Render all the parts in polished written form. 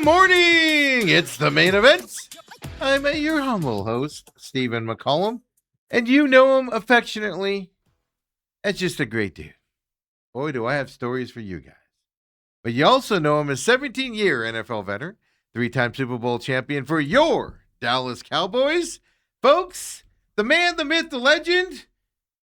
morning! It's the main event. I'm your humble host, Stephen McCollum, and you know him affectionately as just a great dude. Boy, do I have stories for you guys. But you also know him as 17-year NFL veteran, 3-time Super Bowl champion for your Dallas Cowboys. Folks, the man, the myth, the legend,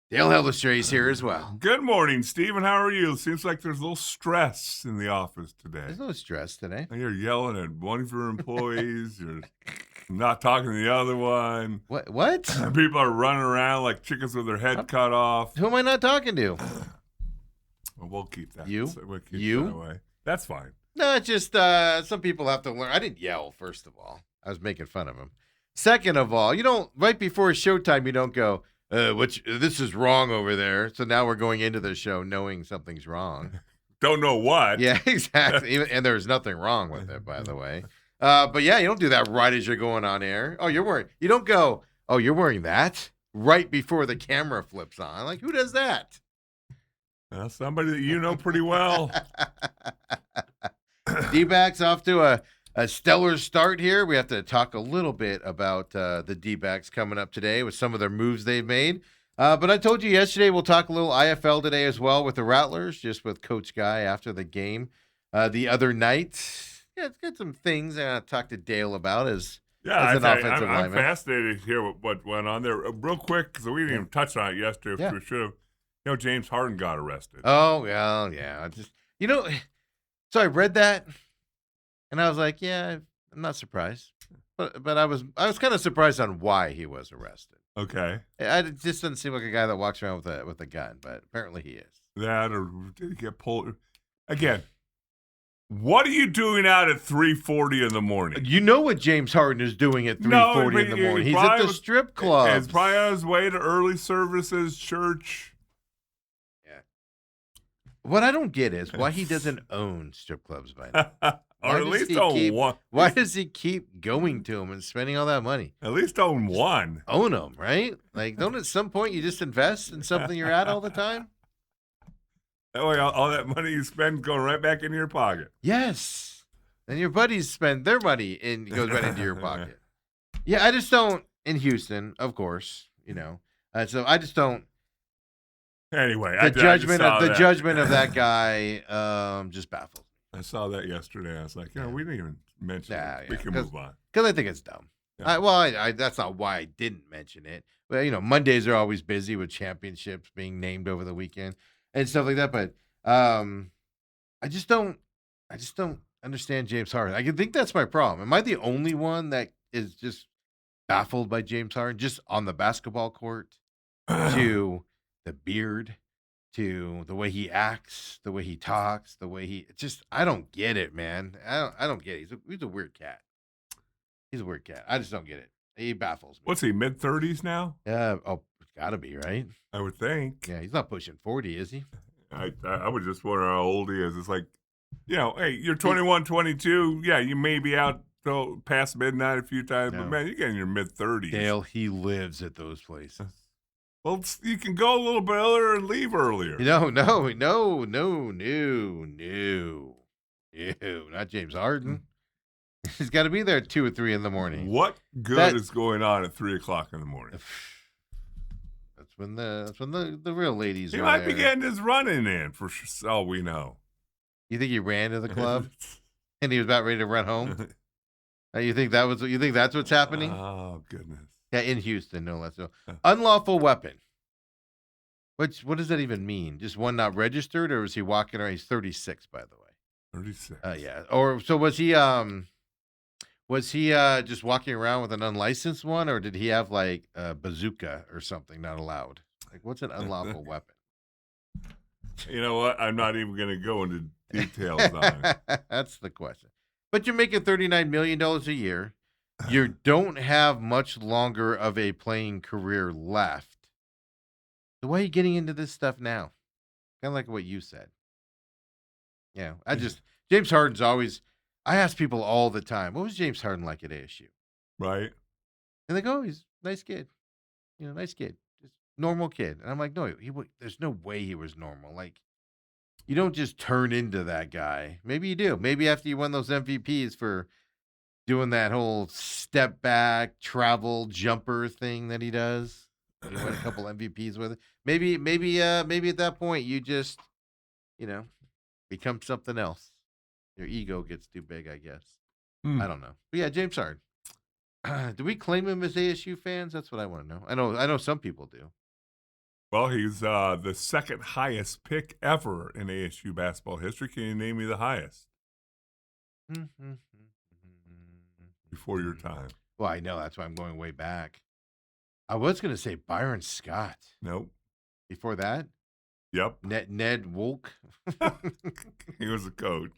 Dale Hellestrae is here as well. Good morning, Stephen. How are you? Seems like there's a little stress in the office today. There's no stress today. You're yelling at one of your employees. You're not talking to the other one. What? People are running around like chickens with their head cut off. Who am I not talking to? Well, we'll keep that. You? We'll keep You? that away. That's fine. No, it's just some people have to learn. I didn't yell, first of all. I was making fun of him. Second of all, you don't, right before showtime, you don't go, this is wrong over there. So now we're going into the show knowing something's wrong. Don't know what. Yeah, exactly. And there's nothing wrong with it, by the way. But yeah, you don't do that right as you're going on air. Oh, you don't go, oh, you're wearing that right before the camera flips on. Like, who does that? Somebody that you know pretty well. D-backs off to a stellar start here. We have to talk a little bit about the D-backs coming up today with some of their moves they've made. But I told you yesterday we'll talk a little IFL today as well with the Rattlers, just with Coach Guy after the game the other night. Yeah, it's got some things I talked to Dale about as an offensive lineman. I'm fascinated to hear what went on there. Real quick, because we didn't even touch on it yesterday. Yeah. We should have. James Harden got arrested. Oh, well, yeah. So I read that, and I was like, yeah, I'm not surprised. But I was kind of surprised on why he was arrested. Okay. It just doesn't seem like a guy that walks around with a gun, but apparently he is. That or did he get pulled? Again, what are you doing out at 3:40 in the morning? You know what James Harden is doing at 3:40 in the morning. He's at the strip club. He's probably on his way to early services, church. What I don't get is why he doesn't own strip clubs by now. Or at least own one. Why does he keep going to them and spending all that money? At least own one. Own them, right? Like, don't at some point you just invest in something you're at all the time? That way all that money you spend going right back into your pocket. Yes. And your buddies spend their money and it goes right into your pocket. Yeah, I just don't, in Houston, of course, so I just don't. Anyway, the judgment of that guy just baffles me. I saw that yesterday. I was like, we didn't even mention it. We can move on. Because I think it's dumb. Yeah. That's not why I didn't mention it. But, Mondays are always busy with championships being named over the weekend and stuff like that. But I just don't understand James Harden. I think that's my problem. Am I the only one that is just baffled by James Harden, just on the basketball court, to the beard, to the way he acts, the way he talks, the way he I don't get it, man. I don't get it. He's a weird cat. He's a weird cat. I just don't get it. He baffles me. What's he, mid-30s now? Yeah. Oh, it's got to be, right? I would think. Yeah, he's not pushing 40, is he? I would just wonder how old he is. It's like, hey, you're 21, 22. Yeah, you may be out till past midnight a few times, but man, you're getting your mid-30s. Dale, he lives at those places. Well, you can go a little bit earlier and leave earlier. No, not James Harden. He's got to be there at 2 or 3 in the morning. What good is going on at 3 o'clock in the morning? That's when the real ladies are there. He might be getting his running in, for all we know. You think he ran to the club and he was about ready to run home? You think that's what's happening? Oh, goodness. Yeah, in Houston, no less so. Unlawful weapon. What does that even mean? Just one not registered, or is he walking around? He's 36, by the way. 36. Yeah. Or so was he? Was he just walking around with an unlicensed one, or did he have like a bazooka or something not allowed? Like, what's an unlawful weapon? You know what? I'm not even going to go into details on it. That's the question. But you're making $39 million a year. You don't have much longer of a playing career left. So why are you getting into this stuff now? Kind of like what you said. Yeah, James Harden's always, I ask people all the time, what was James Harden like at ASU? Right. And they go, he's a nice kid. Nice kid. Just normal kid. And I'm like, no, there's no way he was normal. Like, you don't just turn into that guy. Maybe you do. Maybe after you win those MVPs for doing that whole step back, travel, jumper thing that he does. And he won a couple MVPs with it. Maybe at that point you just, you know, become something else. Your ego gets too big, I guess. I don't know. But yeah, James Harden. Do we claim him as ASU fans? That's what I want to know. I know some people do. Well, he's the second highest pick ever in ASU basketball history. Can you name me the highest? Before your time. Well, I know. That's why I'm going way back. I was going to say Byron Scott. Nope. Before that? Yep. Ned Wolk. He was a coach.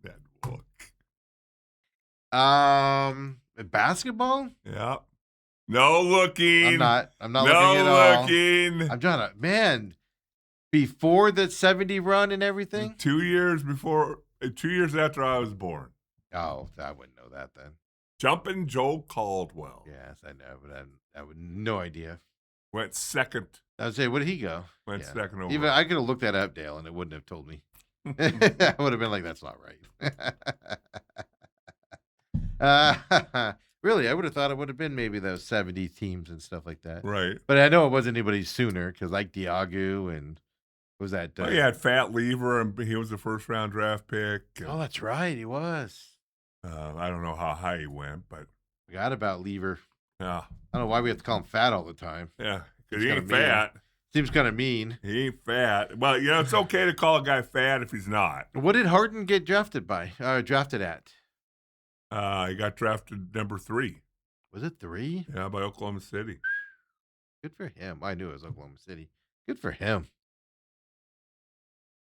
Ned Wolk. Basketball? Yep. No looking. I'm not no looking at all. looking. I'm trying to, man, before the 70 run and everything? 2 years before, 2 years after I was born. Oh, I wouldn't know that then. Jumping Joe Caldwell. Yes, I know, but I would no idea. Went second. I would say, where did he go? Went second over. Even I could have looked that up, Dale, and it wouldn't have told me. I would have been like, that's not right. Really, I would have thought it would have been maybe those 70 teams and stuff like that. Right. But I know it wasn't anybody sooner because like Diagu and was that? Well, he had Fat Lever, and he was the first-round draft pick. Oh, that's right, he was. I don't know how high he went, but forgot about Lever. Yeah. I don't know why we have to call him fat all the time. Yeah, because he ain't fat. Seems kind of mean. He ain't fat. Well, it's okay to call a guy fat if he's not. What did Harden get drafted at? He got drafted number 3. Was it 3? Yeah, by Oklahoma City. Good for him. I knew it was Oklahoma City. Good for him.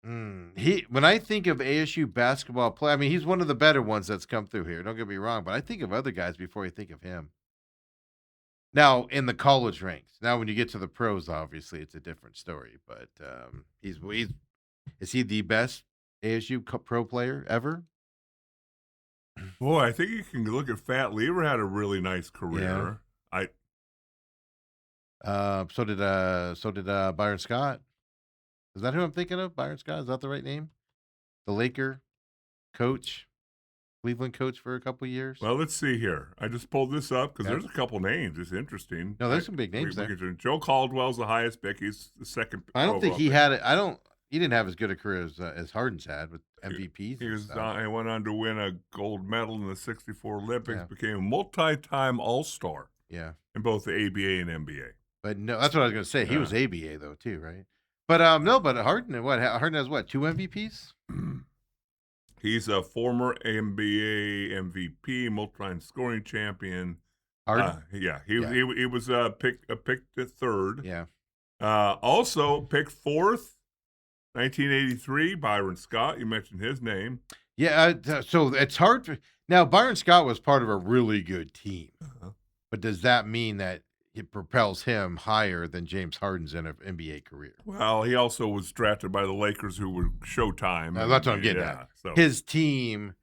When I think of ASU basketball play, I mean, he's one of the better ones that's come through here. Don't get me wrong, but I think of other guys before I think of him. Now, in the college ranks. Now, when you get to the pros, obviously, it's a different story. But is he the best ASU pro player ever? Boy, I think you can look at Fat Lever had a really nice career. Yeah. So did Byron Scott. Is that who I'm thinking of? Byron Scott? Is that the right name? The Laker coach, Cleveland coach for a couple of years. Well, let's see here. I just pulled this up because there's a couple names. It's interesting. No, there's some big names there. Joe Caldwell's the highest pick. He's the second. I don't think he had it. He didn't have as good a career as Harden's had with MVPs. He went on to win a gold medal in the '64 Olympics. Became a multi-time All-Star. Yeah, in both the ABA and NBA. But no, that's what I was going to say. He was ABA though too, right? But but Harden has 2 MVPs? He's a former NBA MVP, multi-time scoring champion. Harden? He was picked 3rd. Yeah. Also picked 4th, 1983, Byron Scott. You mentioned his name. Yeah, so it's hard now, Byron Scott was part of a really good team. But does that mean that it propels him higher than James Harden's NBA career? Well, he also was drafted by the Lakers, who were Showtime. That's what I'm getting at. So. His team,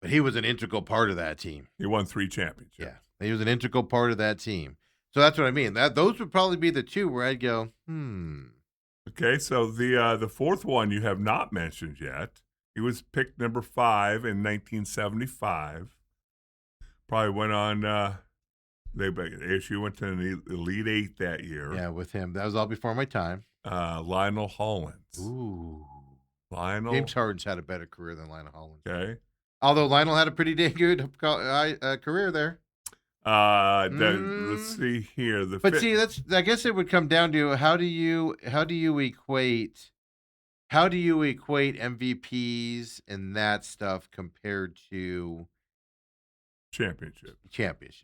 but he was an integral part of that team. He won 3 championships. Yeah, he was an integral part of that team. So that's what I mean. Those would probably be the 2 where I'd go, Okay, so the 4th one you have not mentioned yet. He was picked number 5 in 1975. Probably went on. ASU went to an Elite 8 that year. Yeah, with him. That was all before my time. Lionel Hollins. Ooh. Lionel. James Harden's had a better career than Lionel Hollins. Okay. Although Lionel had a pretty dang good career there. Let's see here. I guess it would come down to how do you equate MVPs and that stuff compared to championship.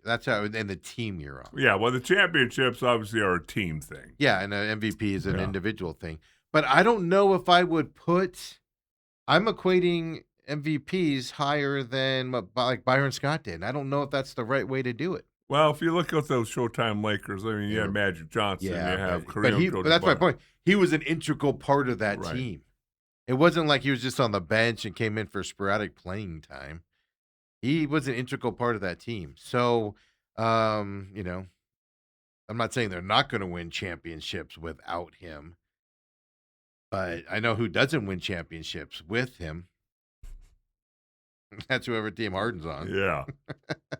That's how, and the team you're on. Yeah, well, the championships obviously are a team thing. Yeah, and an MVP is an individual thing. But I don't know if I would I'm equating MVPs higher than like Byron Scott did. I don't know if that's the right way to do it. Well, if you look at those Showtime Lakers, I mean, you have Magic Johnson, you have Kareem. But that's my point. He was an integral part of that team. It wasn't like he was just on the bench and came in for sporadic playing time. He was an integral part of that team. So, I'm not saying they're not going to win championships without him. But I know who doesn't win championships with him. That's whoever team Harden's on. Yeah.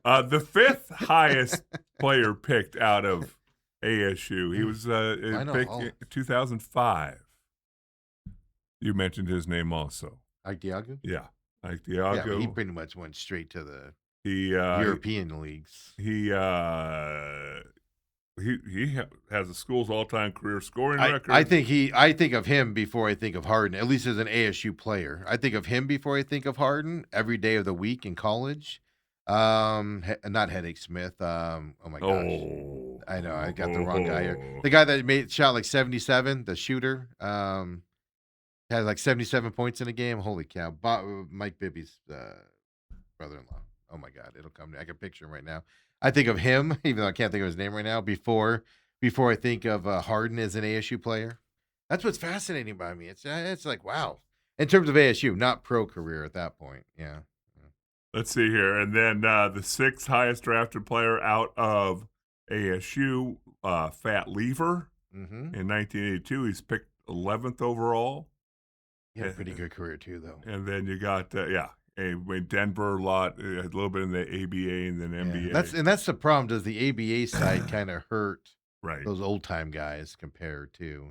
The fifth highest player picked out of ASU. He was picked in 2005. You mentioned his name also. Ike Diago? Yeah. Ike Yeah, Diago. he pretty much went straight to the He European leagues. He has the school's all-time career scoring record. I think of him before I think of Harden, at least as an ASU player. I think of him before I think of Harden every day of the week in college. Not Headache Smith. Oh my gosh. I know I got the wrong guy here. The guy that shot like 77, the shooter. Had like 77 points in a game. Holy cow. Mike Bibby's brother-in-law. Oh my God, it'll come. I can picture him right now. I think of him, even though I can't think of his name right now, before I think of Harden as an ASU player. That's what's fascinating about me. It's like, wow. In terms of ASU, not pro career at that point. Yeah. Let's see here. And then the sixth highest drafted player out of ASU, Fat Lever. Mm-hmm. In 1982, he's picked 11th overall. He had a pretty good career too, though. And then you got, Denver a lot, a little bit in the ABA and then NBA. And that's the problem. Does the ABA side kind of hurt right. those old-time guys compared to,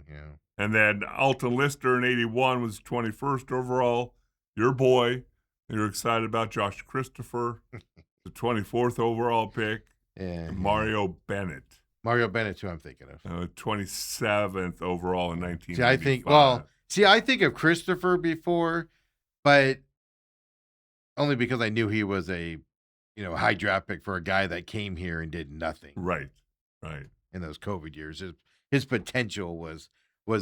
And then Alton Lister in 81 was 21st overall. Your boy. You're excited about Josh Christopher, the 24th overall pick. And Mario Bennett. Mario Bennett, who I'm thinking of. 27th overall in 1985. I think of Christopher before, but only because I knew he was a high draft pick for a guy that came here and did nothing. Right. In those COVID years, his potential was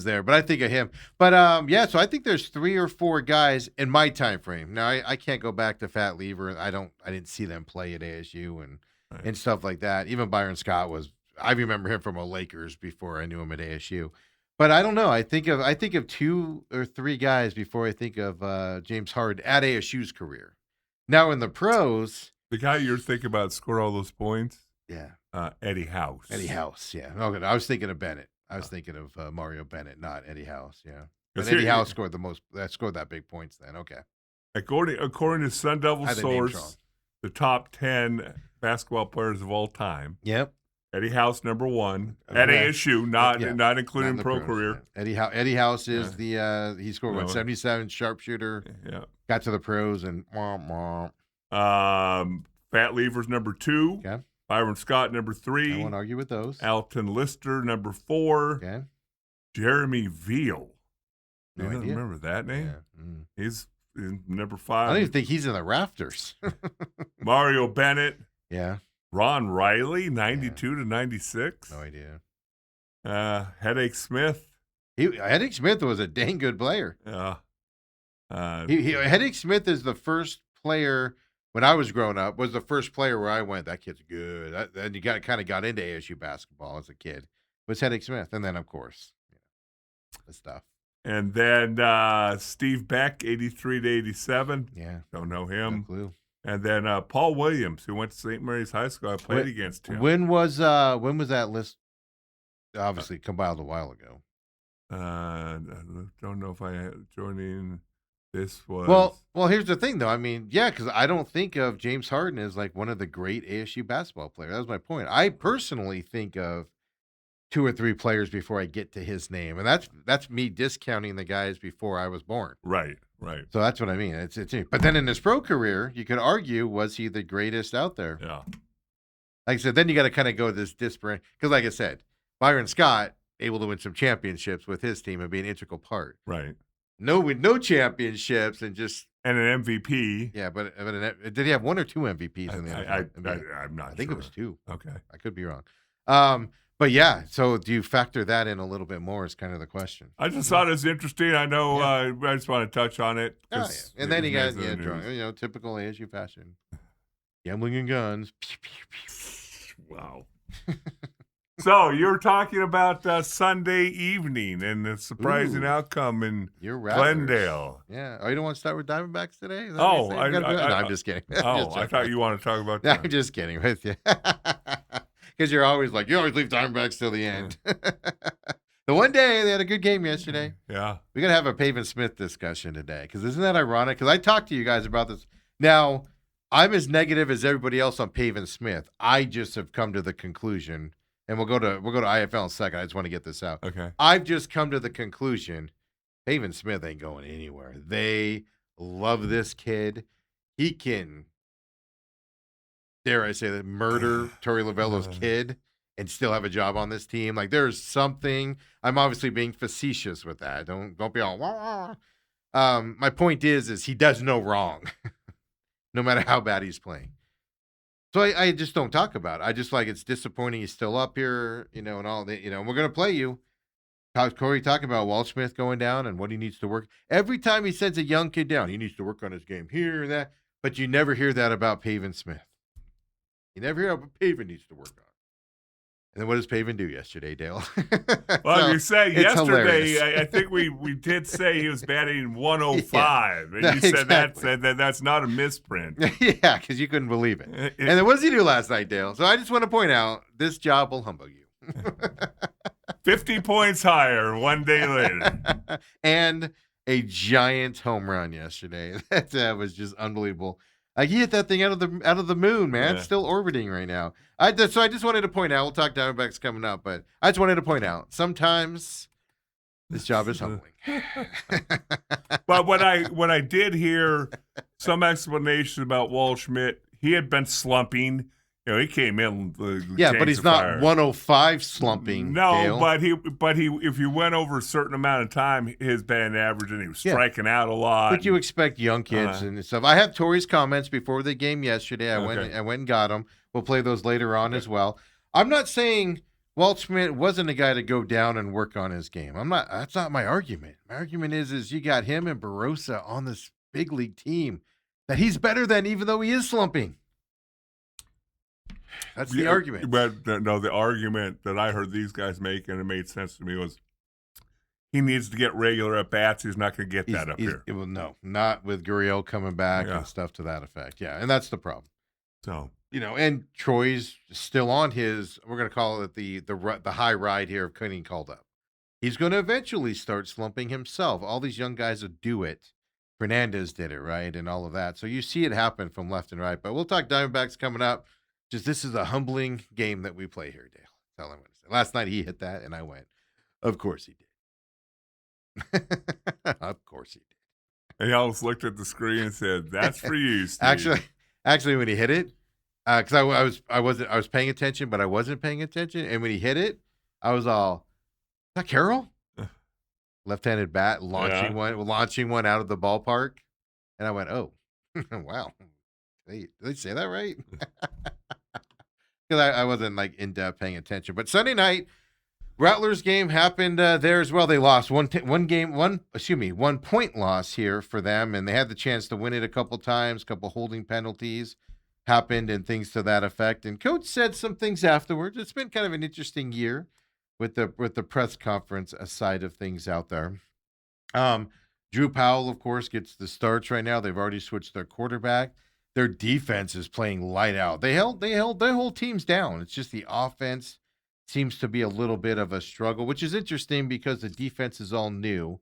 there, but I think of him. But so I think there's 3 or 4 guys in my time frame. Now I can't go back to Fat Lever. I didn't see them play at ASU and stuff like that. Even Byron Scott I remember him from a Lakers before I knew him at ASU. But I don't know. I think of 2 or 3 guys before I think of James Harden at ASU's career. Now in the pros, the guy you're thinking about scored all those points. Yeah, Eddie House. Eddie House. Yeah. Okay. I was thinking of Bennett. I was thinking of Mario Bennett, not Eddie House. Yeah, but Eddie House scored that big points. Then okay. According to Sun Devil source, the top 10 basketball players of all time. Yep. Eddie House number 1 at ASU, not including pro career. Yeah. Eddie House is he scored 77 sharpshooter. Yeah. Got to the pros and Fat Lever's number 2. Okay. Byron Scott number 3. I won't argue with those. Alton Lister number 4. Okay. Jeremy Veal. No you don't idea. Remember that name? Yeah. Mm. He's number 5. I don't even think he's in the rafters. Mario Bennett. Yeah. Ron Riley, 92 to 96. No idea. Headache Smith. Headache Smith was a dang good player. Headache Smith is the first player when I was growing up. Was the first player where I went, that kid's good. And you kind of got into ASU basketball as a kid. Was Headache Smith, and then of course, the stuff. And then Steve Beck, 83 to 87. Yeah, don't know him. No clue. And then Paul Williams, who went to St. Mary's High School. I played against him. When was that list? Obviously, compiled a while ago. I don't know if I had joining. This was well. Here's the thing, though. I mean, yeah, because I don't think of James Harden as like one of the great ASU basketball players. That was my point. I personally think of 2 or 3 players before I get to his name, and that's me discounting the guys before I was born. Right. So that's what I mean. It's but then in his pro career, you could argue, was he the greatest out there? Yeah. Like I said, then you got to kind of go this disparate because, like I said, Byron Scott able to win some championships with his team and be an integral part. Right. No championships and an MVP. Yeah, but did he have 1 or 2 MVPs in the NFL? I'm not sure. I think it was 2. Okay. I could be wrong. But yeah, so do you factor that in a little bit more is kind of the question. I just thought it was interesting. I know I just want to touch on it. Oh, yeah. And then you got drunk, typical ASU fashion. Gambling and guns. Wow. So you're talking about Sunday evening and the surprising outcome in Glendale. Yeah. Oh, you don't want to start with Diamondbacks today? No, I'm just kidding. I thought you wanted to talk about that. I'm just kidding with you. Because you're always like, you always leave Diamondbacks till the end. The one day they had a good game yesterday. Yeah. We got to have a Pavin Smith discussion today because isn't that ironic? Because I talked to you guys about this. Now, I'm as negative as everybody else on Pavin Smith. I just have come to the conclusion, and we'll go to IFL in a second. I just want to get this out. Okay. I've just come to the conclusion Pavin Smith ain't going anywhere. They love this kid. He can, dare I say that, murder Torey Lovello's kid and still have a job on this team. Like there's something. I'm obviously being facetious with that. Don't be all. Wah, wah. My point is he does no wrong, no matter how bad he's playing. So I just don't talk about it. I just it's disappointing he's still up here, and all that, and we're gonna play you. Corey talking about Walt Smith going down and what he needs to work. Every time he sends a young kid down, he needs to work on his game here and that. But you never hear that about Pavin Smith. You never hear what Pavin needs to work on. And then what does Pavin do yesterday, Dale? Well, So, you say it's yesterday, I think we did say he was batting 105. Yeah, And you said exactly. that's not a misprint. Yeah, because you couldn't believe it. And then what does he do last night, Dale? So I just want to point out, this job will humble you. 50 points higher one day later. And a giant home run yesterday. That was just unbelievable. He hit that thing out of the moon, man. Yeah. It's still orbiting right now. So I just wanted to point out, we'll talk Diamondbacks coming up, but I just wanted to point out, sometimes this job is humbling. But when I did hear some explanation about Walt Schmidt, he had been slumping. He came in. But he's not 105 slumping. No, Dale. but he if you went over a certain amount of time, his batting average, and he was striking out a lot. But you expect young kids and stuff. I have Tori's comments before the game yesterday. I went and got them. We'll play those later on as well. I'm not saying Walt Schmidt wasn't a guy to go down and work on his game. That's not my argument. My argument is you got him and Barossa on this big league team that he's better than, even though he is slumping. That's the argument. But no, the argument that I heard these guys make, and it made sense to me, was he needs to get regular at bats. He's not going to get that up here. Well, no, not with Gurriel coming back and stuff to that effect. Yeah, and that's the problem. So and Troy's still on his. We're going to call it the high ride here of getting called up. He's going to eventually start slumping himself. All these young guys will do it. Fernandez did it, right, and all of that. So you see it happen from left and right. But we'll talk Diamondbacks coming up. Just this is a humbling game that we play here, Dale. That's all I'm going to say. Last night he hit that, and I went, of course he did. Of course he did. And he almost looked at the screen and said, "That's for you, Steve." Actually, when he hit it, because I was paying attention, but I wasn't paying attention. And when he hit it, I was all, "Is that Carroll?" Left-handed bat launching one out of the ballpark, and I went, "Oh, wow." Did they say that right? Because I wasn't in depth paying attention. But Sunday night, Rattlers game happened there as well. They lost one point loss here for them, and they had the chance to win it a couple times. Couple holding penalties happened and things to that effect. And Coach said some things afterwards. It's been kind of an interesting year with the press conference side of things out there. Drew Powell, of course, gets the starts right now. They've already switched their quarterback. Their defense is playing light out. They held their whole teams down. It's just the offense seems to be a little bit of a struggle, which is interesting because the defense is all new.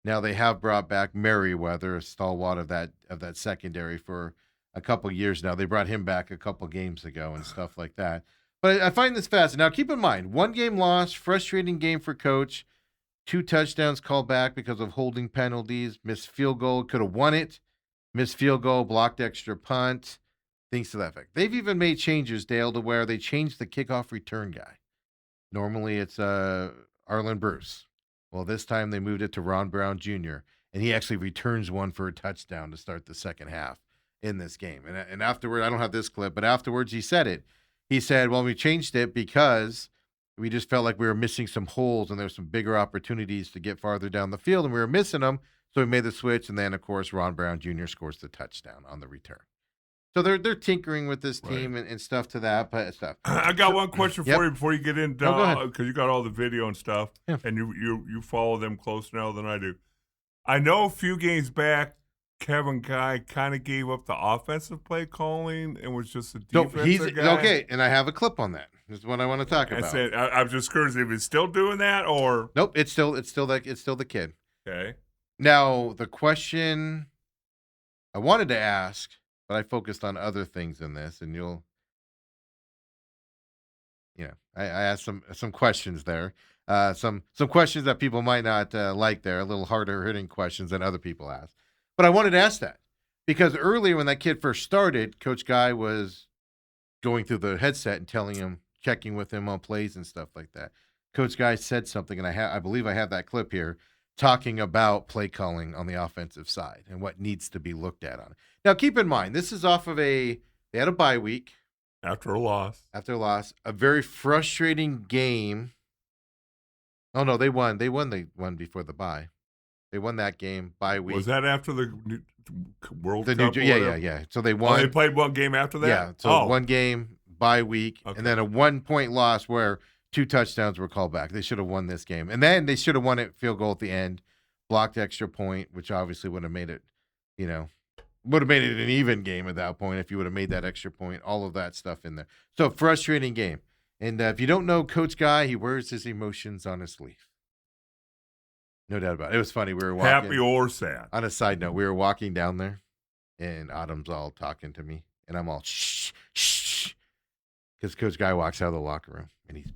Now they have brought back Merriweather, a stalwart of that secondary, for a couple years now. They brought him back a couple games ago and stuff like that. But I find this fascinating. Now keep in mind, 1 game loss, frustrating game for Coach. 2 touchdowns called back because of holding penalties. Missed field goal, could have won it. Missed field goal, blocked extra punt, things to that effect. They've even made changes, Dale, to where they changed the kickoff return guy. Normally it's Arlen Bruce. Well, this time they moved it to Ron Brown Jr., and he actually returns one for a touchdown to start the second half in this game. And afterward, I don't have this clip, but afterwards he said it. He said, well, we changed it because we just felt like we were missing some holes and there's some bigger opportunities to get farther down the field, and we were missing them. So we made the switch, and then, of course, Ron Brown Jr. scores the touchdown on the return. So they're tinkering with this team and stuff to that stuff. I got one question for you before you get into because you got all the video and stuff, and you follow them closer now than I do. I know a few games back, Kevin Guy kind of gave up the offensive play calling and was just a No, defensive guy? okay, and I have a clip on that. This is what I want to talk about. I'm just curious if he's still doing that or Nope, it's still the kid. okay. Now, the question I wanted to ask, but I focused on other things in this, and I asked some questions there. Some questions that people might not like there, a little harder hitting questions than other people ask. But I wanted to ask that because earlier when that kid first started, Coach Guy was going through the headset and telling him, checking with him on plays and stuff like that. Coach Guy said something, and I believe I have that clip here, talking about play calling on the offensive side and what needs to be looked at on it. Now, keep in mind, this is off of they had a bye week. After a loss. A very frustrating game. Oh, no, they won. They won before the bye. They won that game, bye week. Was that after the World Cup? Yeah. So they won. Oh, they played one game after that? Yeah, so one game, bye week, and then a 1-point loss where 2 touchdowns were called back. They should have won this game. And then they should have won it field goal at the end, blocked extra point, which obviously would have made it, would have made it an even game at that point if you would have made that extra point, all of that stuff in there. So, frustrating game. And if you don't know Coach Guy, he wears his emotions on his sleeve. No doubt about it. It was funny. We were walking. Happy or sad. On a side note, we were walking down there, and Autumn's all talking to me, and I'm all, shh, because Coach Guy walks out of the locker room, and he's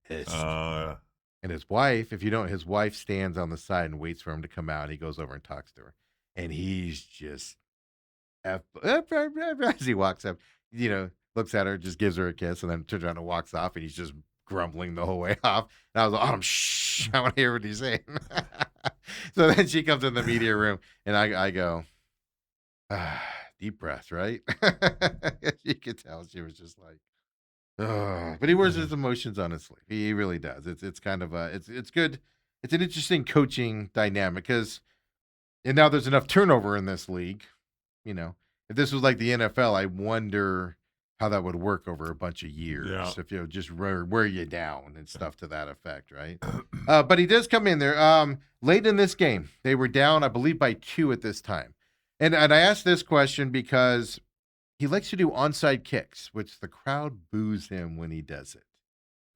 pissed. And his wife, his wife stands on the side and waits for him to come out. He goes over and talks to her, and he's just, as he walks up, looks at her, just gives her a kiss, and then turns around and walks off, and he's just grumbling the whole way off. And I was like, Autumn, shh, I want to hear what he's saying. So then she comes in the media room, and I go, deep breath, right? You could tell she was just like, but he wears his emotions on his sleeve. He really does. It's kind of it's good. It's an interesting coaching dynamic and now there's enough turnover in this league. If this was like the NFL, I wonder how that would work over a bunch of years. Yeah. If just wear you down and stuff to that effect, right? But he does come in there late in this game. They were down, I believe, by 2 at this time, and I asked this question because he likes to do onside kicks, which the crowd boos him when he does it.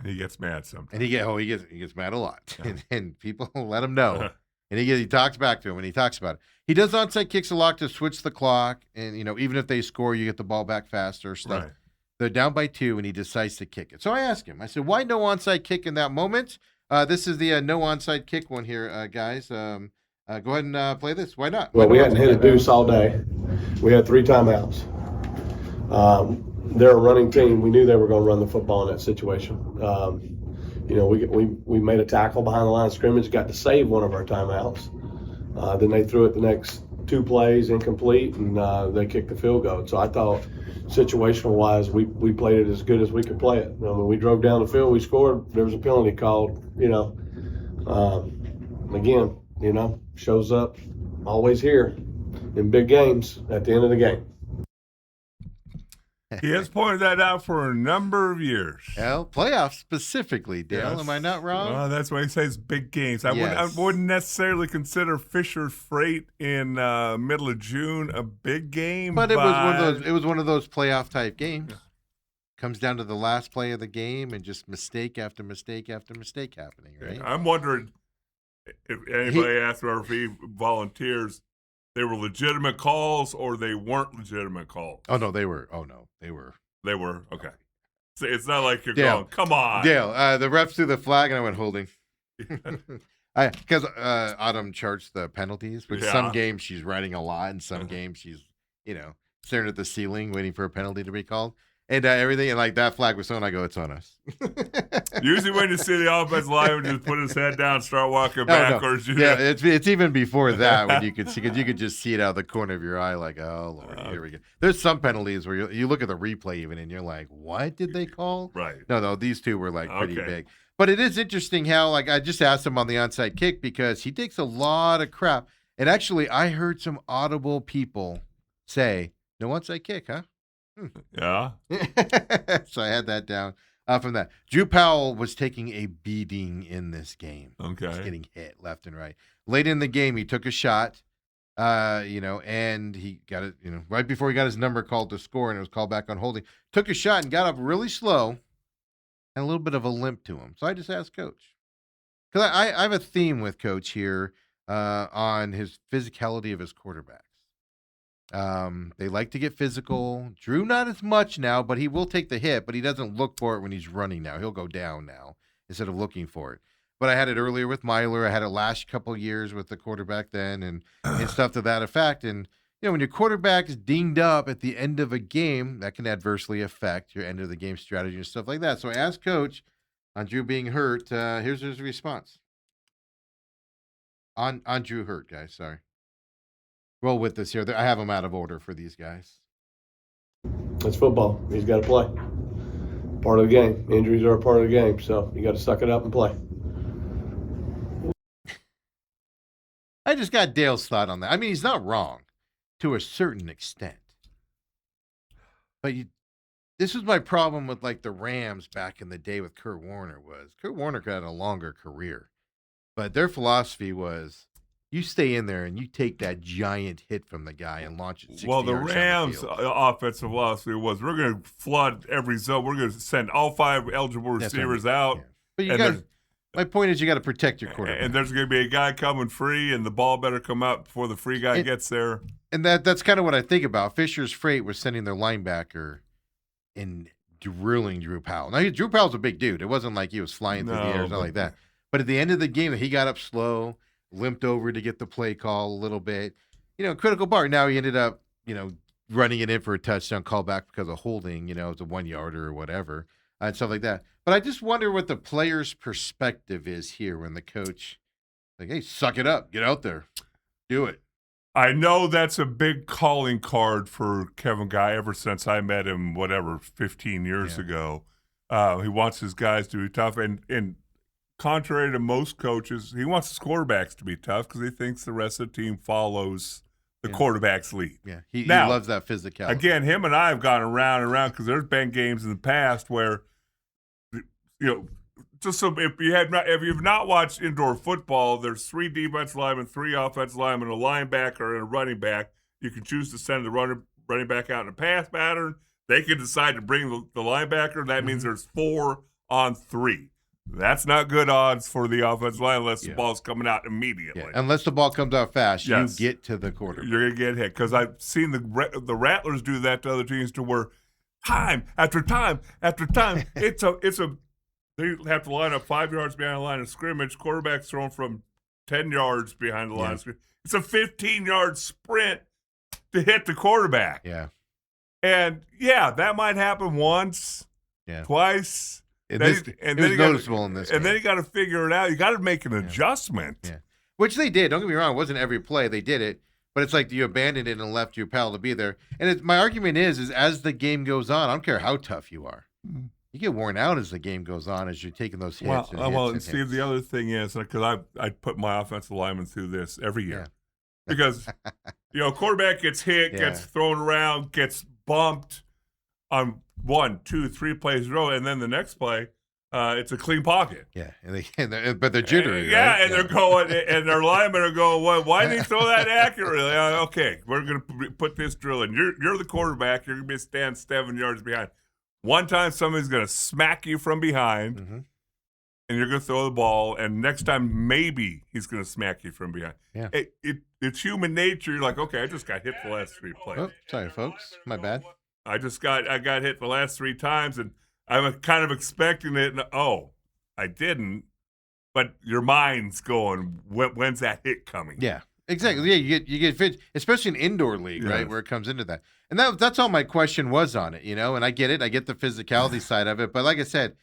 And he gets mad sometimes. And he gets mad a lot, and people let him know. And he talks back to him, and he talks about it. He does onside kicks a lot to switch the clock, and even if they score, you get the ball back faster. Stuff. Right. They're down by 2, and he decides to kick it. So I asked him. I said, "Why no onside kick in that moment?" This is the no onside kick one here, guys. Go ahead and play this. Why not? Well, we hadn't hit a deuce all day. We had 3 timeouts. They're a running team. We knew they were going to run the football in that situation. We made a tackle behind the line of scrimmage, got to save one of our timeouts. Then they threw it the next 2 plays incomplete, and they kicked the field goal. So I thought, situational-wise, we played it as good as we could play it. We drove down the field, we scored. There was a penalty called. Again, shows up always here in big games at the end of the game. He has pointed that out for a number of years. Well, playoffs specifically, Dale. Yes. Am I not wrong? Well, that's why he says big games. I wouldn't necessarily consider Fisher Freight in middle of June a big game, but it was one of those playoff type games. Yeah. Comes down to the last play of the game and just mistake after mistake after mistake happening. Right? Yeah, I'm wondering if anybody asked or if he volunteers. They were legitimate calls or they weren't legitimate calls? Oh, no, they were. Oh, no, they were. They were? Okay. So it's not like you're going, come on. Dale, the refs threw the flag and I went holding. Because Autumn charged the penalties, which some games she's writing a lot and some games she's, staring at the ceiling waiting for a penalty to be called. And everything, and like that flag was thrown, I go, it's on us. Usually when you see the offensive lineman just put his head down and start walking backwards. Yeah, it's even before that when you could see, because you could just see it out of the corner of your eye like, oh, Lord, here we go. There's some penalties where you look at the replay even and you're like, what did they call? Right. No, these two were like pretty big. But it is interesting how, like, I just asked him on the onside kick because he takes a lot of crap. And actually, I heard some audible people say, no onside kick, huh? Yeah. So I had that down from that. Drew Powell was taking a beating in this game. Okay. He's getting hit left and right. Late in the game, he took a shot. And he got it, right before he got his number called to score, and it was called back on holding. Took a shot and got up really slow, and a little bit of a limp to him. So I just asked Coach, because I have a theme with Coach here on his physicality of his quarterbacks. They like to get physical. Drew not as much now, but he will take the hit, but he doesn't look for it when he's running now. He'll go down now instead of looking for it. But I had it earlier with Myler. I had it last couple of years with the quarterback then and stuff to that effect. And, when your quarterback is dinged up at the end of a game, that can adversely affect your end of the game strategy and stuff like that. So I asked Coach on Drew being hurt. Here's his response. On Drew hurt, guys. Sorry. Roll with this here. I have them out of order for these guys. It's football. He's got to play. Part of the game. Injuries are a part of the game, so you got to suck it up and play. I just got Dale's thought on that. I mean, he's not wrong to a certain extent. But this was my problem with, like, the Rams back in the day with Kurt Warner was. Kurt Warner had a longer career. But their philosophy was, you stay in there and you take that giant hit from the guy and launch it 60 Well, the yards down Rams' the field. offensive philosophy was, we're going to flood every zone. We're going to send all 5 eligible That's what I receivers mean. out. Yeah. But And my point is, you got to protect your quarterback. And there's going to be a guy coming free, and the ball better come out before the free guy gets there. And that's kind of what I think about. Fisher's Freight was sending their linebacker and drilling Drew Powell. Now, Drew Powell's a big dude. It wasn't like he was flying through the air or something like that. But at the end of the game, he got up slow, limped over to get the play call a little bit. Critical part. Now he ended up, running it in for a touchdown call back because of holding, it was a 1-yarder or whatever, and stuff like that. But I just wonder what the player's perspective is here when the coach, like, hey, suck it up, get out there, do it. I know that's a big calling card for Kevin Guy ever since I met him, 15 years ago. He wants his guys to be tough. And contrary to most coaches, he wants his quarterbacks to be tough because he thinks the rest of the team follows the quarterback's lead. Yeah, he Now, loves that physicality. Again, him and I have gone around and around because there's been games in the past where, just so if you've not watched indoor football, there's 3 defensive linemen, 3 offensive linemen, a linebacker, and a running back. You can choose to send the running back out in a pass pattern. They can decide to bring the linebacker. That means there's 4 on 3. That's not good odds for the offensive line unless the ball's coming out immediately. Yeah. Unless the ball comes out fast, Yes. you get to the quarterback. You're going to get hit. Because I've seen the Rattlers do that to other teams to where time after time after time, they have to line up 5 yards behind the line of scrimmage. Quarterback's thrown from 10 yards behind the line of scrimmage. It's a 15-yard sprint to hit the quarterback. Yeah. And, that might happen once, twice. It was noticeable in this game. And then you got to figure it out. You got to make an adjustment. Yeah. Which they did. Don't get me wrong. It wasn't every play. They did it. But it's like you abandoned it and left your pal to be there. And my argument is as the game goes on, I don't care how tough you are. You get worn out as the game goes on as you're taking those hits. And Steve, the other thing is, because I put my offensive lineman through this every year. Because, quarterback gets hit, gets thrown around, gets bumped on 1, 2, 3 plays in a row, and then the next play, it's a clean pocket. Yeah, but they're jittery, right? And they're going, and their linemen are going, well, why didn't he throw that accurately? Okay, we're going to put this drill in. You're the quarterback. You're going to stand 7 yards behind. One time somebody's going to smack you from behind, and you're going to throw the ball, and next time maybe he's going to smack you from behind. Yeah. It's human nature. You're like, okay, I just got hit the last 3 plays. Oh, sorry, folks. My bad. I got hit the last 3 times, and I'm kind of expecting it, and I didn't. But your mind's going, when's that hit coming? Yeah, exactly. Yeah, you get fit, especially in indoor league, right, where it comes into that. And that's all my question was on it, and I get it. I get the physicality side of it. But like I said,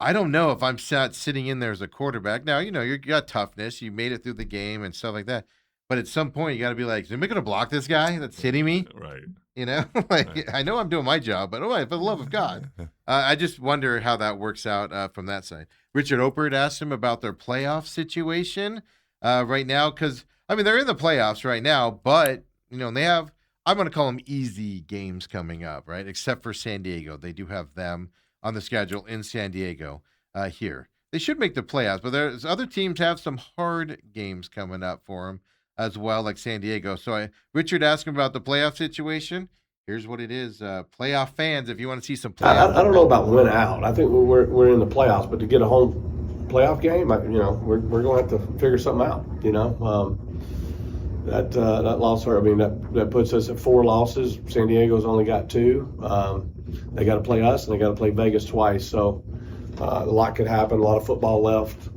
I don't know if I'm sitting in there as a quarterback. Now, you got toughness. You made it through the game and stuff like that. But at some point, you got to be like, is anybody going to block this guy that's hitting me? Right. I know I'm doing my job, but for the love of God. I just wonder how that works out from that side. Richard Opert asked him about their playoff situation right now because, they're in the playoffs right now, but, they have, I'm going to call them easy games coming up, right? Except for San Diego. They do have them on the schedule in San Diego here. They should make the playoffs, but there's other teams have some hard games coming up for them. as well, like San Diego. So Richard asked him about the playoff situation. Here's what it is. Playoff fans, if you want to see some playoff. I don't know about win out. I think we're in the playoffs, but to get a home playoff game, we're going to have to figure something out. That loss hurt. I mean, that puts us at 4 losses. San Diego's only got 2. They got to play us, and they got to play Vegas twice. So a lot could happen. A lot of football left.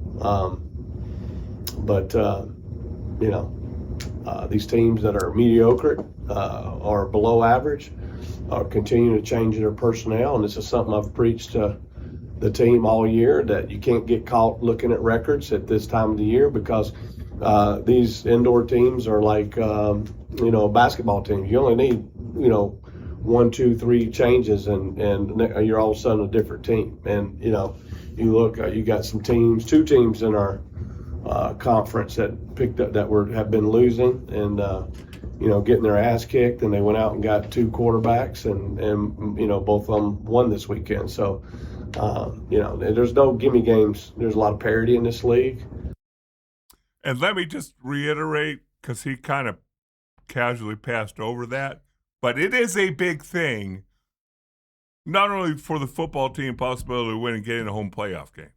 These teams that are mediocre or below average are continuing to change their personnel, and this is something I've preached to the team all year, that you can't get caught looking at records at this time of the year, because these indoor teams are like basketball teams. You only need 1, 2, 3 changes, and you're all of a sudden a different team. And you look, you got some teams, 2 teams in our conference that picked up have been losing and getting their ass kicked, and they went out and got 2 quarterbacks, and both of them won this weekend. So there's no gimme games. There's a lot of parity in this league. And let me just reiterate, because he kind of casually passed over that, but it is a big thing, not only for the football team possibility to win and get in a home playoff game.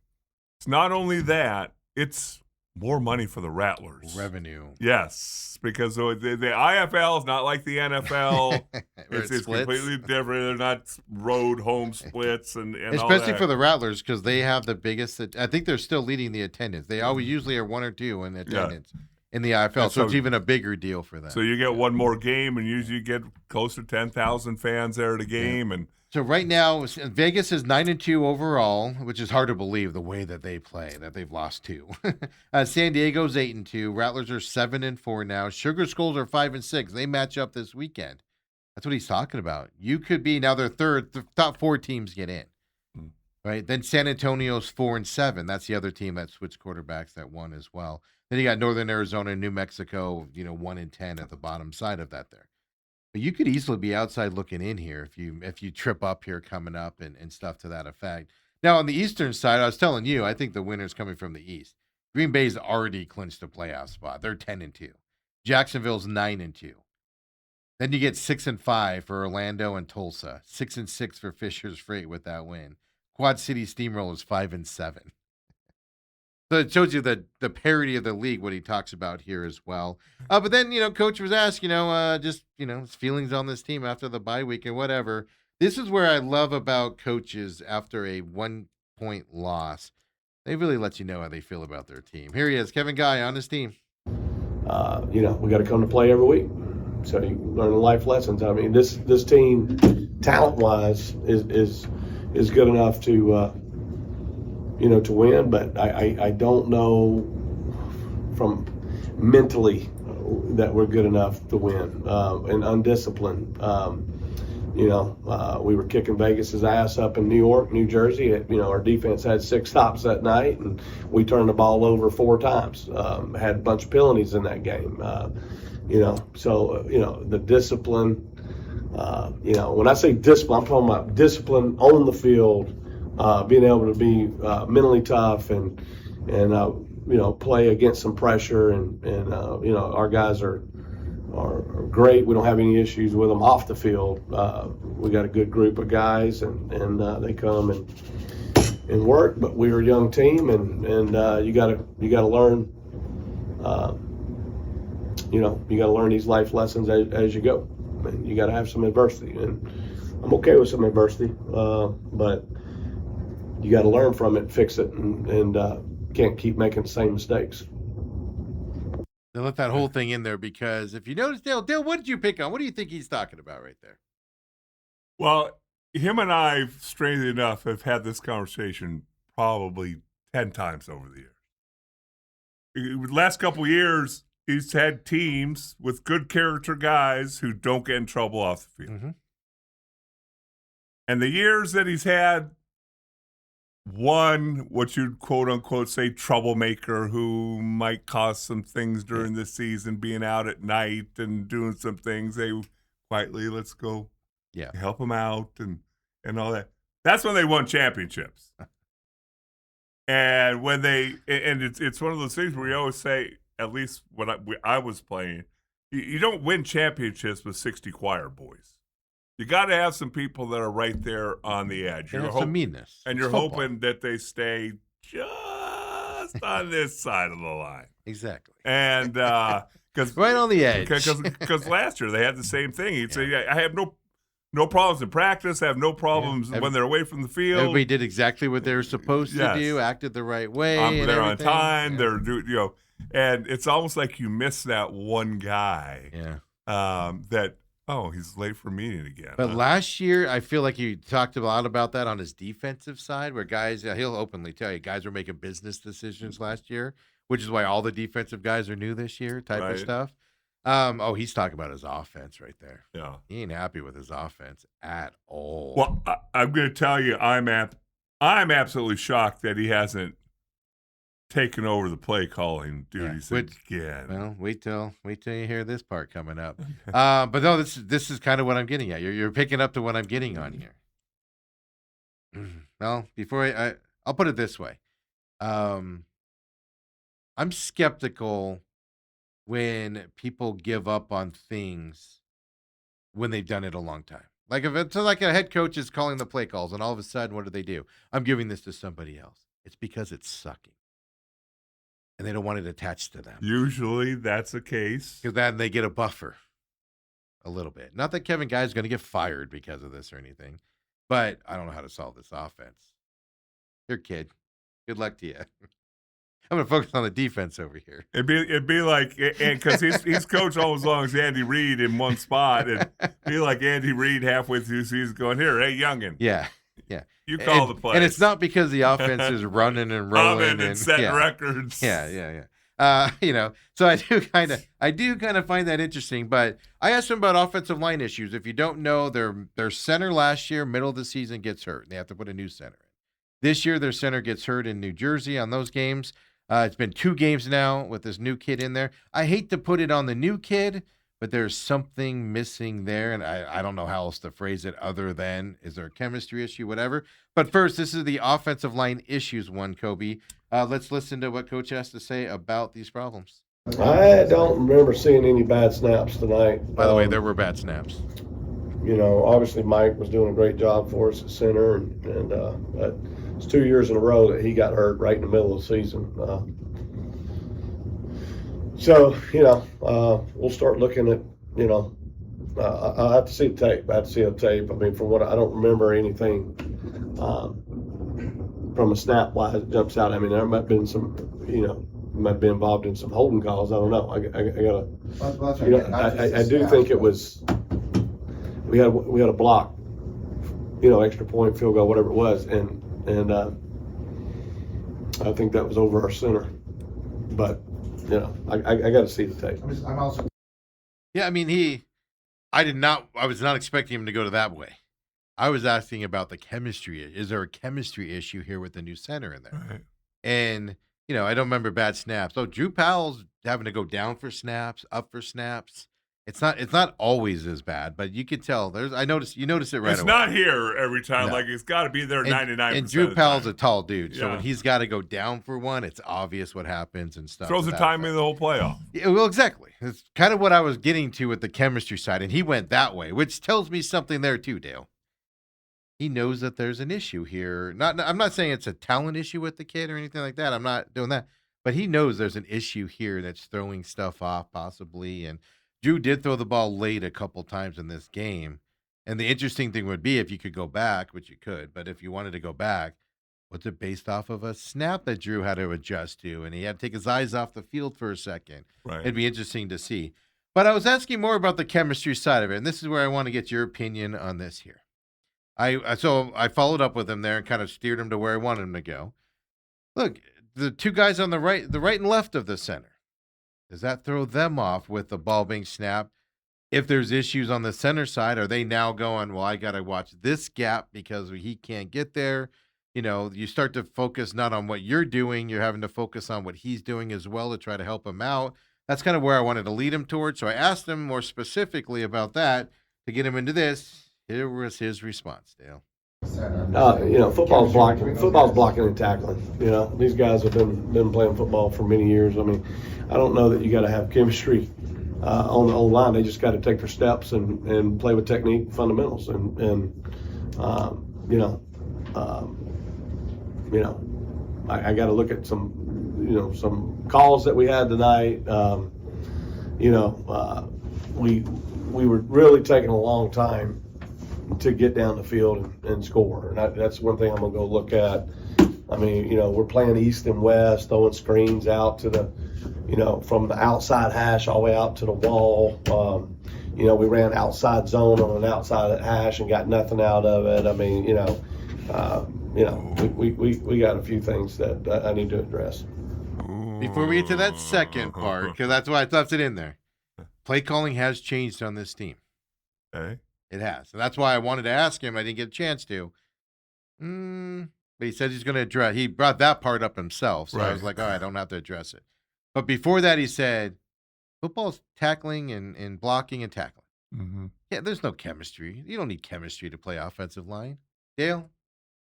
It's not only that, it's more money for the Rattlers. Revenue. Yes, because the IFL is not like the NFL. it's completely different. They're not road home splits and especially all that. For the Rattlers, because they have the biggest. I think they're still leading the attendance. They always usually are 1 or 2 in attendance in the IFL, so it's even a bigger deal for them. So you get one more game, and usually you get close to 10,000 fans there at a game, and. So right now, Vegas is 9-2 overall, which is hard to believe the way that they play, that they've lost 2. San Diego's 8-2. Rattlers are 7-4 now. Sugar Skulls are 5-6. They match up this weekend. That's what he's talking about. You could be now. They're third. The top 4 teams get in, right? Then San Antonio's 4-7. That's the other team that switched quarterbacks that won as well. Then you got Northern Arizona and New Mexico, 1-10 at the bottom side of that there. But you could easily be outside looking in here if you trip up here coming up and stuff to that effect. Now, on the eastern side, I was telling you, I think the winner's coming from the east. Green Bay's already clinched a playoff spot. They're 10-2. Jacksonville's 9-2. Then you get 6-5 for Orlando and Tulsa. 6-6 for Fisher's Freight with that win. Quad City Steamrollers 5-7. So it shows you the parity of the league, what he talks about here as well. But then, Coach was asked, his feelings on this team after the bye week and whatever. This is where I love about coaches after a 1-point loss. They really let you know how they feel about their team. Here he is, Kevin Guy on his team. We got to come to play every week. So you learn life lessons. I mean, this team, talent-wise, is good enough to to win, but I don't know from mentally that we're good enough to win, and undisciplined. We were kicking Vegas's ass up in New York, New Jersey. Our defense had 6 stops that night, and we turned the ball over 4 times. Had a bunch of penalties in that game. The discipline. When I say discipline, I'm talking about discipline on the field. Being able to be mentally tough and play against some pressure, and our guys are great. We don't have any issues with them off the field. We got a good group of guys, and they come and work. But we're a young team, and you gotta learn. You gotta learn these life lessons as you go. And you gotta have some adversity, and I'm okay with some adversity, but you got to learn from it, fix it, and can't keep making the same mistakes. They let that whole thing in there because if you notice, Dale, what did you pick on? What do you think he's talking about right there? Well, him and I, strangely enough, have had this conversation probably 10 times over the years. The last couple of years, he's had teams with good character guys who don't get in trouble off the field. Mm-hmm. And the years that he's had one, what you'd quote unquote say troublemaker who might cause some things during the season, being out at night and doing some things, they quietly, let's go help him out and all that. That's when they won championships. And when it's one of those things where you always say, at least when I was playing, you don't win championships with 60 choir boys. You got to have some people that are right there on the edge. They have some meanness. And It's you're football. hoping that they stay just on this side of the line. Exactly. And because right on the edge. Because last year they had the same thing. He'd say, "I have no problems in practice. I have no problems when they're away from the field. Everybody did exactly what they were supposed to do, acted the right way. They're on time. Yeah. They're and it's almost like you miss that one guy. Yeah. That he's late for a meeting again. But last year, I feel like you talked a lot about that on his defensive side, where guys, he'll openly tell you, guys were making business decisions last year, which is why all the defensive guys are new this year, type of stuff. He's talking about his offense right there. Yeah, he ain't happy with his offense at all. Well, I'm going to tell you, I'm absolutely shocked that he hasn't taken over the play calling duties again. Well, wait till you hear this part coming up. But no, this is kind of what I'm getting at. You're picking up to what I'm getting on here. Well, before I'll put it this way. I'm skeptical when people give up on things when they've done it a long time. Like if it's like a head coach is calling the play calls and all of a sudden, what do? I'm giving this to somebody else. It's because it's sucking. And they don't want it attached to them. Usually that's the case. Because then they get a buffer a little bit. Not that Kevin Guy is going to get fired because of this or anything, but I don't know how to solve this offense. You're a kid. Good luck to you. I'm going to focus on the defense over here. It'd be like, and because he's coached all as long as Andy Reid in one spot, and be like Andy Reid halfway through the season going, here, hey, youngin. Yeah. You call the play. And it's not because the offense is running and rolling and setting records. Yeah. So I do kind of find that interesting. But I asked him about offensive line issues. If you don't know, their center last year, middle of the season, gets hurt. They have to put a new center in. This year, their center gets hurt in New Jersey on those games. It's been 2 games now with this new kid in there. I hate to put it on the new kid, but there's something missing there, and I don't know how else to phrase it other than, is there a chemistry issue, whatever. But first, this is the offensive line issues one, Kobe. Let's listen to what Coach has to say about these problems. I don't remember seeing any bad snaps tonight. By the way, there were bad snaps. Obviously Mike was doing a great job for us at center, and but it's 2 years in a row that he got hurt right in the middle of the season. We'll start looking at, I'll have to see the tape. I mean, from what I don't remember anything from a snap wise that jumps out. I mean, there might have been some, might be involved in some holding calls. I don't know. I do think it was, we had a block, extra point, field goal, whatever it was. And I think that was over our center, but I got to see the tape. I'm also. Yeah, I mean, I was not expecting him to go to that way. I was asking about the chemistry. Is there a chemistry issue here with the new center in there? Right. And, I don't remember bad snaps. So Drew Powell's having to go down for snaps, up for snaps. It's not always as bad, but you could tell. You notice it right away. It's not here every time. No. Like, it's got to be there 99%. And Drew Powell's a tall dude, so when he's got to go down for one, it's obvious what happens and stuff. Throws the time in the whole playoff. Yeah, well, exactly. It's kind of what I was getting to with the chemistry side, and he went that way, which tells me something there too, Dale. He knows that there's an issue here. I'm not saying it's a talent issue with the kid or anything like that. I'm not doing that, but he knows there's an issue here that's throwing stuff off possibly, and Drew did throw the ball late a couple times in this game. And the interesting thing would be if you could go back, which you could, but if you wanted to go back, what's it based off of a snap that Drew had to adjust to, and he had to take his eyes off the field for a second. Right. It'd be interesting to see. But I was asking more about the chemistry side of it, and this is where I want to get your opinion on this here. So I followed up with him there and kind of steered him to where I wanted him to go. Look, the 2 guys on the right and left of the center. Does that throw them off with the ball being snapped? If there's issues on the center side, are they now going, well, I got to watch this gap because he can't get there? You start to focus not on what you're doing. You're having to focus on what he's doing as well to try to help him out. That's kind of where I wanted to lead him towards. So I asked him more specifically about that to get him into this. Here was his response, Dale. Football's blocking and tackling. These guys have been playing football for many years. I mean, I don't know that you got to have chemistry on the old line. They just got to take their steps and play with technique, fundamentals, I got to look at some calls that we had tonight. We were really taking a long time to get down the field and score. And that's one thing I'm going to go look at. I mean, we're playing east and west, throwing screens out to from the outside hash all the way out to the wall. We ran outside zone on an outside hash and got nothing out of it. I mean, we got a few things that I need to address. Before we get to that second part, because that's why I left it in there. Play calling has changed on this team. Okay. It has. And that's why I wanted to ask him. I didn't get a chance to. But he said he's going to address. He brought that part up himself. So right. I was like, all right, I don't have to address it. But before that, he said, football's tackling and blocking and tackling. Mm-hmm. Yeah, there's no chemistry. You don't need chemistry to play offensive line. Dale,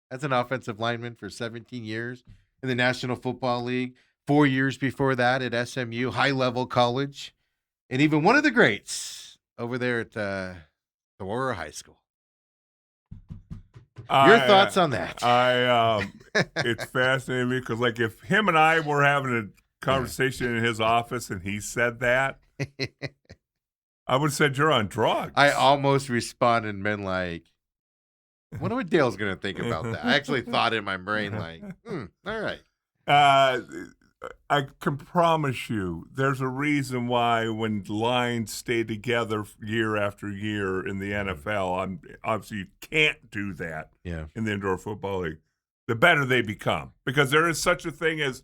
as an offensive lineman for 17 years in the National Football League, 4 years before that at SMU, high-level college, and even one of the greats over there at Aurora High School. Your thoughts on that? It's fascinating me because, like, if him and I were having a conversation in his office and he said that, I would have said you're on drugs. I almost responded and been like, I wonder what Dale's going to think about that. I actually thought in my brain, like, all right. I can promise you there's a reason why when lines stay together year after year in the NFL, obviously you can't do that in the Indoor Football League, the better they become. Because there is such a thing as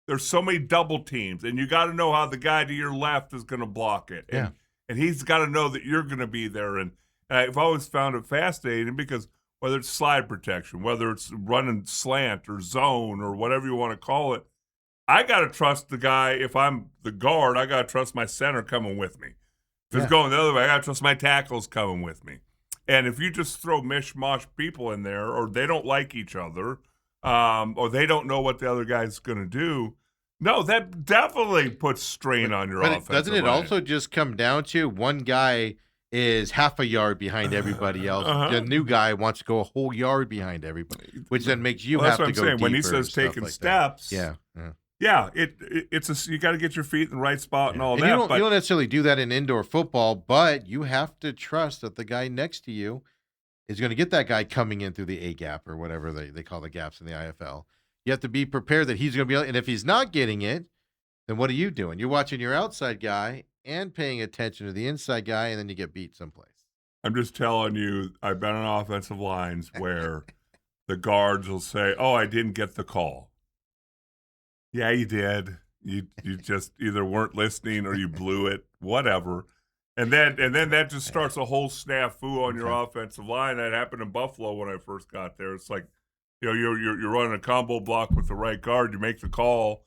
there's so many double teams, and you got to know how the guy to your left is going to block it. And he's got to know that you're going to be there. And I've always found it fascinating because whether it's slide protection, whether it's running slant or zone or whatever you want to call it, I got to trust the guy. If I'm the guard, I got to trust my center coming with me. If it's going the other way, I got to trust my tackles coming with me. And if you just throw mishmash people in there, or they don't like each other, or they don't know what the other guy's going to do, no, that definitely puts strain on your offense. Doesn't it also just come down to one guy is half a yard behind everybody else? The new guy wants to go a whole yard behind everybody, which then makes you have to go deeper. Saying. When he says taking steps, it's you got to get your feet in the right spot and all that. You don't necessarily do that in indoor football, but you have to trust that the guy next to you is going to get that guy coming in through the A gap or whatever they call the gaps in the IFL. You have to be prepared that he's going to be able, and if he's not getting it, then what are you doing? You're watching your outside guy and paying attention to the inside guy, and then you get beat someplace. I'm just telling you, I've been on offensive lines where the guards will say, "Oh, I didn't get the call." Yeah, you did. You just either weren't listening or you blew it, whatever. And then that just starts a whole snafu on your offensive line. That happened in Buffalo when I first got there. It's like, you're running a combo block with the right guard. You make the call.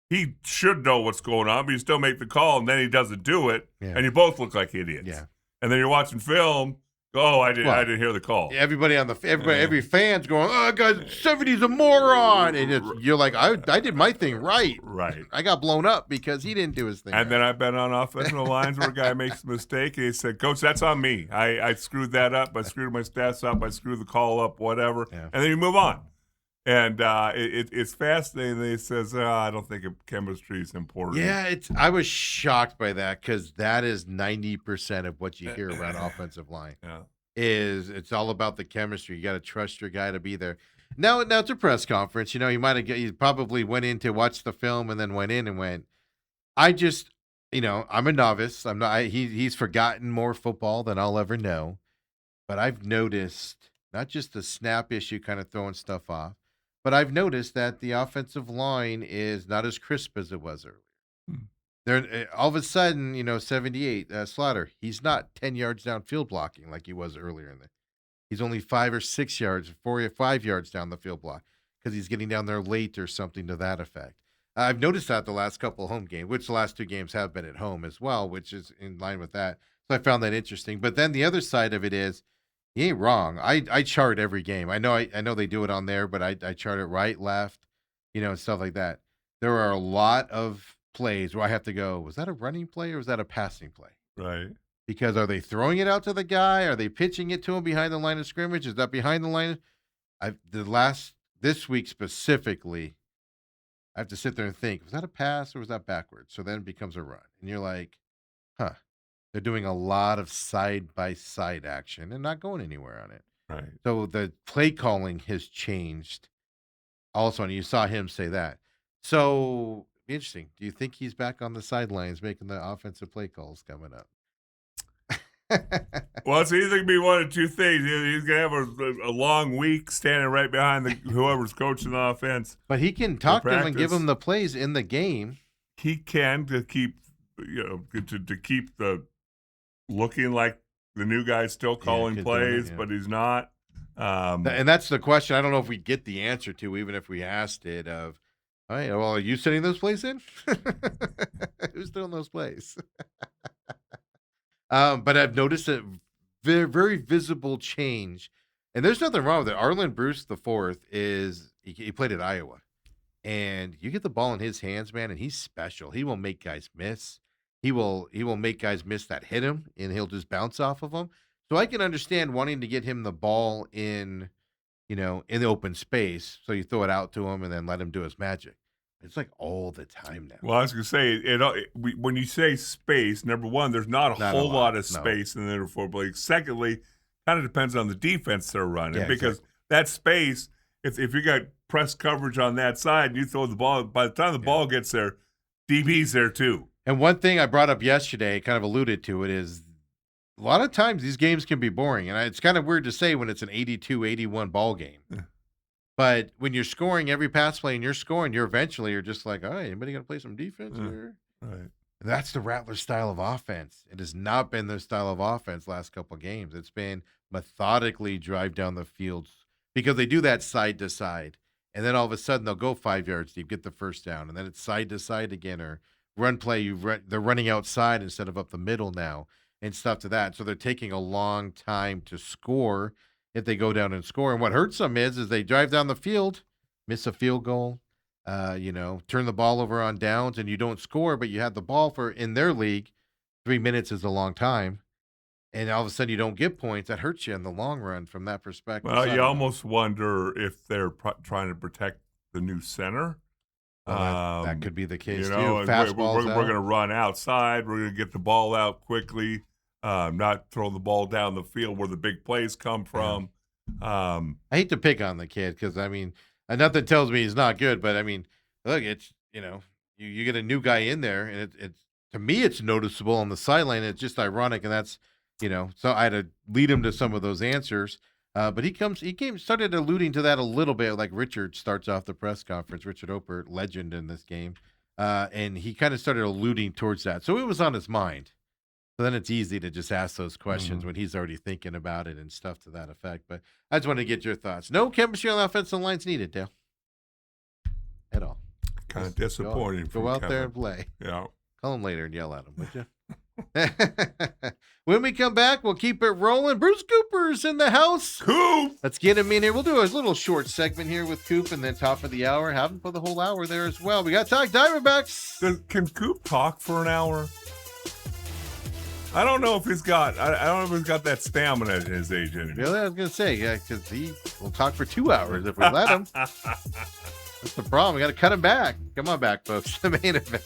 He should know what's going on, but you still make the call, and then he doesn't do it, and you both look like idiots. Yeah. And then you're watching film. Oh, I didn't hear the call. Every fan's going, oh, guys, 70's a moron, and you're like, I did my thing right. Right. I got blown up because he didn't do his thing. And then I've been on offensive lines where a guy makes a mistake, and he said, "Coach, that's on me. I screwed that up. I screwed my stats up. I screwed the call up, whatever." Yeah. And then you move on. And it's fascinating that he says, I don't think chemistry is important. Yeah, I was shocked by that because that is 90% of what you hear around offensive line. Yeah. It's all about the chemistry. You got to trust your guy to be there. Now it's a press conference. He probably went in to watch the film and then went in and went, I'm a novice. I'm not. He's forgotten more football than I'll ever know. But I've noticed not just the snap issue, kind of throwing stuff off, but I've noticed that the offensive line is not as crisp as it was earlier. They're all of a sudden, 78 Slaughter. He's not 10 yards downfield blocking like he was earlier he's only 5 or 6 yards, 4 or 5 yards down the field block because he's getting down there late or something to that effect. I've noticed that the last couple of home games, which the last 2 games have been at home as well, which is in line with that. So I found that interesting. But then the other side of it is, He ain't wrong. I chart every game. I know they do it on there, but I chart it right, left, and stuff like that. There are a lot of plays where I have to go, was that a running play or was that a passing play? Right. Because are they throwing it out to the guy? Are they pitching it to him behind the line of scrimmage? Is that behind the line? This week specifically, I have to sit there and think, was that a pass or was that backwards? So then it becomes a run. And you're like, huh. They're doing a lot of side-by-side action and not going anywhere on it. Right. So the play calling has changed also, and you saw him say that. So, interesting. Do you think he's back on the sidelines making the offensive play calls coming up? Well, it's either going to be one of two things. Either he's going to have a long week standing right behind whoever's coaching the offense. But he can talk to him and give him the plays in the game. He can to keep, to keep the looking like the new guy's still calling plays, but he's not. And that's the question. I don't know if we get the answer to, even if we asked it. Of, all right, well, are you sending those plays in? Who's doing those plays? But I've noticed a very, very visible change, and there's nothing wrong with it. Arlen Bruce IV he played at Iowa, and you get the ball in his hands, man, and he's special. He will make guys miss. He will make guys miss that hit him, and he'll just bounce off of them. So I can understand wanting to get him the ball in the open space. So you throw it out to him and then let him do his magic. It's like all the time now. Well, I was going to say, when you say space, number one, there's not a whole lot of space in there for Blake. Secondly, kind of depends on the defense they're running because that space, if you got press coverage on that side and you throw the ball, by the time the ball gets there, DB's there too. And one thing I brought up yesterday, kind of alluded to it, is a lot of times these games can be boring. And it's kind of weird to say when it's an 82-81 ball game. Yeah. But when you're scoring every pass play and you're scoring, you're just like, all right, anybody going to play some defense here? Right. That's the Rattlers style of offense. It has not been their style of offense last couple of games. It's been methodically drive down the field because they do that side to side. And then all of a sudden they'll go 5 yards deep, get the first down. And then it's side to side again, or run play. They're running outside instead of up the middle now and stuff to that. So they're taking a long time to score if they go down and score. And what hurts them is they drive down the field, miss a field goal, turn the ball over on downs, and you don't score, but you have the ball in their league. 3 minutes is a long time. And all of a sudden you don't get points. That hurts you in the long run from that perspective. Well, you almost wonder if they're trying to protect the new center. Well, that could be the case, too. We're going to run outside. We're going to get the ball out quickly. Not throw the ball down the field where the big plays come from. I hate to pick on the kid because, nothing tells me he's not good. But, look, it's, you get a new guy in there, and it's to me, it's noticeable on the sideline. It's just ironic, and that's, so I had to lead him to some of those answers. But started alluding to that a little bit, like Richard starts off the press conference, Richard Opert, legend in this game. And he kind of started alluding towards that. So it was on his mind. So then it's easy to just ask those questions when he's already thinking about it and stuff to that effect. But I just wanted to get your thoughts. No chemistry on the offensive line's needed, Dale. At all. Kind of disappointing. Go out there and play. Yeah. Call him later and yell at him, would you? When we come back, we'll keep it rolling. Bruce Cooper's in the house. Coop! Let's get him in here. We'll do a little short segment here with Coop, and then top of the hour. Have him for the whole hour there as well. We got to talk Diamondbacks. Can Coop talk for an hour? I don't know if he's got. I don't know if he's got that stamina at his age anymore. Really, I was gonna say, yeah, because he will talk for 2 hours if we let him. That's the problem. We got to cut him back. Come on back, folks. The main event.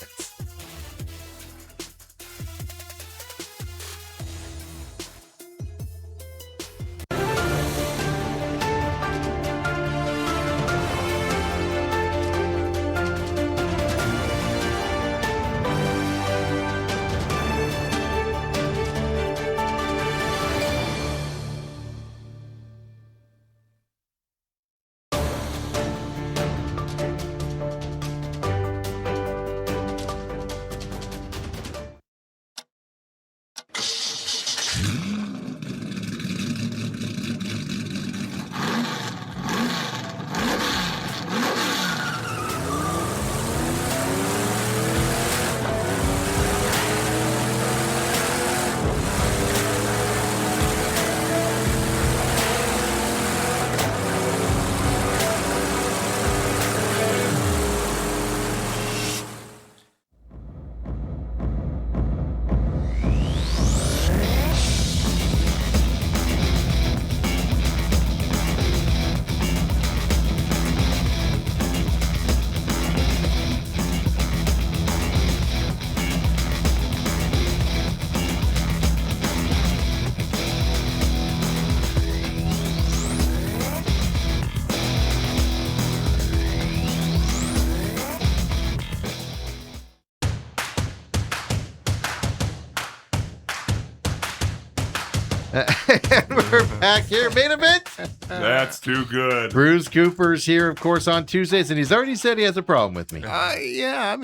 And we're back here. Main event. That's too good. Bruce Cooper's here, of course, on Tuesdays, and he's already said he has a problem with me. Yeah,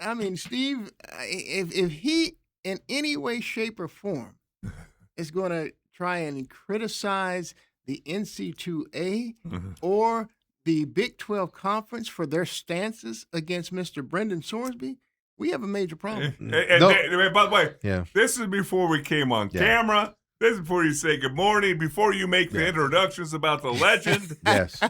I mean, Steve, if he in any way, shape, or form is going to try and criticize the NC2A or the Big 12 Conference for their stances against Mr. Brendan Sorsby, we have a major problem. And by the way, Yeah. this is before we came on camera. This is before you say good morning, before you make the introductions about the legend. Yes. He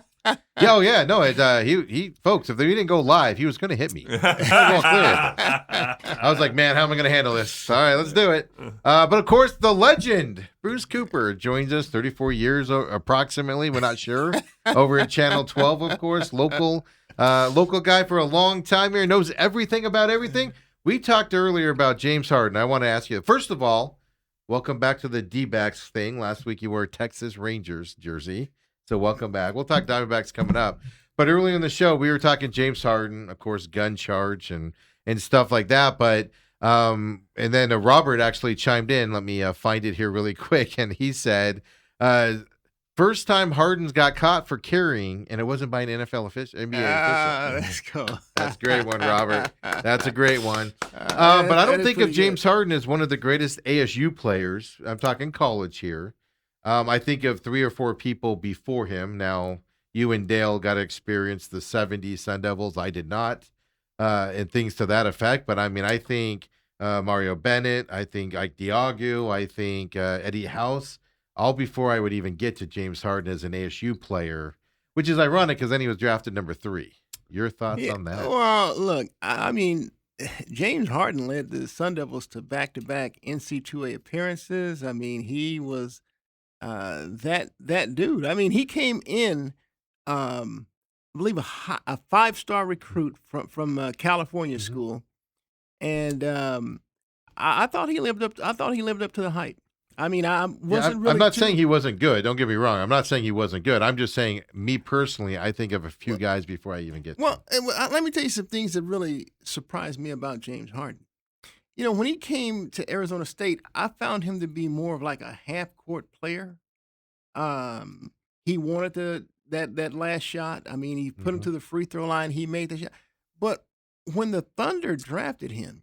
folks, if he didn't go live, he was going to hit me. I was like, man, how am I going to handle this? All right, let's do it. But of course, the legend, Bruce Cooper, joins us 34 years approximately. We're not sure. Over at Channel 12, of course, local guy for a long time here, knows everything about everything. We talked earlier about James Harden. I want to ask you, first of all, welcome back to the D-backs thing. Last week you wore a Texas Rangers jersey. So welcome back. We'll talk Diamondbacks coming up. But earlier in the show, we were talking James Harden, of course, gun charge and stuff like that. But and then Robert actually chimed in. Let me find it here really quick. And he said, first time Harden's got caught for carrying, and it wasn't by an NFL official, NBA official. Let's go. That's a great one, Robert. That's a great one. But I don't think of James Harden as one of the greatest ASU players. I'm talking college here. I think of 3 or 4 people before him. Now, you and Dale got to experience the 70s Sun Devils. I did not, and things to that effect. But, I mean, I think Mario Bennett. I think Ike Diagu. I think Eddie House. All before I would even get to James Harden as an ASU player, which is ironic because then he was drafted number 3. Your thoughts on that? Well, look, I mean, James Harden led the Sun Devils to back-to-back NC2A appearances. I mean, he was that dude. I mean, he came in, I believe, a 5-star recruit from California school, and I thought he lived up. I thought he lived up to the hype. I mean, I'm not saying he wasn't good. Don't get me wrong. I'm not saying he wasn't good. I'm just saying, me personally, I think of a few guys before I even get to him. Let me tell you some things that really surprised me about James Harden. You know, when he came to Arizona State, I found him to be more of like a half-court player. He wanted that last shot. I mean, he put him to the free throw line. He made the shot. But when the Thunder drafted him,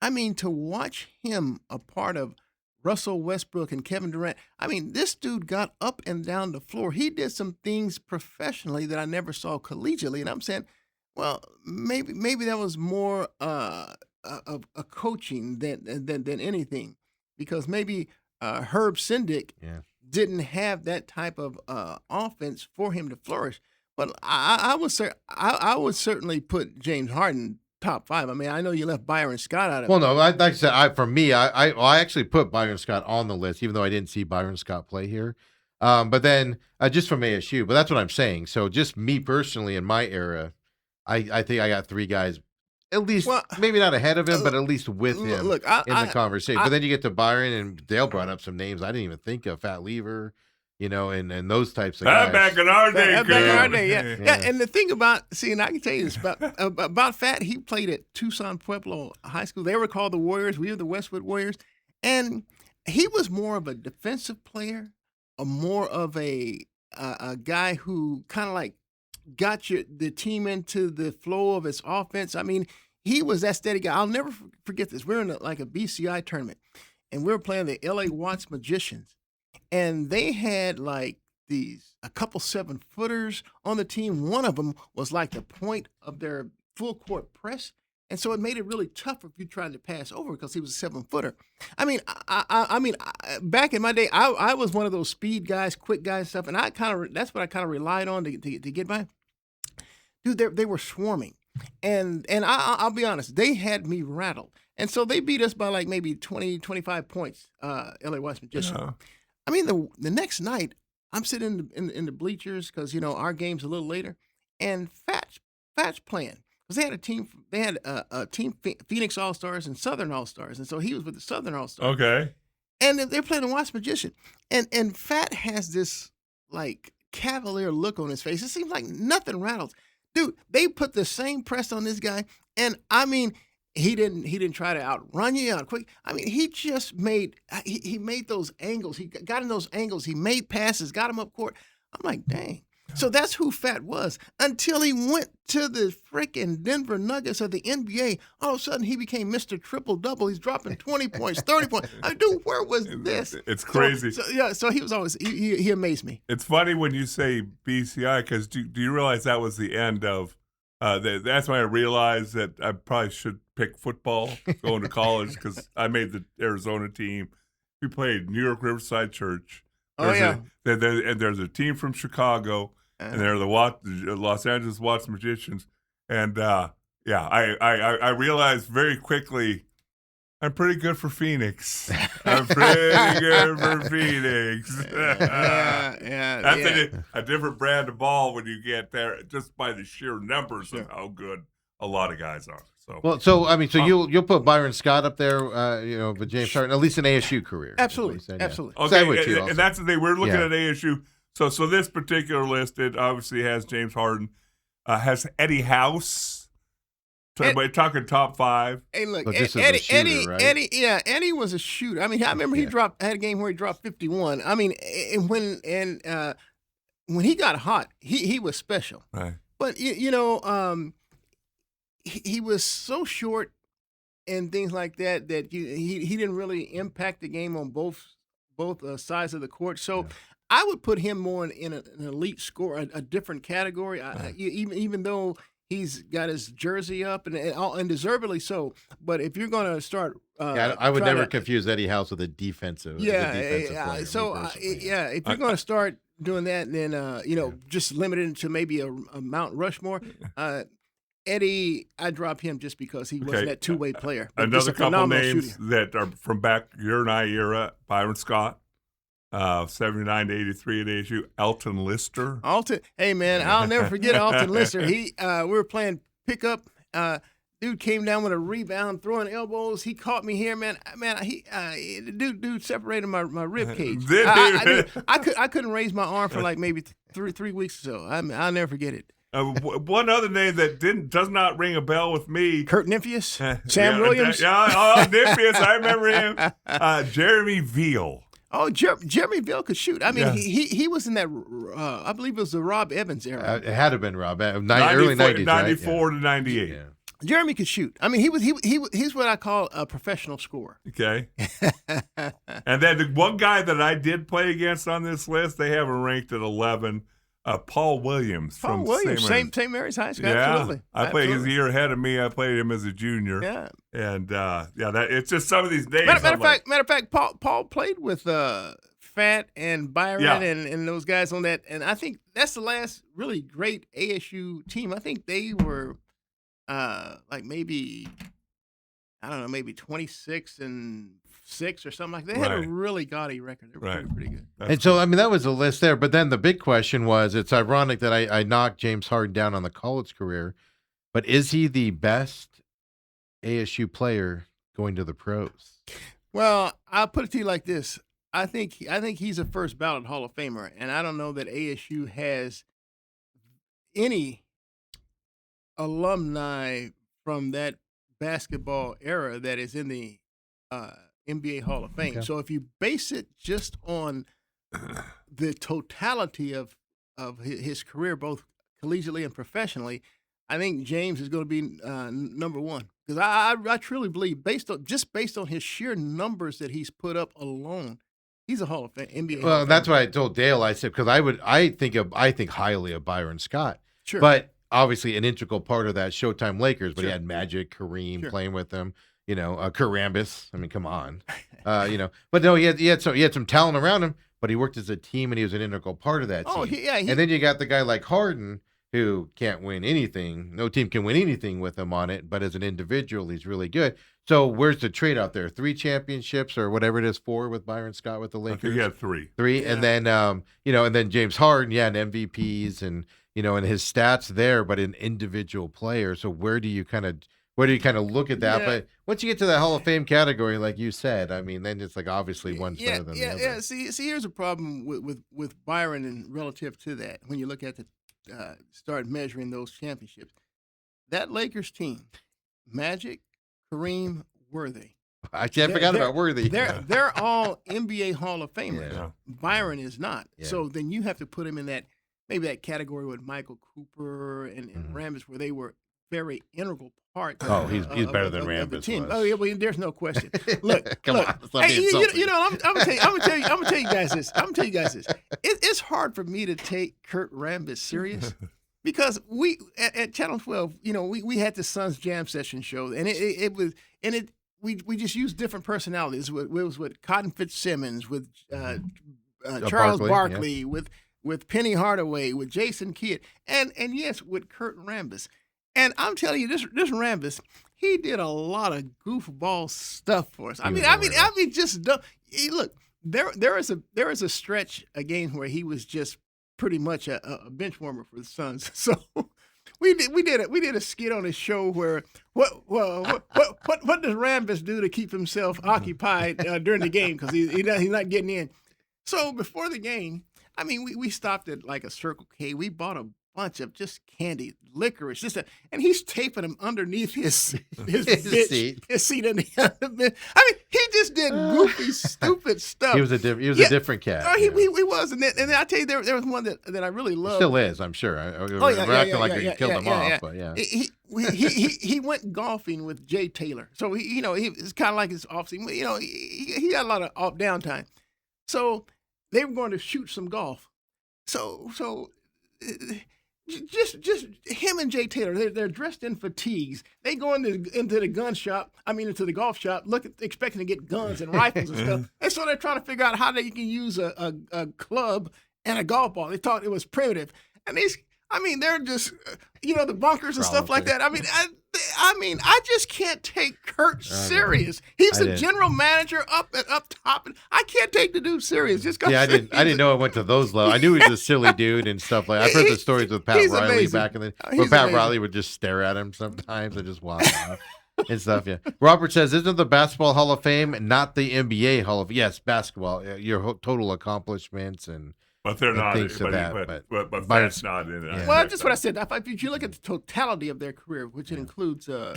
I mean, to watch him a part of Russell Westbrook and Kevin Durant. I mean, this dude got up and down the floor. He did some things professionally that I never saw collegiately. And I'm saying, well, maybe that was more of a coaching than anything, because maybe Herb Sindick didn't have that type of offense for him to flourish. But I would certainly put James Harden top 5. I mean, I know you left Byron Scott out of it. Well, no, like I said, I actually put Byron Scott on the list, even though I didn't see Byron Scott play here. But then just from ASU, but that's what I'm saying. So just me personally in my era, I think I got 3 guys, at least maybe not ahead of him, but at least with him in the conversation. But then you get to Byron, and Dale brought up some names I didn't even think of, Fat Lever. You know, and those types of guys. Back in our day, yeah. And the thing about, and I can tell you this about Fat, he played at Tucson Pueblo High School. They were called the Warriors. We were the Westwood Warriors. And he was more of a defensive player, more of a guy who kind of like got the team into the flow of its offense. I mean, he was that steady guy. I'll never forget this. We were in a BCI tournament, and we were playing the L.A. Watts Magicians. And they had like a couple 7-footers on the team. One of them was like the point of their full court press. And so it made it really tough if you tried to pass over because he was a 7-footer. I mean, back in my day, I was one of those speed guys, quick guys and stuff. And that's what I kind of relied on to get by. Dude, they were swarming. And I'll be honest, they had me rattled. And so they beat us by like maybe 20, 25 points, LA Watts Magicians. Yeah. I mean, the next night, I'm sitting in the bleachers because, you know, our game's a little later, and Fat's playing. Because they had a team, Phoenix All-Stars and Southern All-Stars, and so he was with the Southern All-Stars. Okay. And they're playing the Watts Magician. And Fat has this, like, cavalier look on his face. It seems like nothing rattles. Dude, they put the same press on this guy, and, I mean, He didn't try to outrun you out quick. I mean, he just made he made those angles. He got in those angles. He made passes, got him up court. I'm like, dang. So that's who Fat was until he went to the freaking Denver Nuggets of the NBA. All of a sudden, he became Mr. Triple-Double. He's dropping 20 points, 30 points. I mean, dude, where was this? It's crazy. So he was always he amazed me. It's funny when you say BCI because do you realize that was the end of that's when I realized that I probably should pick football going to college because I made the Arizona team. We played New York Riverside Church. There's a team from Chicago, and they're the Los Angeles Watts Magicians. And I realized very quickly I'm pretty good for Phoenix. I'm pretty good for Phoenix. That's a different brand of ball when you get there, just by the sheer numbers of how good a lot of guys are. So you'll put Byron Scott up there, with James Harden, at least an ASU career. Absolutely. Okay, and that's the thing. We're looking at ASU. So this particular list, it obviously has James Harden, has Eddie House. Talking top 5. Hey, look, Eddie, right? Eddie was a shooter. I mean, I remember he had a game where he dropped 51. I mean, when he got hot, he was special. Right. But he was so short and things like that he didn't really impact the game on both sides of the court. So I would put him more in an elite scorer, a different category. Even though he's got his jersey up and deservedly so. But if you're going to start, I would never confuse Eddie House with a defensive. Player, so if you're going to start doing that, then just limited to maybe a Mount Rushmore. Eddie, I drop him just because he wasn't that two-way player. Another couple names that are from back your and I era: Byron Scott. 79 to 83 at ASU. Alton Lister. Hey man, I'll never forget Alton Lister. We were playing pickup. Dude came down with a rebound, throwing elbows. He caught me here, man. Dude separated my rib cage. I couldn't raise my arm for like maybe three weeks or so. I'll never forget it. One other name that does not ring a bell with me. Kurt Nymphius, Sam Williams. Nymphius, I remember him. Jeremy Veal. Oh, Jeremy Veal could shoot. I mean, he was in that. I believe it was the Rob Evans era. It had to have been Rob. Early 90s, 94 to 98. Yeah. Jeremy could shoot. I mean, he's what I call a professional scorer. Okay. And then the one guy that I did play against on this list, they have him ranked at 11. Paul Williams from St. Mary's High School. Yeah, Absolutely. He's a year ahead of me. I played him as a junior. Yeah, and it's just some of these names. Matter of fact, Paul played with Fat and Byron and those guys on that, and I think that's the last really great ASU team. I think they were like maybe 26-6 or something like that. They had a really gaudy record. They were pretty good. And so, I mean, that was a list there. But then the big question was, it's ironic that I knocked James Harden down on the college career, but is he the best ASU player going to the pros? Well, I'll put it to you like this. I think he's a first ballot Hall of Famer, and I don't know that ASU has any alumni from that basketball era that is in the NBA Hall of Fame. Okay. So if you base it just on the totality of his career, both collegiately and professionally, I think James is going to be number one. Because I truly believe, based on his sheer numbers that he's put up alone, he's a Hall of Fame NBA. Well, that's what I told Dale. I said because I think highly of Byron Scott. Sure, but obviously an integral part of that Showtime Lakers. But he had Magic, Kareem playing with him. Karambis. I mean, come on. But no, he had some talent around him. But he worked as a team, and he was an integral part of that team. And then you got the guy like Harden, who can't win anything. No team can win anything with him on it. But as an individual, he's really good. So where's the trade out there? 3 championships or whatever it is, 4 with Byron Scott with the Lakers. I think he had 3. 3, yeah. And then and then James Harden, and MVPs and and his stats there, but an individual player. So where do you kind of look at that? Yeah. But once you get to the Hall of Fame category, like you said, I mean, then it's like obviously one's better than the other. Yeah. See, here's a problem with Byron and relative to that. When you look at start measuring those championships, that Lakers team, Magic, Kareem, Worthy. Actually, I forgot about Worthy. They're all NBA Hall of Famers. Yeah. Byron is not. Yeah. So then you have to put him in that category with Michael Cooper and Rambis, where they were very integral parts. Oh, he's better than of the Rambis team. was. Oh yeah, well, there's no question. Look, Come look. on, let's not be Hey, insulting. you know, I'm gonna tell you guys this. It's hard for me to take Kurt Rambis serious. Because we at Channel 12, you know, we had the Suns Jam Session show, and we just used different personalities. It was with Cotton Fitzsimmons, with Charles Barkley, with Penny Hardaway, with Jason Kidd, and yes, with Kurt Rambis. And I'm telling you, this Rambis, he did a lot of goofball stuff for us. I mean, just look. There is a stretch again where he was just pretty much a bench warmer for the Suns. So we did a skit on his show where what does Rambis do to keep himself occupied during the game, because he's not getting in. So before the game, I mean, we stopped at like a Circle K. We bought a bunch of just candy, licorice, and he's taping them underneath his seat in the bench. I mean, he just did goofy, stupid stuff. He was a different cat. He was, and then I tell you, there was one that I really loved. Still is, I'm sure. We're acting like you killed him off, but yeah. He went golfing with Jay Taylor, so it's kind of like his off season. You know, he got a lot of off downtime, so they were going to shoot some golf. So. Just him and Jay Taylor, they're dressed in fatigues. They go into the golf shop, expecting to get guns and rifles and stuff. And so they're trying to figure out how they can use a club and a golf ball. They thought it was primitive. And they're just, the bunkers and stuff like that. I mean, I just can't take Kurt serious. He's the general manager up top, and I can't take the dude serious. I didn't know it went to those levels. I knew he was a silly dude and stuff like that. I've heard the stories with Pat Riley amazing. back in the where Pat Riley would just stare at him sometimes and just walk off and stuff. Yeah. Robert says, "Isn't the Basketball Hall of Fame not the NBA Hall of Fame?" Yes, basketball. Your total accomplishments and. But they're not. But that's not in it. Yeah. Well, that's just what I said. If you look at the totality of their career, which includes, the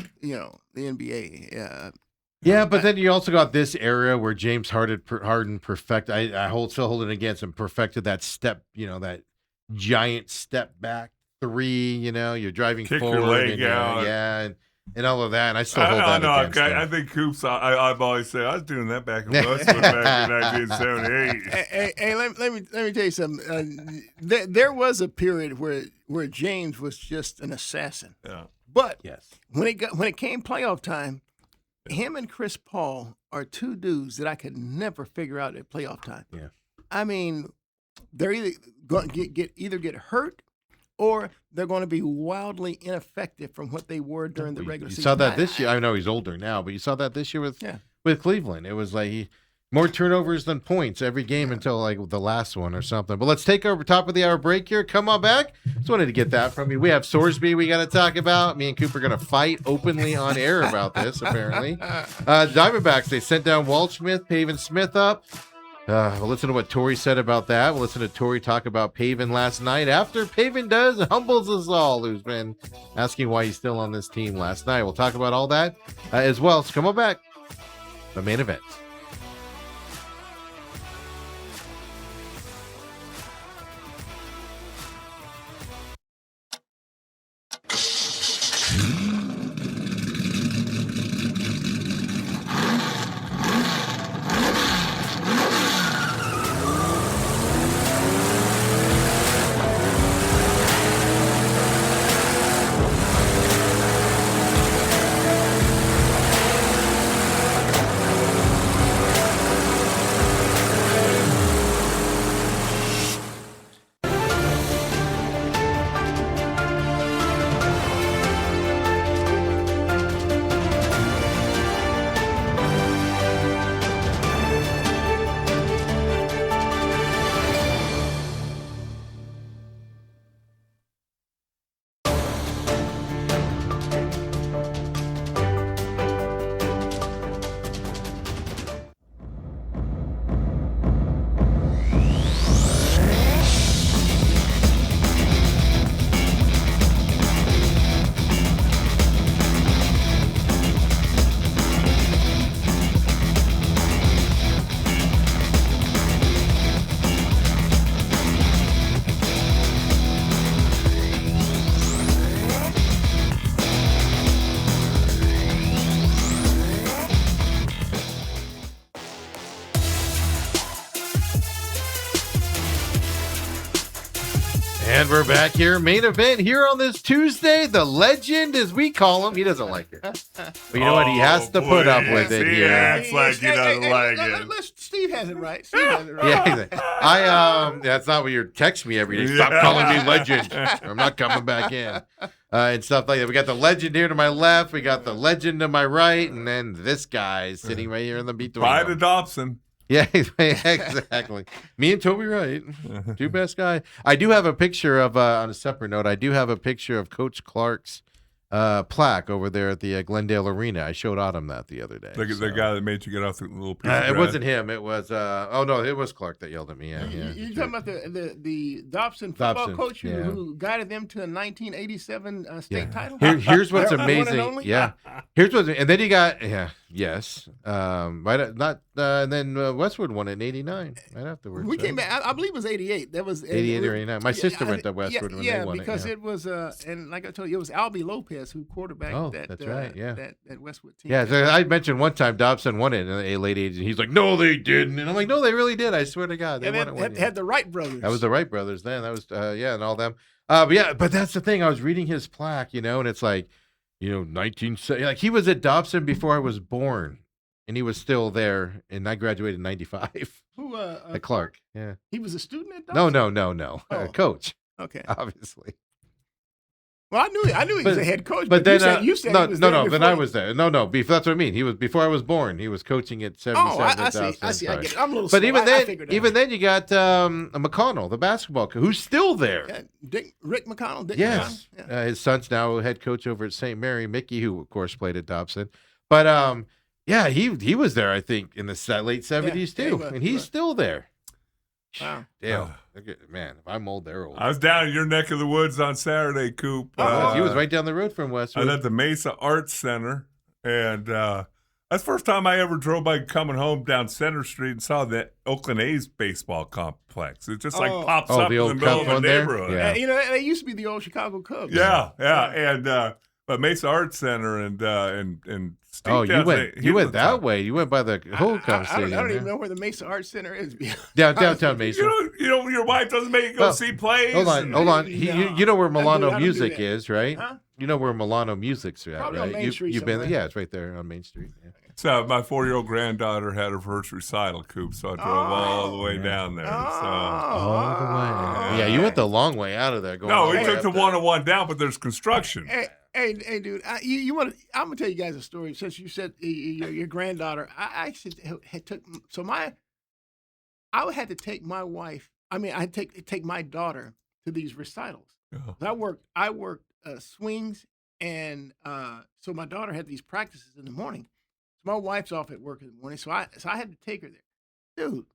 NBA. Yeah, but then you also got this era where James Harden perfected. I still hold it against him. Perfected that step. That giant step back three. You're driving Kick forward. Your leg out. And all of that. And I still hold that against him. I think Coops. I've always said I was doing that back in Westwood back in 1978. Hey, let me tell you something. There was a period where James was just an assassin. Yeah. But yes, when it came playoff time, him and Chris Paul are two dudes that I could never figure out at playoff time. Yeah. I mean, they're either going to get hurt, or they're going to be wildly ineffective from what they were during the regular season. You saw that this year. I know he's older now, but you saw that this year with Cleveland. It was like more turnovers than points every game until like the last one or something. But let's take our top of the hour break here. Come on back. Just wanted to get that from you. We have Sorsby we got to talk about. Me and Cooper are going to fight openly on air about this, apparently. Diamondbacks, they sent down Waldschmidt, Pavin Smith up. We'll listen to what Torrey said about that. We'll listen to Torrey talk about Pavin last night after Pavin humbles us all, who's been asking why he's still on this team last night. We'll talk about all that as well. So come on back. The main event. And we're back here, main event here on this Tuesday. The legend, as we call him, he doesn't like it. But you know what? He has to put up with it He here. acts like he doesn't like it. Steve has it right. Steve has it right. Yeah, that's not what you're texting me every day. Stop calling me legend. I'm not coming back in. And stuff like that. We got the legend here to my left. We got the legend to my right. And then this guy sitting right here in the between. Pride of Dobson. Yeah, exactly. Me and Toby Wright, two best guy. I do have a picture of, on a separate note, I do have a picture of Coach Clark's plaque over there at the Glendale Arena. I showed Autumn that the other day. The guy that made you get off the little piece of bread. It wasn't him. It was, it was Clark that yelled at me. Yeah, You're talking about the Dobson football coach who guided them to a 1987 state title? Here's what's amazing. Here's what's, and then you got, and then Westwood won it in 89 right afterwards. We came back, I believe it was 88. That was 88 or 89. My sister went to Westwood when they won because it. it was, and like I told you, it was Albie Lopez who quarterbacked that Westwood team. Yeah, so I mentioned one time Dobson won it in a late age, and he's like, no, they didn't. And I'm like, no, they really did. I swear to God. They won it one year. Had the Wright brothers. That was the Wright brothers then. That was, and all them. But that's the thing. I was reading his plaque, and it's like, 1970. Like, he was at Dobson before I was born, and he was still there, and I graduated in 95. Who? At Clark, yeah. He was a student at Dobson? No. Coach. Okay. Obviously. Well, I knew he was a head coach, but then you said he was there before. Then I was there. No, that's what I mean. He was before I was born. He was coaching at 77. I see. I get it. I'm a little But slow. even then, you got McConnell, the basketball coach, who's still there. Rick McConnell. Yes. His son's now head coach over at St. Mary, Mickey, who of course played at Dobson. But he was there, I think, in the late 70s too, and he's still there. Wow. Damn. Man, if I'm old, they're old. I was down in your neck of the woods on Saturday, Coop. He was right down the road from Westwood. I was at the Mesa Arts Center, and that's the first time I ever drove by coming home down Center Street and saw the Oakland A's baseball complex. It just pops up in the middle of the neighborhood. Yeah. They used to be the old Chicago Cubs. Yeah. And but Mesa Arts Center and Steve you went that way. You went by the Holcomb Stadium. I don't even know where the Mesa Arts Center is. Downtown Mesa. Your wife doesn't make you go see plays. Hold on. You know where Milano Music is, right? Huh? You know where Milano Music's at, Probably right? on Main Street you've been, somewhere. it's right there on Main Street. Yeah. So my 4-year-old granddaughter had her first recital, Coop, so I drove all the way down there. All the way. Yeah, you went the long way out of there. We took the 101 down, but there's construction. Hey, dude, you want? I'm gonna tell you guys a story. Since you said your granddaughter, I actually I had to take my wife. I had to take my daughter to these recitals. Yeah. I worked swings, and so my daughter had these practices in the morning. So my wife's off at work in the morning, so I had to take her there, dude.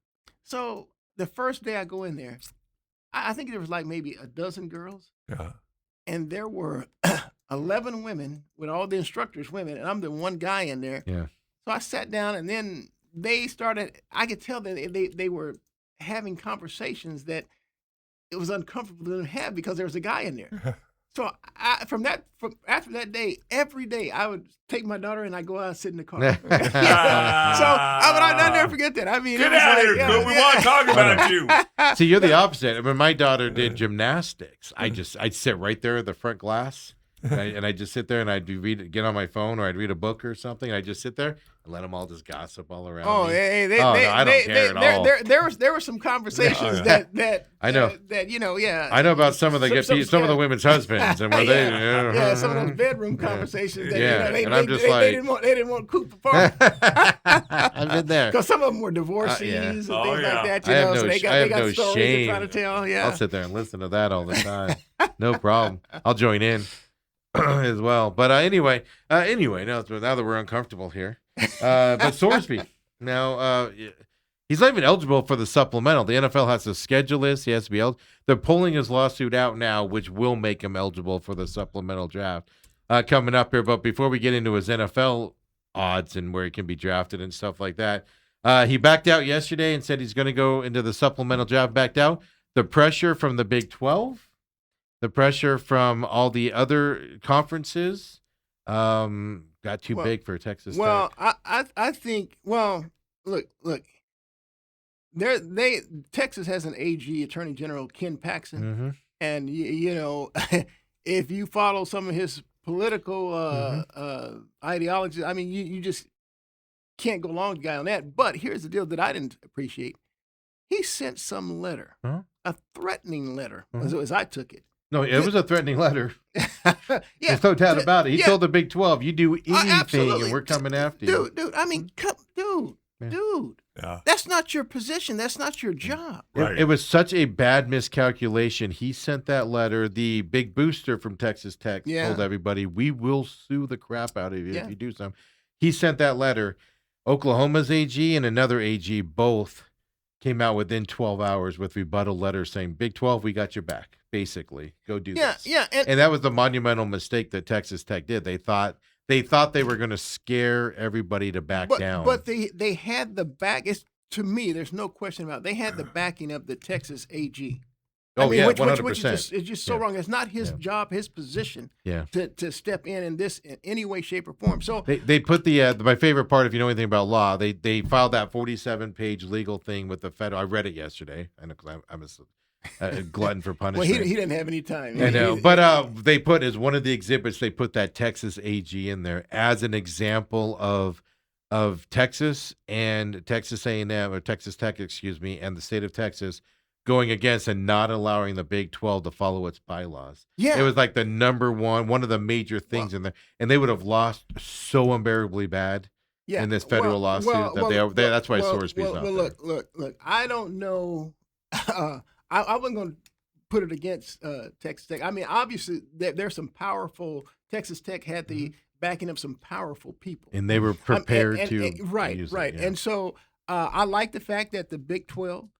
So the first day I go in there, I think there was like maybe a dozen girls. Yeah. And there were 11 women with all the instructors women, and I'm the one guy in there. Yeah. So I sat down, and then they started. I could tell that they were having conversations that it was uncomfortable to have because there was a guy in there. So from after that day, every day I would take my daughter and I go out and sit in the car. I'll never forget that. Get out of here, Coop. We want to talk about you. See, you're the opposite. When my daughter did gymnastics, I'd sit right there at the front glass, and I'd just sit there and I'd get on my phone or I'd read a book or something. And I'd just sit there and let them all just gossip all around me. I don't care at all. There were some conversations that I know that I know about some of the women's husbands and where some of those bedroom conversations that and I'm just they didn't want Coop apart. I've been there because some of them were divorcees and things like that. So they got stories they're trying to tell. Yeah, I'll sit there and listen to that all the time. No problem. I'll join in as well. But anyway, now that we're uncomfortable here, but Sorsby now he's not even eligible for the supplemental. The NFL has to schedule this. He has to be eligible. They're pulling his lawsuit out now, which will make him eligible for the supplemental draft coming up here. But before we get into his NFL odds and where he can be drafted and stuff like that, he backed out yesterday and said he's going to go into the supplemental draft. Backed out. The pressure from the Big 12. The pressure from all the other conferences got too big for Texas Tech. Well, I think. Well, look. Texas has an AG, Attorney General Ken Paxton, and you know, if you follow some of his political ideology, I mean, you just can't go along with the guy on that. But here's the deal that I didn't appreciate. He sent some letter, a threatening letter, as I took it. No, it was a threatening letter. Yeah, There's no doubt about it. He told the Big 12, you do anything and we're coming after you. Dude, I mean, dude. Yeah. That's not your position. That's not your job. Right. It was such a bad miscalculation. He sent that letter. The big booster from Texas Tech told everybody, we will sue the crap out of you if you do something. He sent that letter. Oklahoma's AG and another AG both came out within 12 hours with rebuttal letters saying, Big 12, we got your back, basically. Go do this. Yeah, and that was the monumental mistake that Texas Tech did. They thought they were going to scare everybody to back down. But they had the back. To me, there's no question about it. They had the backing of the Texas AG. Oh, yeah, 100%. Which is just so wrong. It's not his job, his position to step in this in any way, shape, or form. So they put my favorite part, if you know anything about law, they filed that 47-page legal thing with the federal. I read it yesterday. I know because I'm a glutton for punishment. Well, he didn't have any time. I know, but they put as one of the exhibits, they put that Texas AG in there as an example of Texas and Texas A&M or Texas Tech, excuse me, and the state of Texas going against and not allowing the Big 12 to follow its bylaws. Yeah. It was like the number one of the major things in there. And they would have lost so unbearably bad in this federal lawsuit that's why Sorsby's not there. Look, I don't know. I wasn't going to put it against Texas Tech. I mean, obviously, there's some powerful, Texas Tech had the backing of some powerful people. And they were prepared to use it. Yeah. And so I like the fact that the Big 12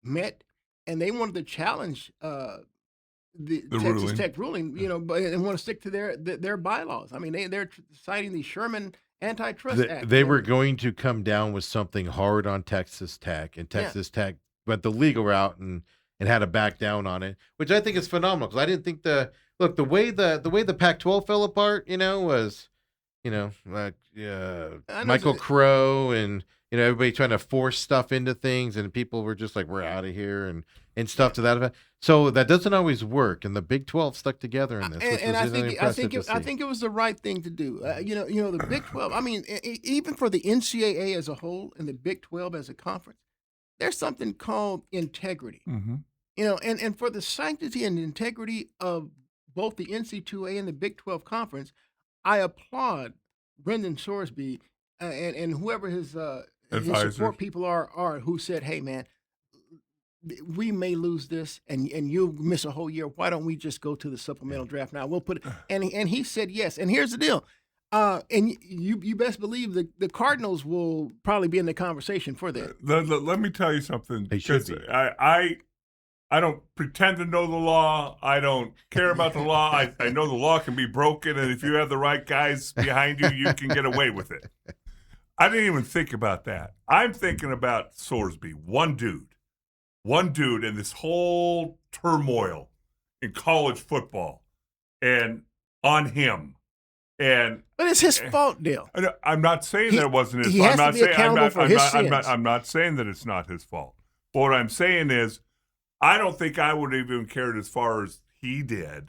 met and they wanted to challenge the Texas Tech ruling, you know, and want to stick to their bylaws. I mean, they're citing the Sherman Antitrust Act. They were going to come down with something hard on Texas Tech, and Texas Tech went the legal route and had to back down on it, which I think is phenomenal because I didn't think the way the Pac-12 fell apart, you know, was, you know, like Michael Crow and, you know, everybody trying to force stuff into things, and people were just like, we're out of here and stuff to that effect. So that doesn't always work, and the Big 12 stuck together in this. And I think it was the right thing to do. You know, the Big 12. I mean, even for the NCAA as a whole and the Big 12 as a conference, there's something called integrity. Mm-hmm. You know, and for the sanctity and integrity of both the NC2A and the Big 12 conference, I applaud Brendan Sorsby and whoever his support people are who said, hey, man, we may lose this and you'll miss a whole year. Why don't we just go to the supplemental draft now? We'll put it. And he said yes. And here's the deal. And you best believe the Cardinals will probably be in the conversation for that. Let me tell you something. They should be. I don't pretend to know the law. I don't care about the law. I know the law can be broken, and if you have the right guys behind you, you can get away with it. I didn't even think about that. I'm thinking about Sorsby, one dude in this whole turmoil in college football and on him. But it's his fault, Dale. I'm not saying that it wasn't his fault. I'm not saying sins. I'm not saying that it's not his fault. But what I'm saying is, I don't think I would have even cared as far as he did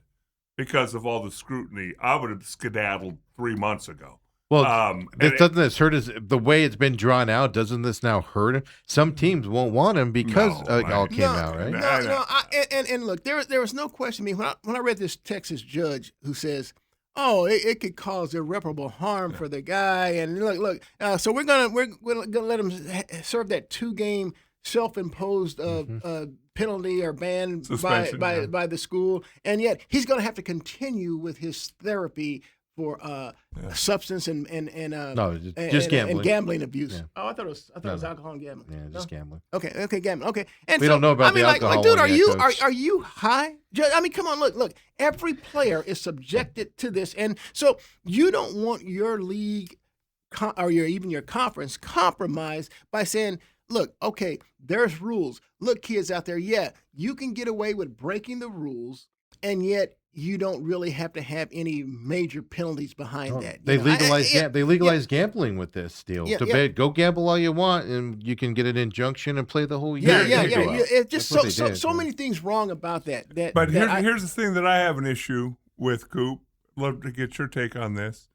because of all the scrutiny. I would have skedaddled 3 months ago. Well, doesn't this hurt us? The way it's been drawn out, doesn't this now hurt him? Some teams won't want him because it all came out, right? No. And look, there was no question. I mean, when I read this Texas judge who says, oh, it could cause irreparable harm for the guy, and look. So we're gonna let him serve that 2-game self-imposed penalty or ban by the school, and yet he's going to have to continue with his therapy for substance and gambling abuse. Yeah. Oh, I thought it was alcohol and gambling. Yeah, just gambling. Okay, gambling. Okay, and we don't know about the alcohol. Dude, are you high? I mean, come on, look. Every player is subjected to this, and so you don't want your league or even your conference compromised by saying, look, okay, there's rules. Look, kids out there, you can get away with breaking the rules, and yet you don't really have to have any major penalties behind that. They legalize gambling with this deal. Go gamble all you want, and you can get an injuction and play the whole year. Yeah. It's just so many things wrong about that. But here's the thing that I have an issue with, Coop. Love to get your take on this.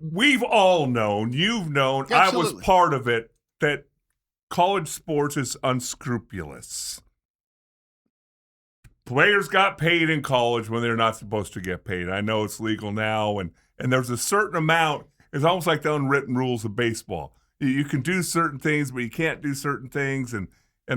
We've all known, you've known, Absolutely. I was part of it, that college sports is unscrupulous. Players got paid in college when they're not supposed to get paid. I know it's legal now, and there's a certain amount. It's almost like the unwritten rules of baseball. You can do certain things, but you can't do certain things and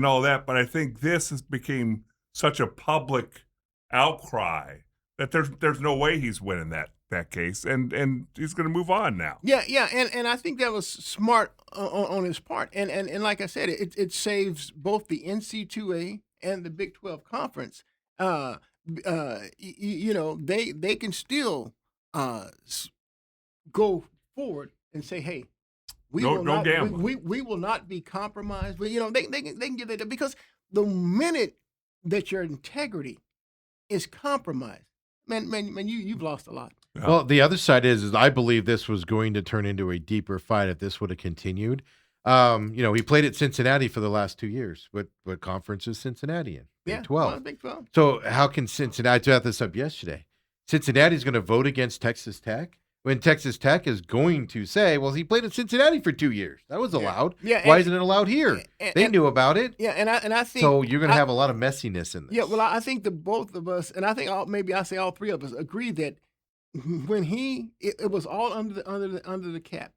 all that. But I think this has became such a public outcry that there's no way he's winning that case, and he's going to move on now. Yeah, and I think that was smart on his part. And like I said, it saves both the NC2A and the Big 12 Conference. They can still go forward and say, hey, we will not be compromised. But they can give that, because the minute that your integrity is compromised, man, you've lost a lot. Yeah. Well, the other side is I believe this was going to turn into a deeper fight if this would have continued. He played at Cincinnati for the last 2 years. What conference is Cincinnati in? Big 12. Big 12. So how can Cincinnati, I brought this up yesterday, Cincinnati's going to vote against Texas Tech when Texas Tech is going to say, well, he played at Cincinnati for 2 years. That was allowed. Yeah, why isn't it allowed here? They knew about it. Yeah, and I think so. You're going to have a lot of messiness in this. Yeah, well, I think that both of us, and I think all three of us agree that when it was all under the cap,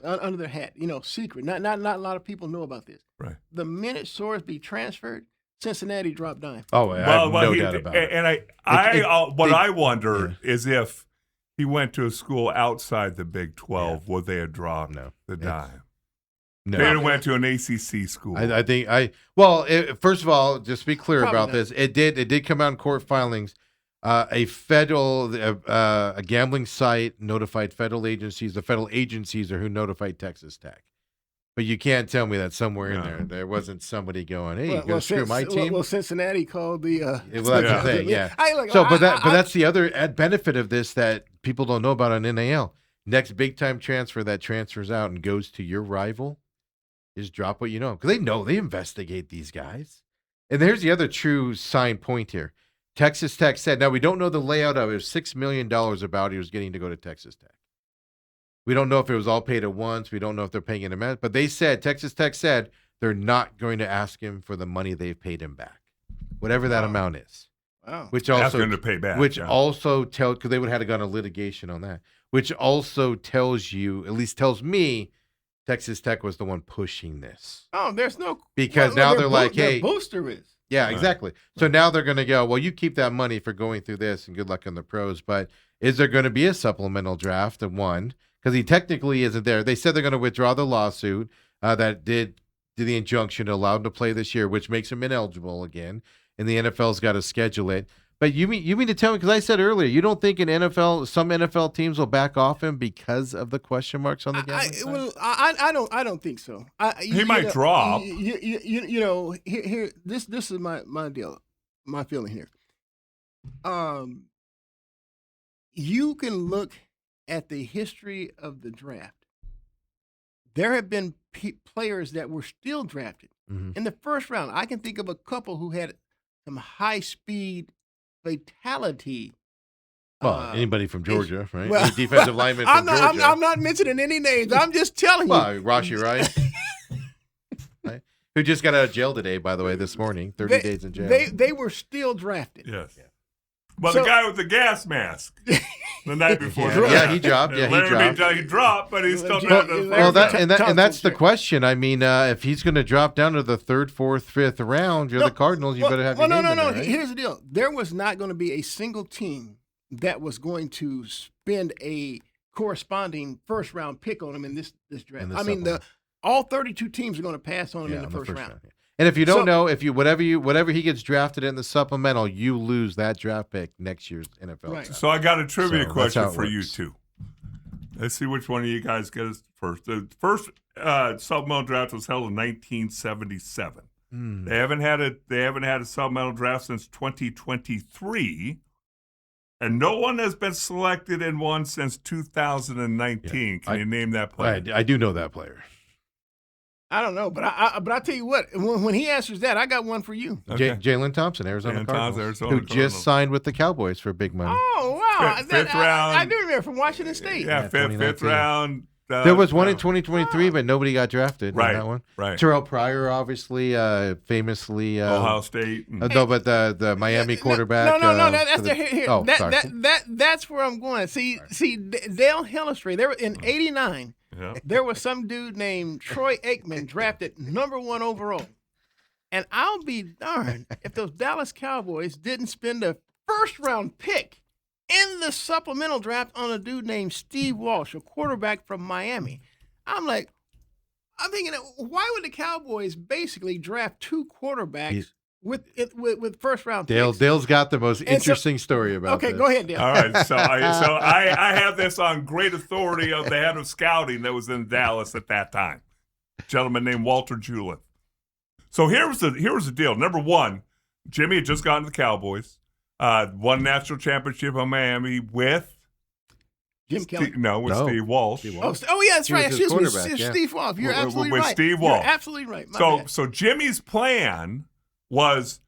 under the hat, secret. Not a lot of people know about this. Right. The minute Sorsby transferred, Cincinnati dropped dime. Oh, I have no doubt about it. And I wonder is if he went to a school outside the Big 12, would they have dropped the dime? No. They went to an ACC school. First of all, just to be clear Probably about not. this, it did come out in court filings. A gambling site notified federal agencies. The federal agencies are who notified Texas Tech. But you can't tell me that somewhere in there wasn't somebody going, "Hey, you're going to screw my team." Well, Cincinnati called the. That's the thing, yeah. But that's the other benefit of this that people don't know about on NAL. Next big time transfer that transfers out and goes to your rival, is drop what you know, because they investigate these guys. And here's the other true sign point here. Texas Tech said, now we don't know the layout of it. It was $6 million about he was getting to go to Texas Tech. We don't know if it was all paid at once. We don't know if they're paying it in a but Texas Tech said they're not going to ask him for the money they've paid him back, whatever that amount is. Wow. Which also ask him to pay back. Which also tells, because they would have had to go on a litigation on that, which also tells you, at least tells me, Texas Tech was the one pushing this. Oh, there's no. Because now they're like, hey. Their booster is. Yeah, exactly. So now they're going to go, well, you keep that money for going through this and good luck in the pros. But is there going to be a supplemental draft of one? Because he technically isn't there. They said they're going to withdraw the lawsuit that did the injunction to allow him to play this year, which makes him ineligible again. And the NFL's got to schedule it. But you mean to tell me, because I said earlier, you don't think some NFL teams will back off him because of the question marks on the gambling side? I don't think so. He might drop. Here, this is my deal, my feeling here. You can look at the history of the draft. There have been players that were still drafted in the first round. I can think of a couple who had some high-speed fatality. Well, anybody from Georgia, right? Any defensive lineman from Georgia. I'm not mentioning any names. I'm just telling you. Rashi Rice, right? Who just got out of jail today, by the way, this morning. 30 days in jail. They were still drafted. Yes. Yeah. Well, the guy with the gas mask the night before. He dropped. He dropped, but he's still drafted. That's the question. I mean, if he's going to drop down to the 3rd, 4th, 5th round, you're the Cardinals. You better have your name in there, right? Here's the deal. There was not going to be a single team that was going to spend a corresponding first-round pick on him in this draft. I mean, all 32 teams are going to pass on him in the first round. Yeah. And if you don't know, whatever he gets drafted in the supplemental, you lose that draft pick next year's NFL. Right. Draft. So I got a trivia question for you two. Let's see which one of you guys gets first. The first supplemental draft was held in 1977. They haven't had a supplemental draft since 2023. And no one has been selected in one since 2019. Can you name that player? I do know that player. I don't know, but I tell you what, when he answers that, I got one for you. Okay. Jalen Thompson, Arizona Cardinals, who just Cardinals. signed with the Cowboys for big money. Oh, wow. Fifth round. I do remember from Washington State. Yeah, fifth round. There was one in 2023, but nobody got drafted. Right, in that one. right. Terrell Pryor, obviously, famously. Ohio State. No, but the Miami quarterback. No, that's here. Oh, sorry. That's where I'm going. See, Dale Hellestrae, there in '89, there was some dude named Troy Aikman drafted #1 overall. And I'll be darned if those Dallas Cowboys didn't spend a first-round pick in the supplemental draft on a dude named Steve Walsh, a quarterback from Miami. I'm thinking, why would the Cowboys basically draft two quarterbacks with first-round picks? Dale's got the most interesting story about this. Okay, go ahead, Dale. All right, so I have this on great authority of the head of scouting that was in Dallas at that time, a gentleman named Walter Julin. So here was the deal. Number one, Jimmy had just gotten to the Cowboys. Won national championship in Miami with Jim Kelly. Steve Walsh. Steve Walsh. Oh, yeah, that's right. Excuse me, yeah. Steve Walsh. You're absolutely with right. Steve Walsh. You're absolutely right. My bad. So Jimmy's plan was,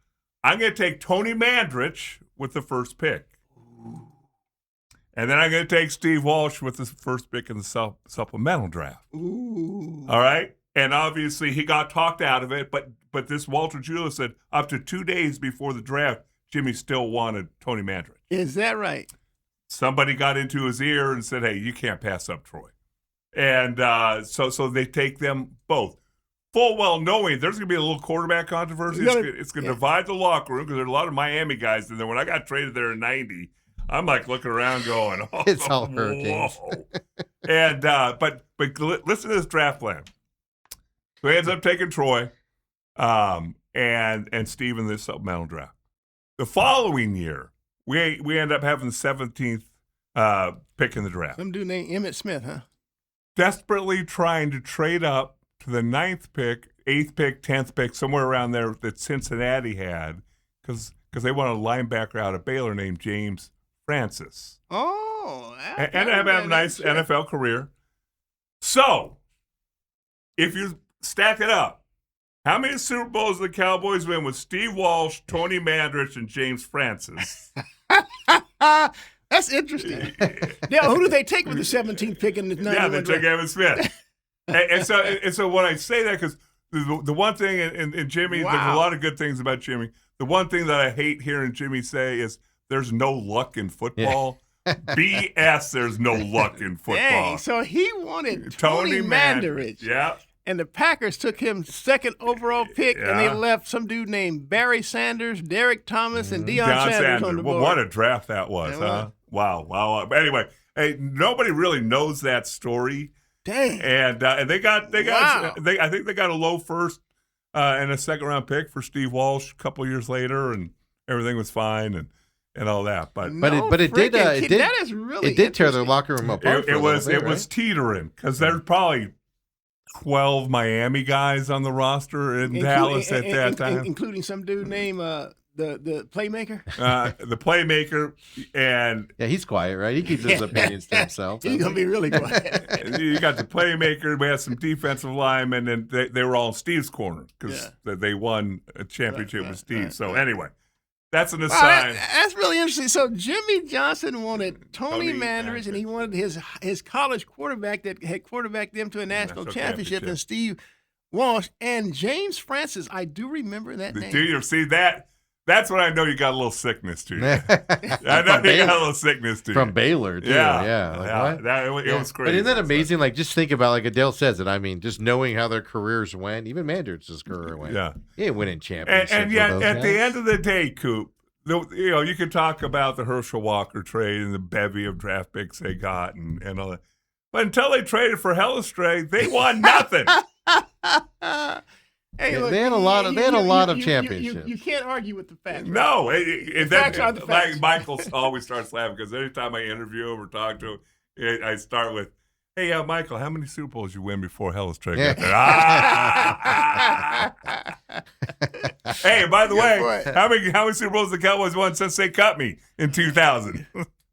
I'm going to take Tony Mandrich with the first pick. And then I'm going to take Steve Walsh with the first pick in the supplemental draft. Ooh. All right? And obviously he got talked out of it, but this Walter Julia said up to 2 days before the draft, Jimmy still wanted Tony Mandrich. Is that right? Somebody got into his ear and said, hey, you can't pass up Troy. And so they take them both. Full well knowing there's going to be a little quarterback controversy. It's going to divide the locker room because there are a lot of Miami guys in there. When I got traded there in 90, I'm like looking around going, oh, it's all Hurricanes. And but listen to this draft plan. So he ends up taking Troy and Steve in this supplemental draft. The following year, we end up having the 17th pick in the draft. Some dude named Emmitt Smith, huh? Desperately trying to trade up to the 9th pick, 8th pick, 10th pick, somewhere around there that Cincinnati had because they wanted a linebacker out of Baylor named James Francis. Oh. And have a nice NFL career. So, if you stack it up, how many Super Bowls did the Cowboys win with Steve Walsh, Tony Mandrich, and James Francis? That's interesting. Now, who do they take with the 17th pick in the 91 Yeah, they took Emmitt Smith. and so when I say that, because the one thing, and Jimmy, there's a lot of good things about Jimmy. The one thing that I hate hearing Jimmy say is there's no luck in football. BS, there's no luck in football. Dang, so he wanted Tony Mandrich. Yeah. And the Packers took him 2nd overall pick, and they left some dude named Barry Sanders, Derek Thomas, and Deion Sanders on the board. Well, what a draft that was, huh? Wow. But anyway, hey, nobody really knows that story. Dang. And they got I think they got a low first and a 2nd round pick for Steve Walsh a couple years later, and everything was fine and all that. But it did that is really it did tear their locker room apart. It was teetering because there's probably 12 Miami guys on the roster in Dallas at that time, including some dude named the playmaker. The playmaker, and he's quiet, right? He keeps his opinions to himself. He's gonna be really quiet. You got the playmaker. We had some defensive linemen, and they were all in Steve's corner because they won a championship with Steve. So anyway. That's an aside. That's really interesting. So Jimmy Johnson wanted Tony Mandrich, and he wanted his college quarterback that had quarterbacked them to a national championship, and Steve Walsh and James Francis. I do remember that name. Do you see that? That's when I know you got a little sickness to you. I know you got a little sickness to you. From Baylor, too. Yeah. It was crazy. But isn't that amazing? Like, just think about, like Adele says it. I mean, just knowing how their careers went, even Mandrich's career went. Yeah. He ain't winning championships. And yet, at the end of the day, Coop, you can talk about the Herschel Walker trade and the bevy of draft picks they got and all that. But until they traded for Hellestrae, they won nothing. Hey, look, they had a lot of championships. You can't argue with the facts. No, facts are the facts. Michael always starts laughing because anytime I interview him or talk to him, I start with, "Hey, Michael, how many Super Bowls you win before Hellestrae got there?" Hey, by the way, point. how many Super Bowls the Cowboys won since they cut me in 2000?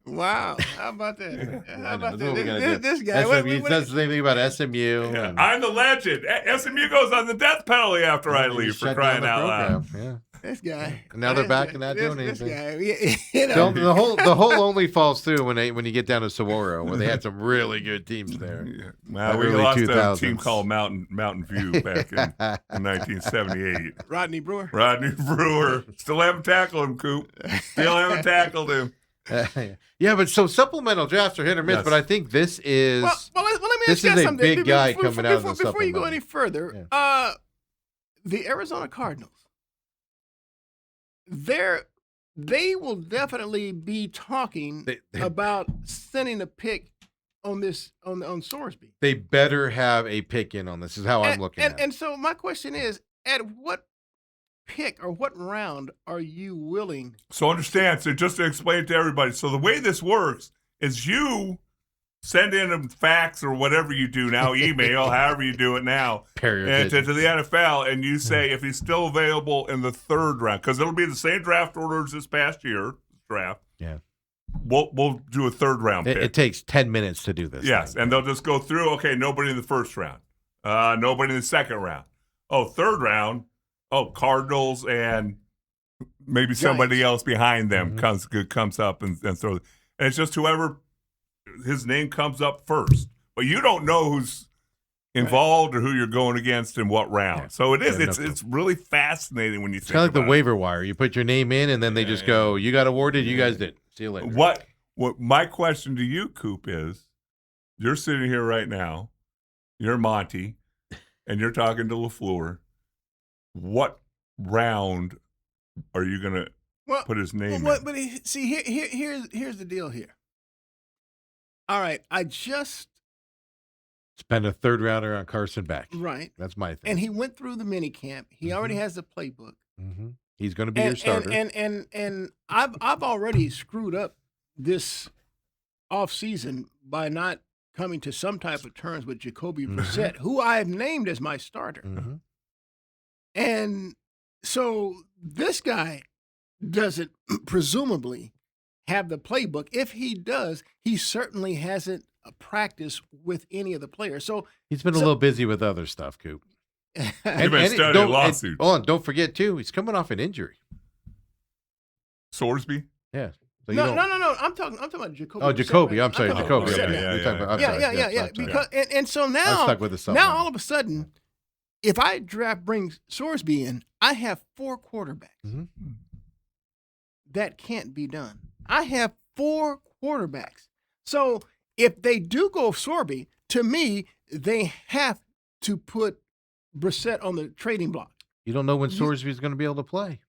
Wow. How about that? How about That's what we gotta do. that? This guy. SMU does the same thing about SMU. Yeah, and I'm the legend. SMU goes on the death penalty after I they leave, for shut crying down the out loud. program. This guy. And now they're This back guy- and not this- doing this anything. guy, you know. The whole only falls through when you get down to Saguaro, where they had some really good teams there. Yeah. Well, we Early lost a 2000s. team called Mountain View back in 1978. Rodney Brewer. Rodney Brewer. Still haven't tackled him, Coop. Still haven't tackled him. Yeah, but so supplemental drafts are hit or miss, Yes. but I think this is Well, let me this ask you is a something. big guy coming out of the Before you go supplemental. any further, the Arizona Cardinals, they will definitely be talking about sending a pick on this on Sorsby. they better have a pick in on this. Is how I'm looking at it. And so my question is, at what pick or what round are you willing? So understand, so just to explain it to everybody. So the way this works is you send in a fax or whatever you do now, email, however you do it now, and to the NFL, and you say if he's still available in the third round, because it'll be the same draft order as this past year draft. Yeah. We'll do a third round pick. It takes 10 minutes to do this. Yes, thing. and they'll just go through, okay, nobody in the first round. Nobody in the second round. Oh, third round. Oh, Cardinals and maybe somebody else behind them comes up and throws. And it's just whoever his name comes up first. But you don't know who's involved or who you're going against in what round. Yeah. So it is. Yeah, It's really fascinating when you It's think kind of like about the waiver wire. You put your name in, and then they just go, you got awarded, you guys didn't. See you later. What my question to you, Coop, is you're sitting here right now, you're Monty, and you're talking to LaFleur. What round are you going to put his name in? But see, here's the deal here. All right, I just spend a third rounder on Carson Beck. Right. That's my thing. And he went through the mini camp. He already has the playbook. Mm-hmm. He's going to be your starter. And I've already screwed up this offseason by not coming to some type of terms with Jacoby Brissett, who I have named as my starter. Mm-hmm. And so this guy doesn't presumably have the playbook. If he does, he certainly hasn't practiced with any of the players. So he's been a little busy with other stuff, Coop. You've been studying lawsuits. Don't forget, too, he's coming off an injury. Sorsby? Yeah. So no. I'm talking about Jacoby. Oh, Jacoby. Brissett, I'm sorry, Jacoby. Yeah. Because and so now, I'm stuck with the now all of a sudden, if I bring Sorsby in, I have 4 quarterbacks. Mm-hmm. That can't be done. I have 4 quarterbacks. So if they do go Sorsby, to me, they have to put Brissett on the trading block. You don't know when Sorsby is going to be able to play.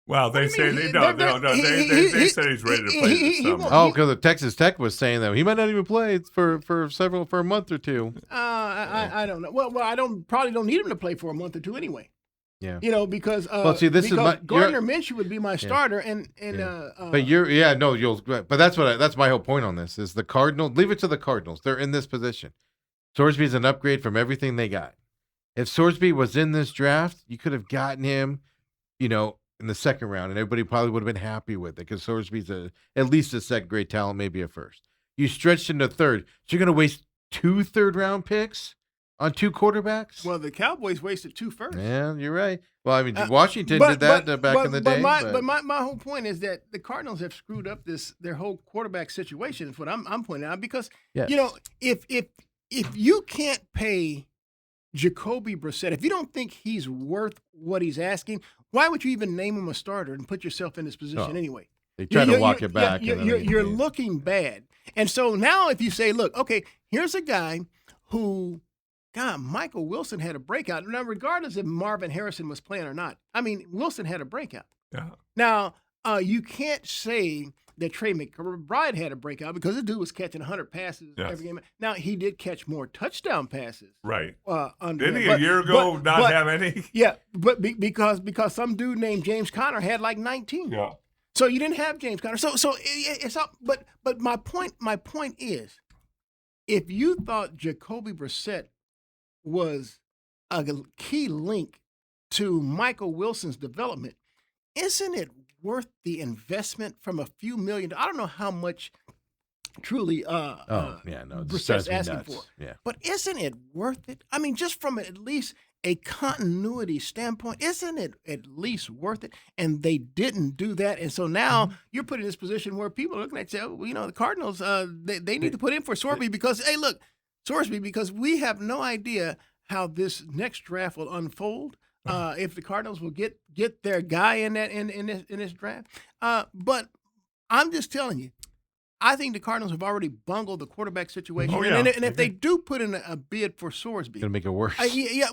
Well, they say they don't. They said he's ready to play this summer. Oh, because Texas Tech was saying that he might not even play for a month or two. I don't know. Well, I probably don't need him to play for a month or two anyway. Yeah. You know, because this is Gardner Minshew would be my starter, but that's my whole point on this is the Cardinals. Leave it to the Cardinals. They're in this position. Sorsby is an upgrade from everything they got. If Sorsby was in this draft, you could have gotten him, in the second round, and everybody probably would have been happy with it because Sorsby's at least a second grade talent, maybe a first. You stretched into third, so you're going to waste 2 third-round picks on 2 quarterbacks? Well, the Cowboys wasted 2 first. Yeah, you're right. Well, I mean, Washington did that back in the day. But my whole point is that the Cardinals have screwed up their whole quarterback situation. Is what I'm pointing out because if you can't pay Jacoby Brissett, if you don't think he's worth what he's asking, why would you even name him a starter and put yourself in this position anyway? They try to walk it back. You're looking bad. And so now if you say, look, okay, here's a guy who, God, Michael Wilson had a breakout. Now, regardless if Marvin Harrison was playing or not, I mean, Wilson had a breakout. Yeah. Now, you can't say that Trey McBride had a breakout because the dude was catching 100 passes every game. Now, he did catch more touchdown passes. Right. Didn't he a year ago not have any? Yeah, but because some dude named James Conner had like 19. Yeah. So you didn't have James Conner. So it's up. But my point is, if you thought Jacoby Brissett was a key link to Michael Wilson's development, isn't it worth the investment from a few million? I don't know how much truly Brissett's asking for. Yeah. But isn't it worth it? I mean, just from at least a continuity standpoint, isn't it at least worth it? And they didn't do that. And so now you're put in this position where people are looking at you, the Cardinals, they need to put in for Sorsby because, hey, look, Sorsby, because we have no idea how this next draft will unfold. If the Cardinals will get their guy in this draft. But I'm just telling you, I think the Cardinals have already bungled the quarterback situation. Oh, yeah. And if they do put in a bid for Sorsby, Gonna make it worse.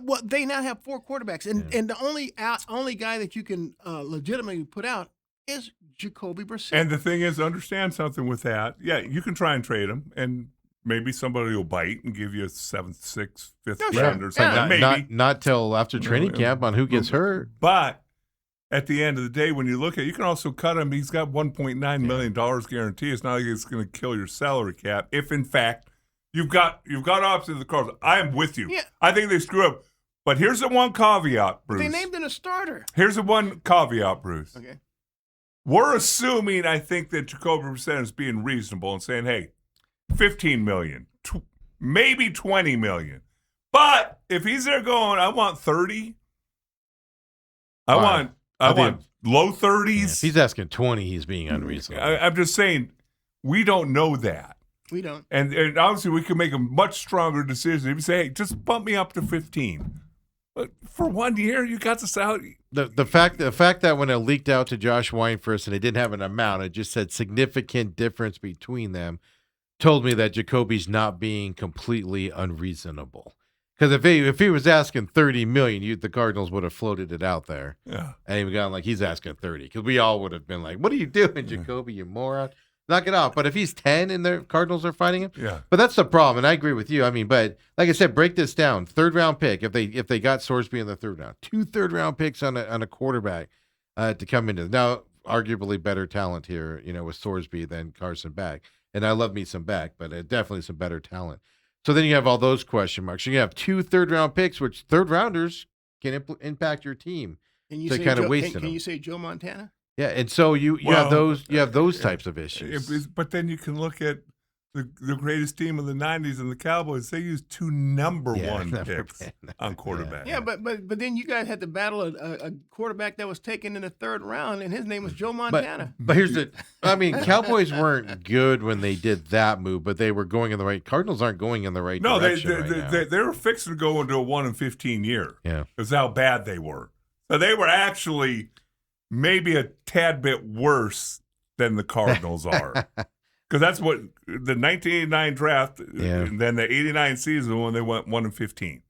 well, they now have 4 quarterbacks, and the only guy that you can legitimately put out is Jacoby Brissett. And the thing is, understand something with that. Yeah, you can try and trade him, and maybe somebody will bite and give you a 7th, 6th, 5th round or something. Not till after training camp on who gets hurt. But at the end of the day, when you look at it, you can also cut him. He's got $1.9 million guarantee. It's not like it's going to kill your salary cap. If, in fact, you've got options of the Cardinals. I am with you. Yeah. I think they screw up. But here's the one caveat, Bruce. They named him a starter. Here's the one caveat, Bruce. Okay. We're assuming, I think, that Jacoby Brissett is being reasonable and saying, hey, $15 million, maybe $20 million. But if he's there going, I want 30, I want low 30s. If he's asking 20, he's being unreasonable. I'm just saying, we don't know that. We don't. And obviously, we can make a much stronger decision if you say, hey, just bump me up to 15. But for 1 year, you got the salary. The fact that when it leaked out to Josh Weinfurst and it didn't have an amount, it just said significant difference between them, told me that Jacoby's not being completely unreasonable. Because if he was asking $30 million, the Cardinals would have floated it out there. Yeah. And he would gone like, he's asking 30. Because we all would have been like, what are you doing, Jacoby, you moron? Knock it off. But if he's 10 and the Cardinals are fighting him, yeah. But that's the problem, and I agree with you. I mean, but like I said, break this down. 3rd round pick. If they got Sorsby in the 3rd round, 2 3rd-round picks on a quarterback to come into now. Arguably better talent here, with Sorsby than Carson Beck. And I love me some Beck, but definitely some better talent. So then you have all those question marks. You have 2 3rd-round picks, which 3rd-rounders can impact your team. Can you so say kind of Joe, can you say Joe Montana? Yeah, and so you have those types of issues. But then you can look at the greatest team of the 90s and the Cowboys. They used 2 number 1 picks on quarterback. Yeah, but then you guys had to battle a quarterback that was taken in the 3rd round, and his name was Joe Montana. But here's Cowboys weren't good when they did that move, but they were going in the right. Cardinals aren't going in the right direction. No, they were fixing to go into a 1-15 year. Yeah, because how bad they were. So they were actually maybe a tad bit worse than the Cardinals are. Because that's what the 1989 draft, and then the 89 season when they went 1-15.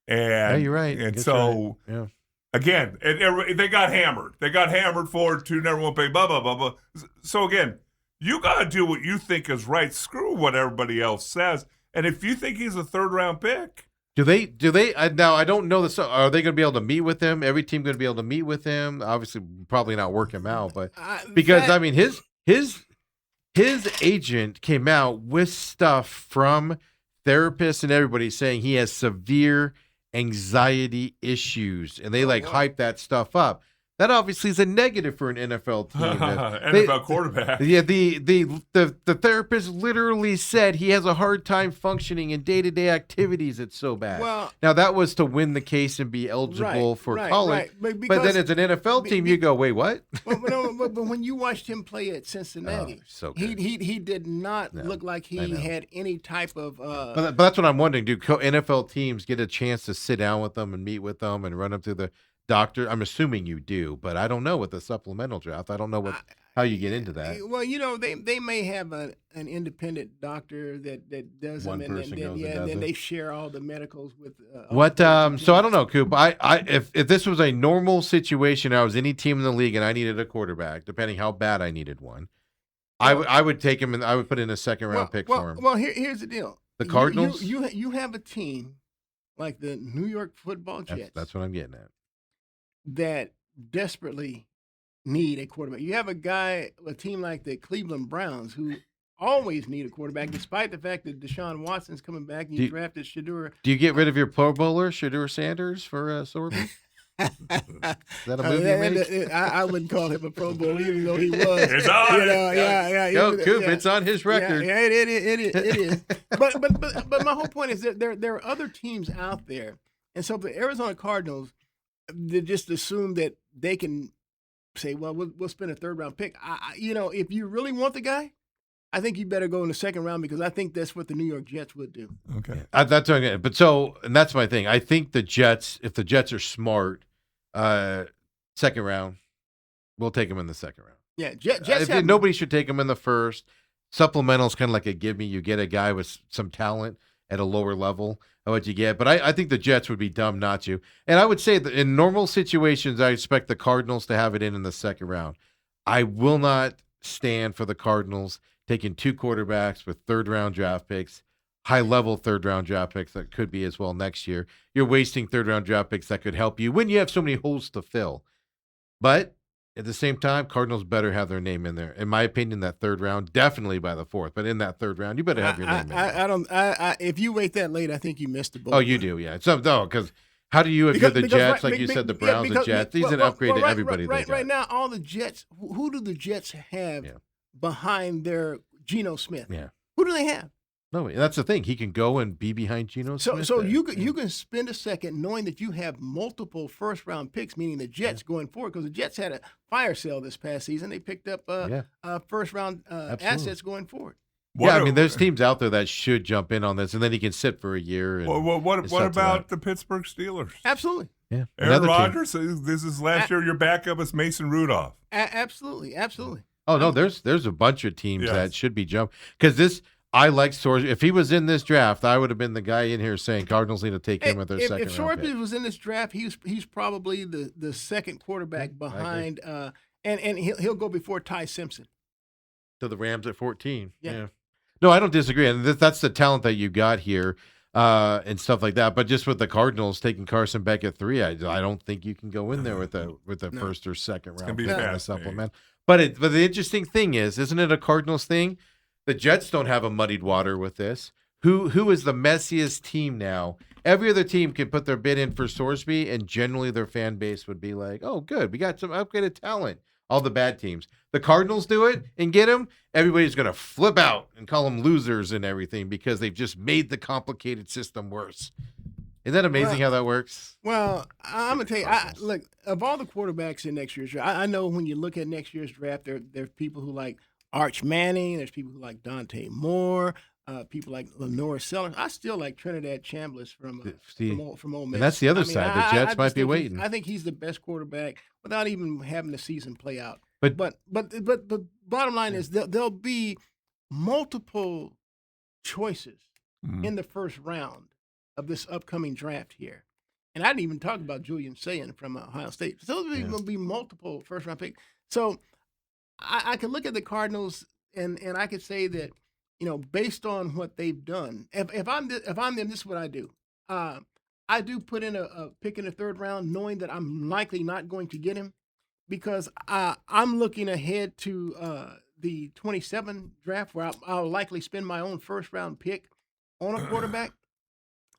And you're right. And That's so, right. again, they got hammered. They got hammered for 2 number 1 pick, blah, blah, blah, blah. So, again, you got to do what you think is right. Screw what everybody else says. And if you think he's a 3rd-round pick. Do they? Now, I don't know this. Are they going to be able to meet with him? Every team going to be able to meet with him? Obviously, probably not work him out. But because, his agent came out with stuff from therapists and everybody saying he has severe anxiety issues, and they hype that stuff up. That obviously is a negative for an NFL team. NFL quarterback. Yeah, the therapist literally said he has a hard time functioning in day-to-day activities. It's so bad. Well, now, that was to win the case and be eligible for college. Right. But then as an NFL team, you go, wait, what? But when you watched him play at Cincinnati, so good. he did not look like he had any type of But that's what I'm wondering. Do NFL teams get a chance to sit down with them and meet with them and run them through the doctor? I'm assuming you do, but I don't know with the supplemental draft. I don't know how you get into that. Well, they may have an independent doctor that does One them, person goes and does then it. they share all the medicals with. What? So I don't know, Coop. If this was a normal situation, I was any team in the league and I needed a quarterback, depending how bad I needed one, I would take him and I would put in a 2nd-round pick for him. Well, here's the deal. The Cardinals. You have a team like the New York Football Jets. That's what I'm getting at. That desperately need a quarterback. You have a team like the Cleveland Browns who always need a quarterback, despite the fact that Deshaun Watson's coming back and you drafted Shedeur. Do you get rid of your Pro Bowler, Shedeur Sanders, for Sorbet? Is that a movie you made? I wouldn't call him a Pro Bowler, even though he was. It's on. Go, Coop. It's on his record. Yeah, it is. But my whole point is that there are other teams out there, and so the Arizona Cardinals, they just assume that they can say, well, we'll spend a third-round pick. If you really want the guy, I think you better go in the second round because I think that's what the New York Jets would do. Okay. That's what I'm getting. But and that's my thing. I think the Jets, if the Jets are smart, second round, we'll take them in the second round. Yeah, Jets have, nobody should take them in the first. Supplemental is kind of like a give me. You get a guy with some talent at a lower level of what you get. But I think the Jets would be dumb not to. And I would say that in normal situations, I expect the Cardinals to have it in the second round. I will not stand for the Cardinals taking 2 quarterbacks with third-round draft picks, high-level third-round draft picks that could be as well next year. You're wasting third-round draft picks that could help you when you have so many holes to fill. But at the same time, Cardinals better have their name in there. In my opinion, that third round, definitely by the fourth. But in that third round, you better have your name in there. If you wait that late, I think you missed the boat. Oh, you do, yeah. Because how do you, if you're the Jets, like you said, the Browns, the Jets, these are an upgrade to everybody. Right now, all the Jets, who do the Jets have behind their Geno Smith? Yeah. Who do they have? No, that's the thing. He can go and be behind Geno Smith. So you can spend a second knowing that you have multiple first-round picks, meaning the Jets going forward, because the Jets had a fire sale this past season. They picked up first-round assets going forward. There's teams out there that should jump in on this, and then he can sit for a year. What about the Pittsburgh Steelers? Absolutely. Yeah. Aaron Rodgers, this is last year your backup is Mason Rudolph. Absolutely. Oh, no, there's a bunch of teams that should be jumped. Because I like Sorsby. If he was in this draft, I would have been the guy in here saying Cardinals need to take him with their second round pick. If Sorsby was in this draft, he's probably the second quarterback behind, and he'll go before Ty Simpson. To the Rams at 14. Yeah. No, I don't disagree. And that's the talent that you got here and stuff like that. But just with the Cardinals taking Carson Beck at 3, I don't think you can go in there with the first or second round pick in a supplement. But the interesting thing isn't it a Cardinals thing? The Jets don't have a muddied water with this. Who is the messiest team now? Every other team can put their bid in for Sorsby, and generally their fan base would be like, oh, good, we got some upgraded talent. All the bad teams. The Cardinals do it and get him, everybody's going to flip out and call them losers and everything because they've just made the complicated system worse. Isn't that amazing how that works? Well, I'm going to tell you, look, of all the quarterbacks in next year's draft, I know when you look at next year's draft, there are people who like Arch Manning. There's people who like Dante Moore. People like Lenore Sellers. I still like Trinidad Chambliss from Ole Miss. And that's the other side. The Jets might be waiting. I think he's the best quarterback without even having the season play out. But the bottom line is there'll be multiple choices in the first round of this upcoming draft here. And I didn't even talk about Julian Sayin from Ohio State. So there'll be multiple first round picks. So I could look at the Cardinals and I could say that, based on what they've done, if I'm them, this is what I do. I do put in a pick in the third round, knowing that I'm likely not going to get him, because I'm looking ahead to the 27 draft where I'll likely spend my own first round pick on a quarterback.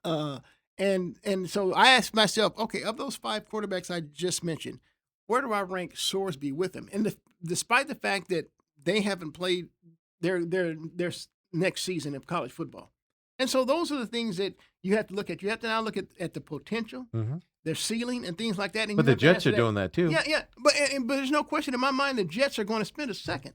And so I asked myself, okay, of those 5 quarterbacks I just mentioned, where do I rank Sorsby with them? And despite the fact that they haven't played their next season of college football. And so those are the things that you have to look at. You have to now look at the potential, their ceiling, and things like that. And but the Jets are doing that too. Yeah. But there's no question in my mind the Jets are going to spend a second.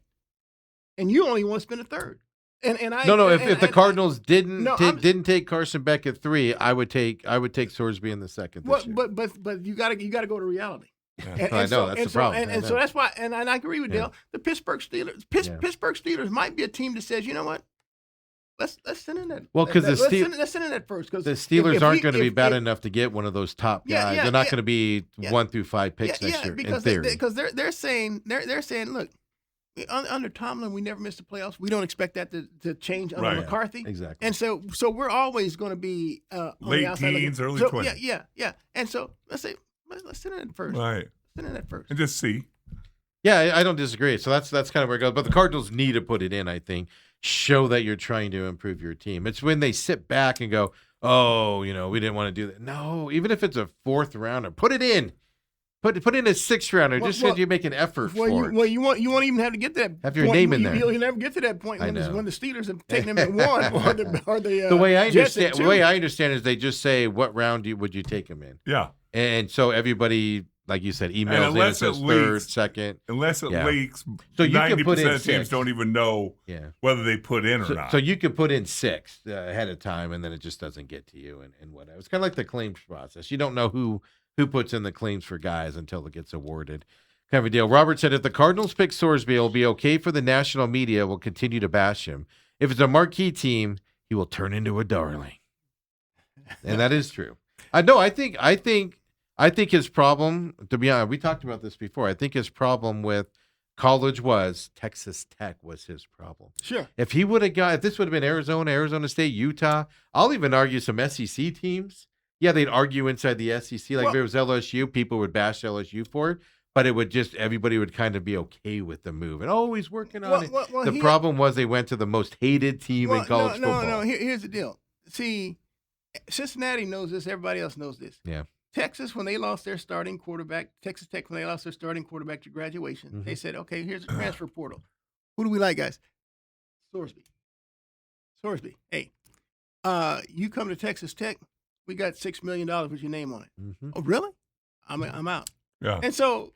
And you only want to spend a third. If the Cardinals didn't take Carson Beck at 3, I would take Sorsby in the second this year. But you got to go to reality. Yeah. I know that's the problem. And so that's why, and I agree with Dale. The Pittsburgh Steelers might be a team that says, you know what, let's send in that. Well, because let's send in that first. Because the Steelers aren't going to be bad enough to get one of those top guys. They're not going to be 1 through 5 picks next year. Because in theory, they're saying, look, under Tomlin we never missed the playoffs. We don't expect that to change under McCarthy. Exactly. And so we're always going to be late teens, early 20s. Yeah. And so let's send in that first. Right. Send in that first. And just see. Yeah, I don't disagree. So that's kind of where it goes. But the Cardinals need to put it in, I think. Show that you're trying to improve your team. It's when they sit back and go, oh, we didn't want to do that. No, even if it's a 4th rounder, put it in. Put in a 6th rounder just because you make an effort for it. Well, you won't even have to get to that. Have your point. name in there. You'll never get to that point when the Steelers have taken them at 1 or the the way I Jets understand. at 2. The way I understand is they just say what round would you take them in. Yeah. And so everybody, like you said, emails in and says third, second. Unless it leaks, so you 90% of teams don't even know whether they put in or not. So you could put in 6 ahead of time, and then it just doesn't get to you and whatever. It's kind of like the claims process. You don't know who puts in the claims for guys until it gets awarded. Kind of a deal. Robert said, if the Cardinals pick Sorsby, it'll be okay for the national media. Will continue to bash him. If it's a marquee team, he will turn into a darling. And that is true. I think his problem, to be honest, we talked about this before. I think his problem with college was Texas Tech was his problem. Sure. If he would have if this would have been Arizona State, Utah, I'll even argue some SEC teams. Yeah, they'd argue inside the SEC. Like if it was LSU, people would bash LSU for it. But it would everybody would kind of be okay with the move. And he's working on it. The problem was they went to the most hated team in college football. No. Here's the deal. See, Cincinnati knows this. Everybody else knows this. Yeah. Texas, when they lost their starting quarterback, Texas Tech, when they lost their starting quarterback to graduation, they said, okay, here's the transfer portal. Who do we like, guys? Sorsby. Hey, you come to Texas Tech, we got $6 million with your name on it. Mm-hmm. Oh, really? I'm out. Yeah. And so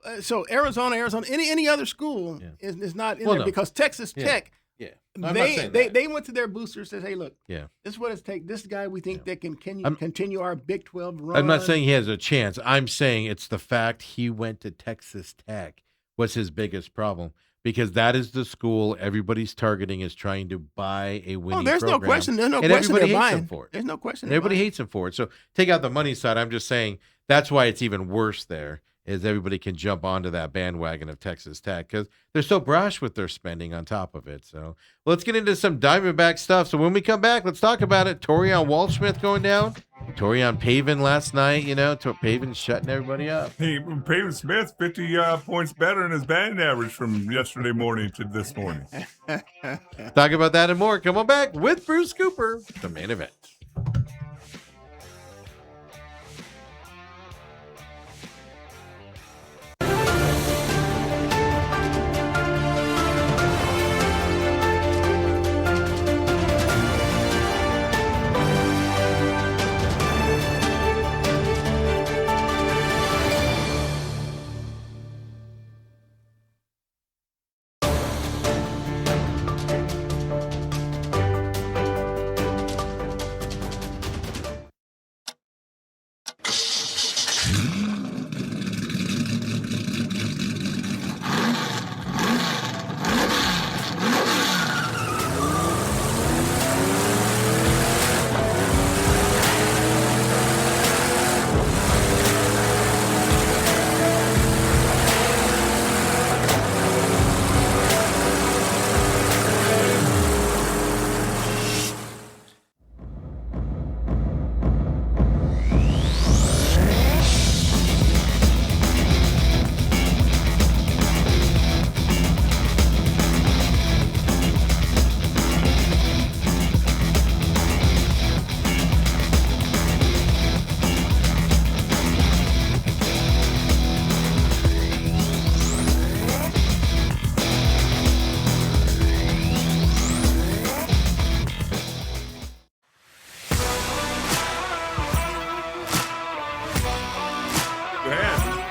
Arizona, any other school is not in there because Texas Tech. Yeah. They went to their boosters and said, hey, look, this is what it's take. This guy we think that can continue our Big 12 run. I'm not saying he has a chance. I'm saying it's the fact he went to Texas Tech was his biggest problem because that is the school everybody's targeting is trying to buy a winning program. No question. There's no and question everybody they're hates buying. him for it. There's no question. Everybody hates him for it. So take out the money side. I'm just saying that's why it's even worse there. Is everybody can jump onto that bandwagon of Texas Tech because they're so brash with their spending on top of it. So let's get into some Diamondback stuff. So when we come back, let's talk about it. Torian Waldsmith going down. Torian Pavin last night, Pavin shutting everybody up. Hey, Pavin Smith, 50 points better in his batting average from yesterday morning to this morning. Talk about that and more. Come on back with Bruce Cooper, the main event.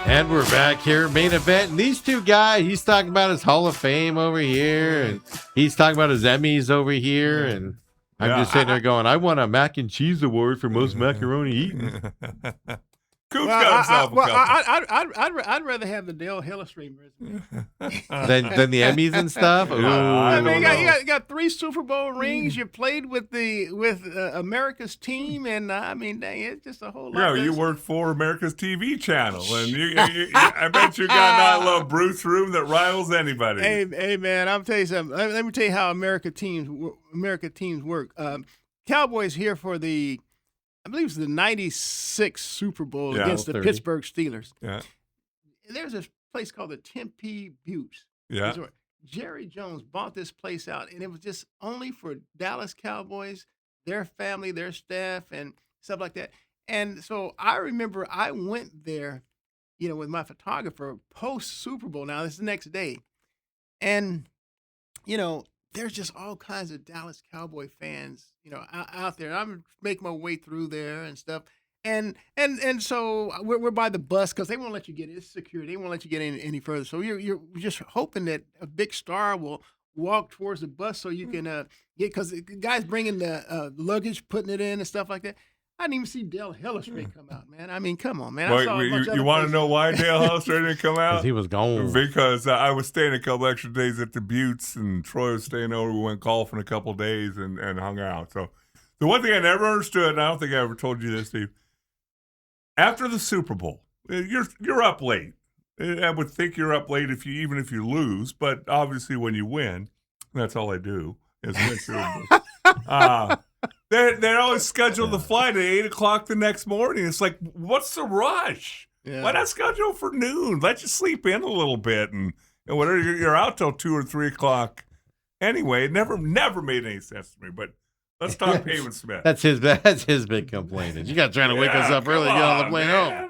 And we're back here, main event. And these two guys, he's talking about his Hall of Fame over here, and he's talking about his Emmys over here. And I'm just sitting there going, I won a mac and cheese award for most macaroni eaten. Coop's got himself a couple. I'd rather have the Dale Hellestrae resume than the Emmys and stuff. Ooh, I mean, you got 3 Super Bowl rings. You played with America's team, and I mean, dang, it's just a whole lot. Yeah, you worked for America's TV channel, and I bet you got that little Bruce room that rivals anybody. Hey, man, I'm tell you something. Let me tell you how America teams work. Cowboys here for the. I believe it's the 96 Super Bowl against the 30. Pittsburgh Steelers. Yeah. There's a place called the Tempe Buttes. Yeah. Resort. Jerry Jones bought this place out, and it was just only for Dallas Cowboys, their family, their staff, and stuff like that. And so I remember I went there, with my photographer post Super Bowl. Now this is the next day, and there's just all kinds of Dallas Cowboy fans, out there. I'm making my way through there and stuff. And so we're by the bus because they won't let you get in. It's security. They won't let you get in any further. So you're just hoping that a big star will walk towards the bus so you can get, because the guy's bringing the luggage, putting it in and stuff like that. I didn't even see Dale Hellestrae come out, man. I mean, come on, man. I saw a bunch of you other want to faces. know why Dale Hellestrae didn't come out? Because he was gone. Because I was staying a couple extra days at the Buttes, and Troy was staying over. We went golfing a couple days and hung out. So the one thing I never understood, and I don't think I ever told you this, Steve, after the Super Bowl, you're up late. I would think you're up late even if you lose, but obviously when you win, that's all I do is win Super Bowls. They always schedule the flight at 8 o'clock the next morning. It's like, what's the rush? Yeah. Why not schedule for noon? Let you sleep in a little bit, and whatever, you're out till 2 or 3 o'clock. Anyway, it never made any sense to me. But let's talk Pavement Smith. That's his big complaint. You got trying to wake us up early to get on the plane home.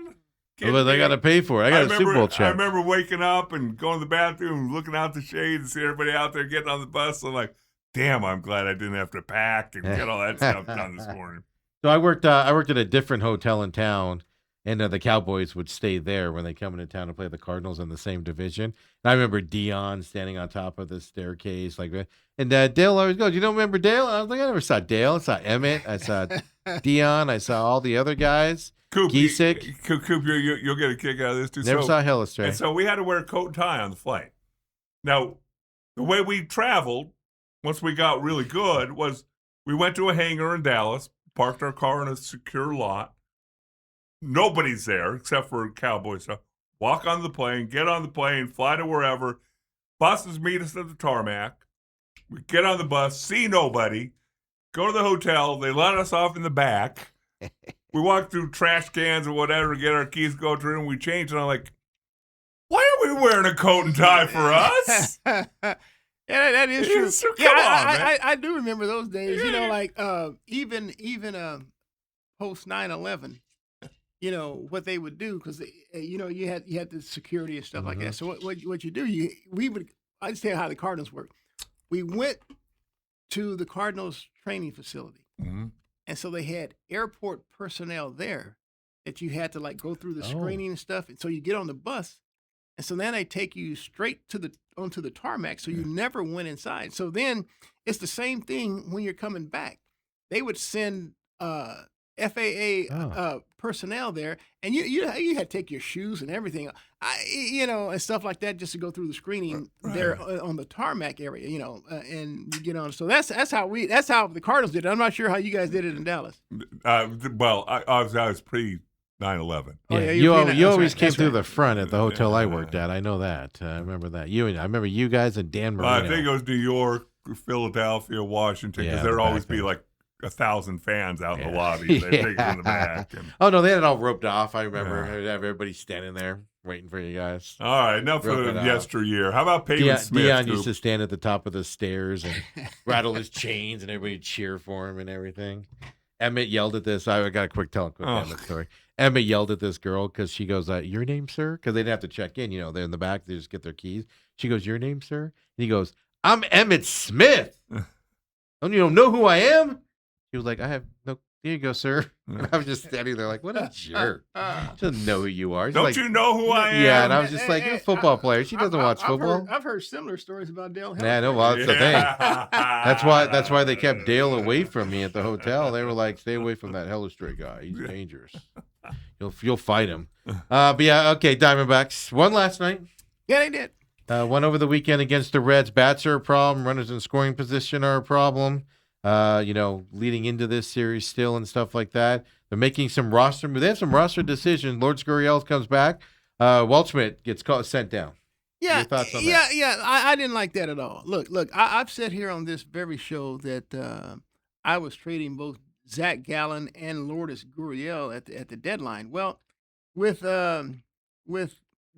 But they got to pay for it. I got a Super Bowl check. I remember waking up and going to the bathroom, looking out the shade and see everybody out there getting on the bus. I'm like, damn, I'm glad I didn't have to pack and get all that stuff done this morning. So I worked at a different hotel in town, and the Cowboys would stay there when they come into town to play the Cardinals in the same division. And I remember Dion standing on top of the staircase like that. And Dale always goes, "You don't remember Dale?" And I was like, "I never saw Dale. I saw Emmett. I saw Dion. I saw all the other guys. Coop, Giesick. Coop, you'll get a kick out of this too. Never saw Hellestrae. And so we had to wear a coat and tie on the flight. Now, the way we traveled, once we got really good, was we went to a hangar in Dallas, parked our car in a secure lot. Nobody's there except for Cowboy stuff. Walk on the plane, get on the plane, fly to wherever. Buses meet us at the tarmac. We get on the bus, see nobody, go to the hotel. They let us off in the back. We walk through trash cans or whatever to get our keys, go to room. We change, and I'm like, why are we wearing a coat and tie for us? Yeah, that is true. So come on, man. I do remember those days. Like even post 9/11, what they would do, because you had the security and stuff like that. So what you do, I just tell you how the Cardinals work. We went to the Cardinals training facility, and so they had airport personnel there that you had to go through the screening and stuff. And so you get on the bus. And so then they take you straight onto the tarmac, so you never went inside. So then it's the same thing when you're coming back. They would send FAA personnel there, and you had to take your shoes and everything, and stuff like that just to go through the screening there on the tarmac area, and you get on. So that's how the Cardinals did it. I'm not sure how you guys did it in Dallas. Well, I was pre 9/11. Yeah, you always came through the front at the hotel I worked at. I know that. I remember that. I remember you guys and Dan Marino. I think it was New York, Philadelphia, Washington, because there'd always be 1,000 fans out in the lobby. They take it in the back. Oh no, they had it all roped off. I remember everybody standing there waiting for you guys. All right, enough of yesteryear. How about Pavement Smith? Dion used to stand at the top of the stairs and rattle his chains, and everybody would cheer for him and everything. Emmett yelled at this. I got a quick Emmett story. Emmett yelled at this girl because she goes, "Your name, sir?" Because they didn't have to check in. They're in the back. They just get their keys. She goes, "Your name, sir?" And he goes, "I'm Emmett Smith. Don't you know who I am?" He was like, "I have no." Here you go, sir. And I was just standing there like, what a jerk. She doesn't know who you are. She's Don't you know who I am? Yeah, and I was just like, you're a football player. She doesn't watch football. I've heard similar stories about Dale Hellestrae. Yeah, no, well, that's the thing. That's why they kept Dale away from me at the hotel. They were like, stay away from that Hellestrae guy. He's dangerous. You'll fight him. But yeah, okay, Diamondbacks won last night. Yeah, they did. Won over the weekend against the Reds. Bats are a problem. Runners in scoring position are a problem. Leading into this series still and stuff like that. They're making some roster moves. They have some roster decisions. Lord Gurriel comes back. Waldschmidt gets sent down. Yeah, your thoughts on that? Yeah. I didn't like that at all. Look. I've said here on this very show that I was trading both Zach Gallen and Lourdes Gurriel at the deadline. Well, with the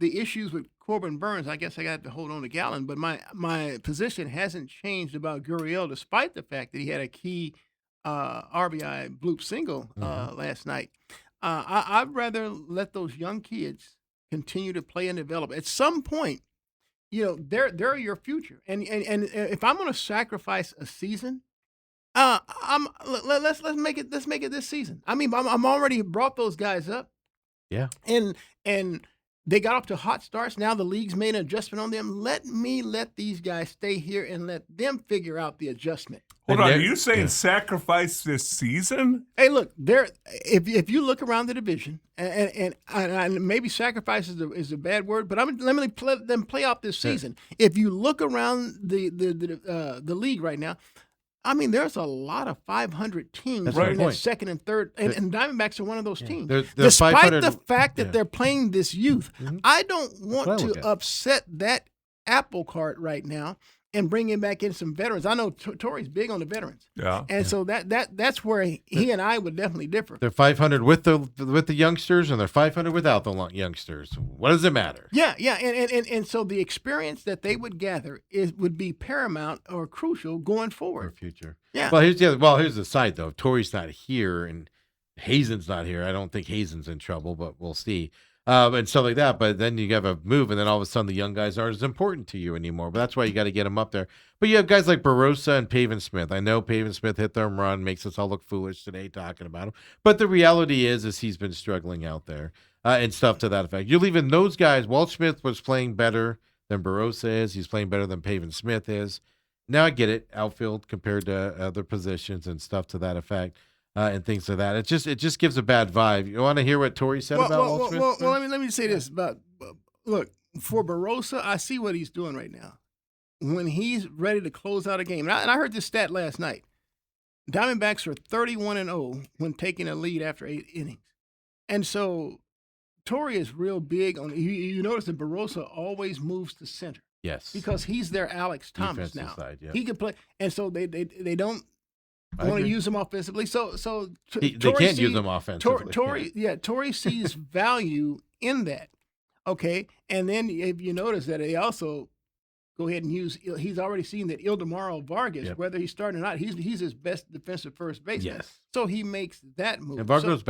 issues with Corbin Burns, I guess I got to hold on to Gallen, but my position hasn't changed about Gurriel, despite the fact that he had a key RBI bloop single last night. I'd rather let those young kids continue to play and develop. At some point, they're your future. And if I'm going to sacrifice a season, let's make it this season. I mean, I'm already brought those guys up. Yeah. And they got off to hot starts. Now the league's made an adjustment on them. Let these guys stay here and let them figure out the adjustment. Hold on, are you saying sacrifice this season? Hey, look, if you look around the division, and maybe sacrifice is a bad word, but let me let them play out this season. If you look around the league right now, I mean, there's a lot of 500 teams in that second and third, and Diamondbacks are one of those teams. They're Despite the fact that they're playing this youth, I don't want to upset that apple cart right now and bringing back in some veterans. I know Torrey's big on the veterans. Yeah. And so that's where he and I would definitely differ. They're 500 with the youngsters, and they're 500 without the youngsters. What does it matter? Yeah. And so the experience that they would gather would be paramount or crucial going forward. For future. Yeah. Well, here's the side, though. If Torrey's not here and Hazen's not here, I don't think Hazen's in trouble, but we'll see. And stuff like that. But then you have a move, and then all of a sudden the young guys aren't as important to you anymore. But that's why you got to get them up there. But you have guys like Barossa and Pavin Smith. I know Pavin Smith hit the home run, makes us all look foolish today talking about him. But the reality is he's been struggling out there and stuff to that effect. You're leaving those guys. Walt Smith was playing better than Barossa is. He's playing better than Pavin Smith is. Now I get it, outfield compared to other positions and stuff to that effect. And things like that. It just gives a bad vibe. You want to hear what Torrey said about Walt Smith? Well, let me say this about look, for Barossa, I see what he's doing right now. When he's ready to close out a game, and I heard this stat last night. Diamondbacks are 31-0 when taking a lead after 8 innings, and so Torrey is real big on. You notice that Barossa always moves to center. Yes, because he's their Alex Thomas defensive now. Side, yeah. He can play, and so they don't. I want to use them offensively. They can't use them offensively. Torrey sees value in that. Okay, and then if you notice that they also go ahead and use. He's already seen that Ildemaro Vargas, whether he's starting or not, he's his best defensive first baseman. Yes. So he makes that move. And Vargas's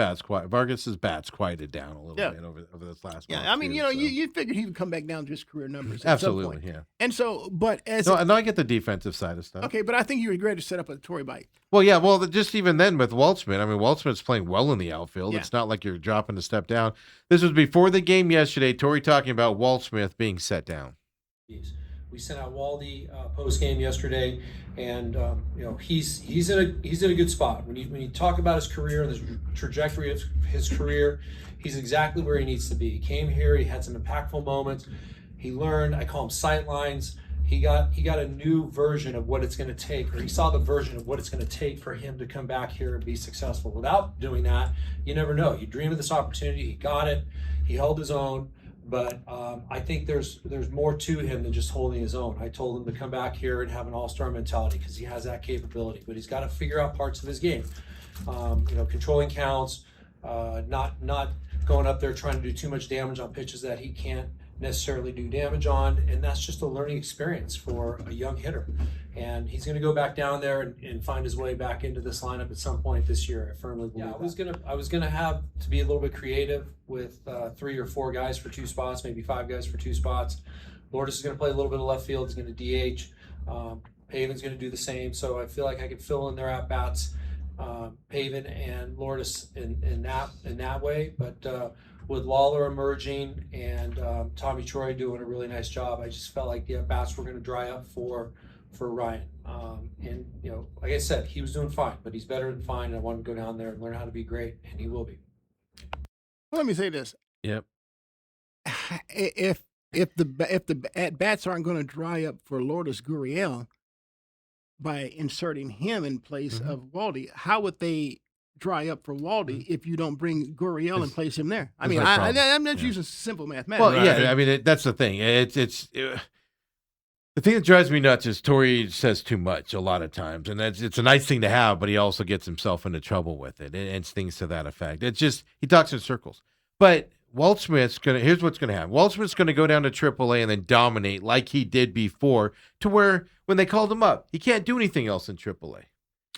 bats quieted down a little bit over this last. Yeah, I mean, you figured he would come back down to his career numbers. Absolutely, yeah. And so, but I get the defensive side of stuff. Okay, but I think you regret to set up a Torrey bite. Well, yeah, just even then with Walt Smith, I mean, Walt Smith's playing well in the outfield. Yeah. It's not like you're dropping a step down. This was before the game yesterday. Torrey talking about Walt Smith being set down. We sent out Waldy post game yesterday, and he's in a good spot. When you talk about his career and the trajectory of his career, he's exactly where he needs to be. He came here, he had some impactful moments. He learned. I call them sight lines. He got a new version of what it's going to take, or he saw the version of what it's going to take for him to come back here and be successful. Without doing that, you never know. You dream of this opportunity. He got it. He held his own. But I think there's more to him than just holding his own. I told him to come back here and have an all-star mentality because he has that capability. But he's got to figure out parts of his game, controlling counts, not going up there trying to do too much damage on pitches that he can't necessarily do damage on. And that's just a learning experience for a young hitter. And he's going to go back down there and find his way back into this lineup at some point this year. I firmly believe. I was gonna have to be a little bit creative with 3 or 4 guys for 2 spots, maybe 5 guys for 2 spots. Lourdes is going to play a little bit of left field. He's going to DH. Pavin's going to do the same. So I feel like I could fill in their at bats, Pavin and Lourdes in that way. But with Lawler emerging and Tommy Troy doing a really nice job, I just felt like the at bats were going to dry up for Ryan. And like I said, he was doing fine, but he's better than fine. And I want him to go down there and learn how to be great, and he will be. Well, let me say this. Yep. If the at bats aren't going to dry up for Lourdes Gurriel by inserting him in place of Waldy, how would they dry up for Waldy if you don't bring Gurriel and place him there? I mean, I'm just using simple mathematics. Well, yeah, I mean that's the thing. The thing that drives me nuts is Torrey says too much a lot of times, and it's a nice thing to have, but he also gets himself into trouble with it, and things to that effect. It's just he talks in circles. But Walt Smith's here's what's gonna happen. Walt Smith's gonna go down to AAA and then dominate like he did before, to where when they called him up, he can't do anything else in AAA.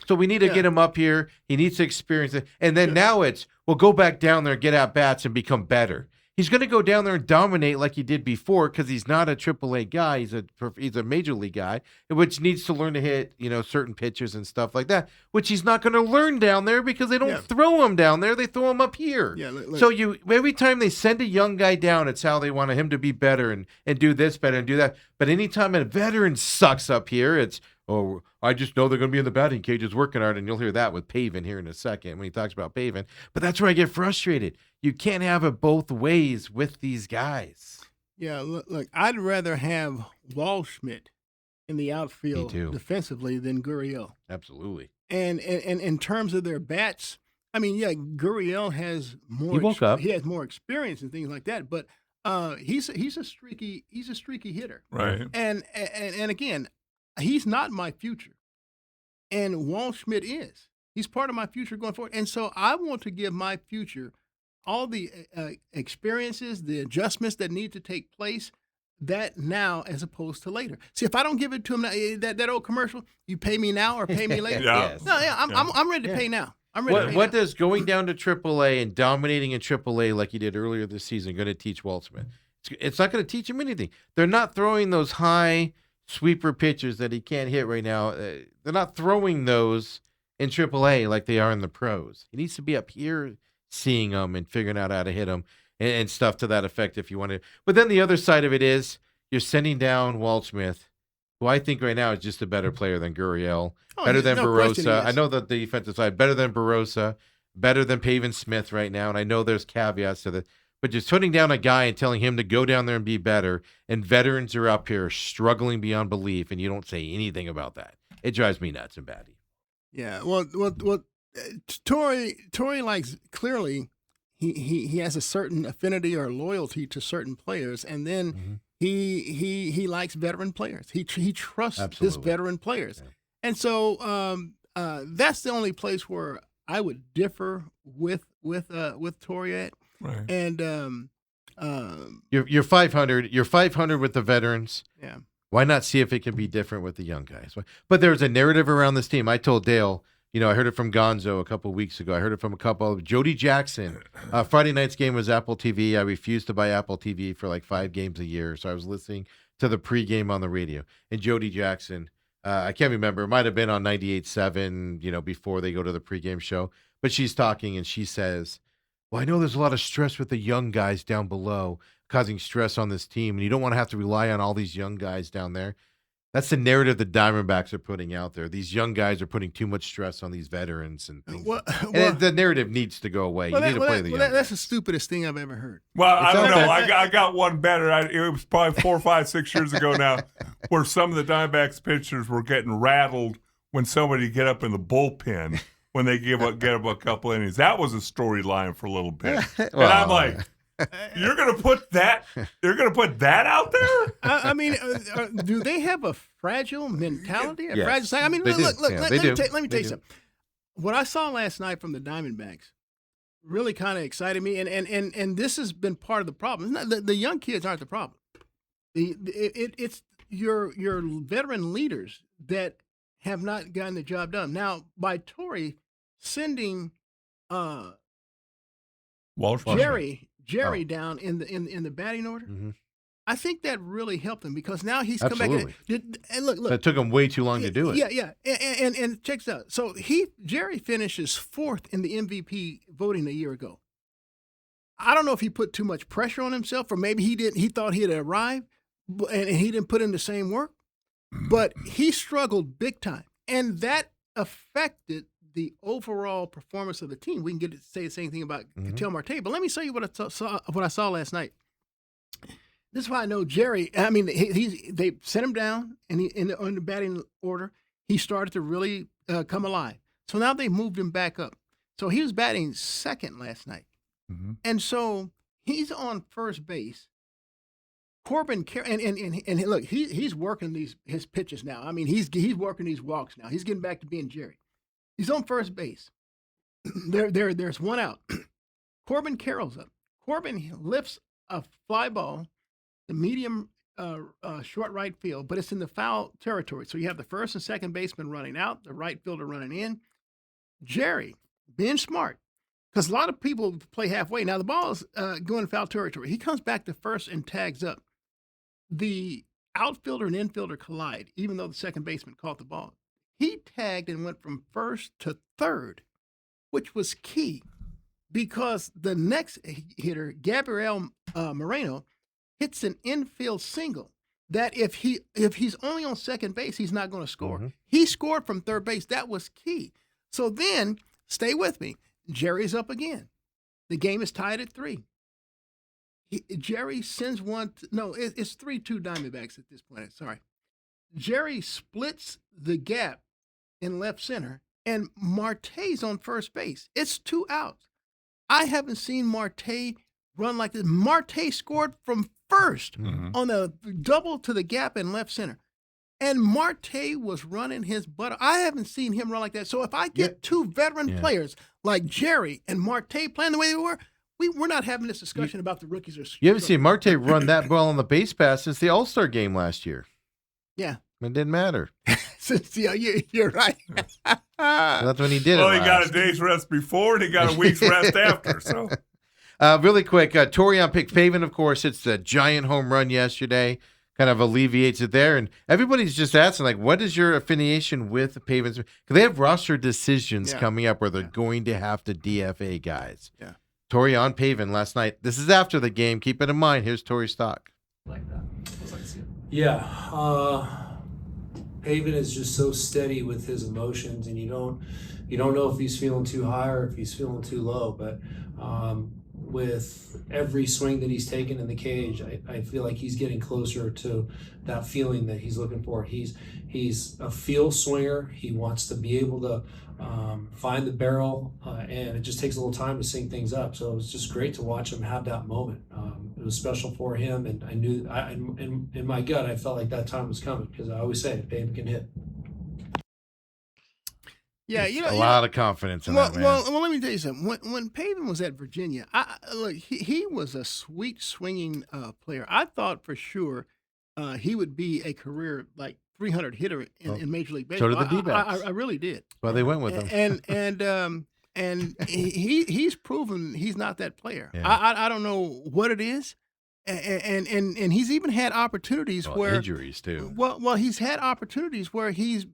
So we need to get him up here. He needs to experience it, and then now we'll go back down there, get at bats, and become better. He's going to go down there and dominate like he did before because he's not a AAA guy. He's a major league guy, which needs to learn to hit, certain pitches and stuff like that, which he's not going to learn down there because they don't throw him down there. They throw him up here. Yeah, so every time they send a young guy down, it's how they want him to be better and do this better and do that. But anytime a veteran sucks up here, it's, oh, I just know they're going to be in the batting cages working hard, and you'll hear that with Pavin here in a second when he talks about Pavin. But that's where I get frustrated. You can't have it both ways with these guys. Yeah, look, I'd rather have Waldschmidt in the outfield defensively than Gurriel. Absolutely. And in terms of their bats, I mean, yeah, Gurriel has more. He woke up. He has more experience and things like that, but he's a streaky hitter. Right. And again, he's not my future, and Waldschmidt is. He's part of my future going forward, and so I want to give my future all the experiences, the adjustments that need to take place that now as opposed to later. See, if I don't give it to him now, that old commercial, you pay me now or pay me later. Yes. No, yeah, I'm ready to pay now. I'm ready to pay what now. does going down to AAA and dominating in AAA like he did earlier this season going to teach Waldschmidt? It's not going to teach him anything. They're not throwing those high sweeper pitches that he can't hit right now. They're not throwing those in AAA like they are in the pros. He needs to be up here seeing them and figuring out how to hit them and stuff to that effect if you want to. But then the other side of it is you're sending down Waldschmidt, who I think right now is just a better player than Gurriel, better than Barossa. I know that the defensive side, better than Barossa, better than Pavin Smith right now, and I know there's caveats to that. But just putting down a guy and telling him to go down there and be better, and veterans are up here struggling beyond belief, and you don't say anything about that. It drives me nuts and batty. Yeah, well, Torrey likes, clearly he has a certain affinity or loyalty to certain players, and then he likes veteran players. He trusts his veteran players, and so that's the only place where I would differ with Torrey at. Right. And you're 500. You're 500 with the veterans. Yeah. Why not see if it can be different with the young guys? But there's a narrative around this team. I told Dale, I heard it from Gonzo a couple of weeks ago. I heard it from a couple of Jody Jackson. Friday night's game was Apple TV. I refused to buy Apple TV for like 5 games a year. So I was listening to the pregame on the radio. And Jody Jackson, I can't remember. It might have been on 98.7, before they go to the pregame show. But she's talking and she says, well, I know there's a lot of stress with the young guys down below causing stress on this team, and you don't want to have to rely on all these young guys down there. That's the narrative the Diamondbacks are putting out there. These young guys are putting too much stress on these veterans and things. And the narrative needs to go away. You need to play the young guys. That's the stupidest thing I've ever heard. Well, I don't know. I got one better. It was probably 4, 5, 6 years ago now, where some of the Diamondbacks pitchers were getting rattled when somebody get up in the bullpen when they get up a couple innings. That was a storyline for a little bit. And I'm like, you're gonna put that out there? I mean, do they have a fragile mentality? Yes, fragile side? I mean, they look. do. Let me tell you something. What I saw last night from the Diamondbacks really kind of excited me, and this has been part of the problem. The young kids aren't the problem. It's your veteran leaders that have not gotten the job done. Now, by Torrey sending Jerry down in the batting order, I think that really helped him because now he's come back and look. It took him way too long to do it. Yeah, and check this out. So Jerry finishes 4th in the MVP voting a year ago. I don't know if he put too much pressure on himself, or maybe he didn't. He thought he had arrived, and he didn't put in the same work. But he struggled big time, and that affected the overall performance of the team. We can get to say the same thing about Ketel Marte, but let me show you what I saw last night. This is why I know Jerry. I mean, they sent him down, and in the batting order, he started to really come alive. So now they moved him back up. So he was batting 2nd last night, and so he's on first base. Corbin and look, he's working his pitches now. I mean, he's working these walks now. He's getting back to being Jerry. He's on first base. There's one out. Corbin Carroll's up. Corbin lifts a fly ball, the medium short right field, but it's in the foul territory. So you have the first and second baseman running out, the right fielder running in. Jerry, being smart, because a lot of people play halfway. Now the ball is going in foul territory. He comes back to first and tags up. The outfielder and infielder collide, even though the second baseman caught the ball. He tagged and went from first to third, which was key because the next hitter, Gabriel Moreno, hits an infield single that if he's only on second base, he's not going to score. Mm-hmm. He scored from third base. That was key. So then, stay with me. Jerry's up again. The game is tied at 3. Jerry sends one. It's 3-2 Diamondbacks at this point. Sorry. Jerry splits the gap in left center, and Marte's on first base. It's 2 outs. I haven't seen Marte run like this. Marte scored from first on a double to the gap in left center. And Marte was running his butt. I haven't seen him run like that. So if I get 2 veteran players like Jerry and Marte playing the way they were, we're not having this discussion about the rookies. You haven't seen Marte run that ball on the base pass since the All-Star game last year. Yeah. It didn't matter. You're right. That's when he did it. Well, he got a day's rest before and he got a week's rest after. So, really quick, Torian picked Pavin, of course. It's the giant home run yesterday. Kind of alleviates it there. And everybody's just asking, like, what is your affiliation with Pavin? Because they have roster decisions coming up where they're going to have to DFA guys. Yeah. Torian Pavin last night. This is after the game. Keep it in mind. Here's Tori's stock. Like that. Yeah. Pavin is just so steady with his emotions, and you don't know if he's feeling too high or if he's feeling too low. But with every swing that he's taken in the cage, I feel like he's getting closer to that feeling that he's looking for. He's a feel swinger. He wants to be able to find the barrel, and it just takes a little time to sync things up. So it was just great to watch him have that moment. It was special for him, and I knew in my gut I felt like that time was coming because I always say Pavin can hit. Yeah, a lot of confidence in that man. Well, let me tell you something. When Pavin was at Virginia, look, he was a sweet swinging player. I thought for sure he would be a career like 300 hitter in Major League Baseball. So did the D-backs. I really did. Well, they went with him. And he's proven he's not that player. Yeah. I don't know what it is. And he's even had opportunities where injuries too. Well, he's had opportunities where he's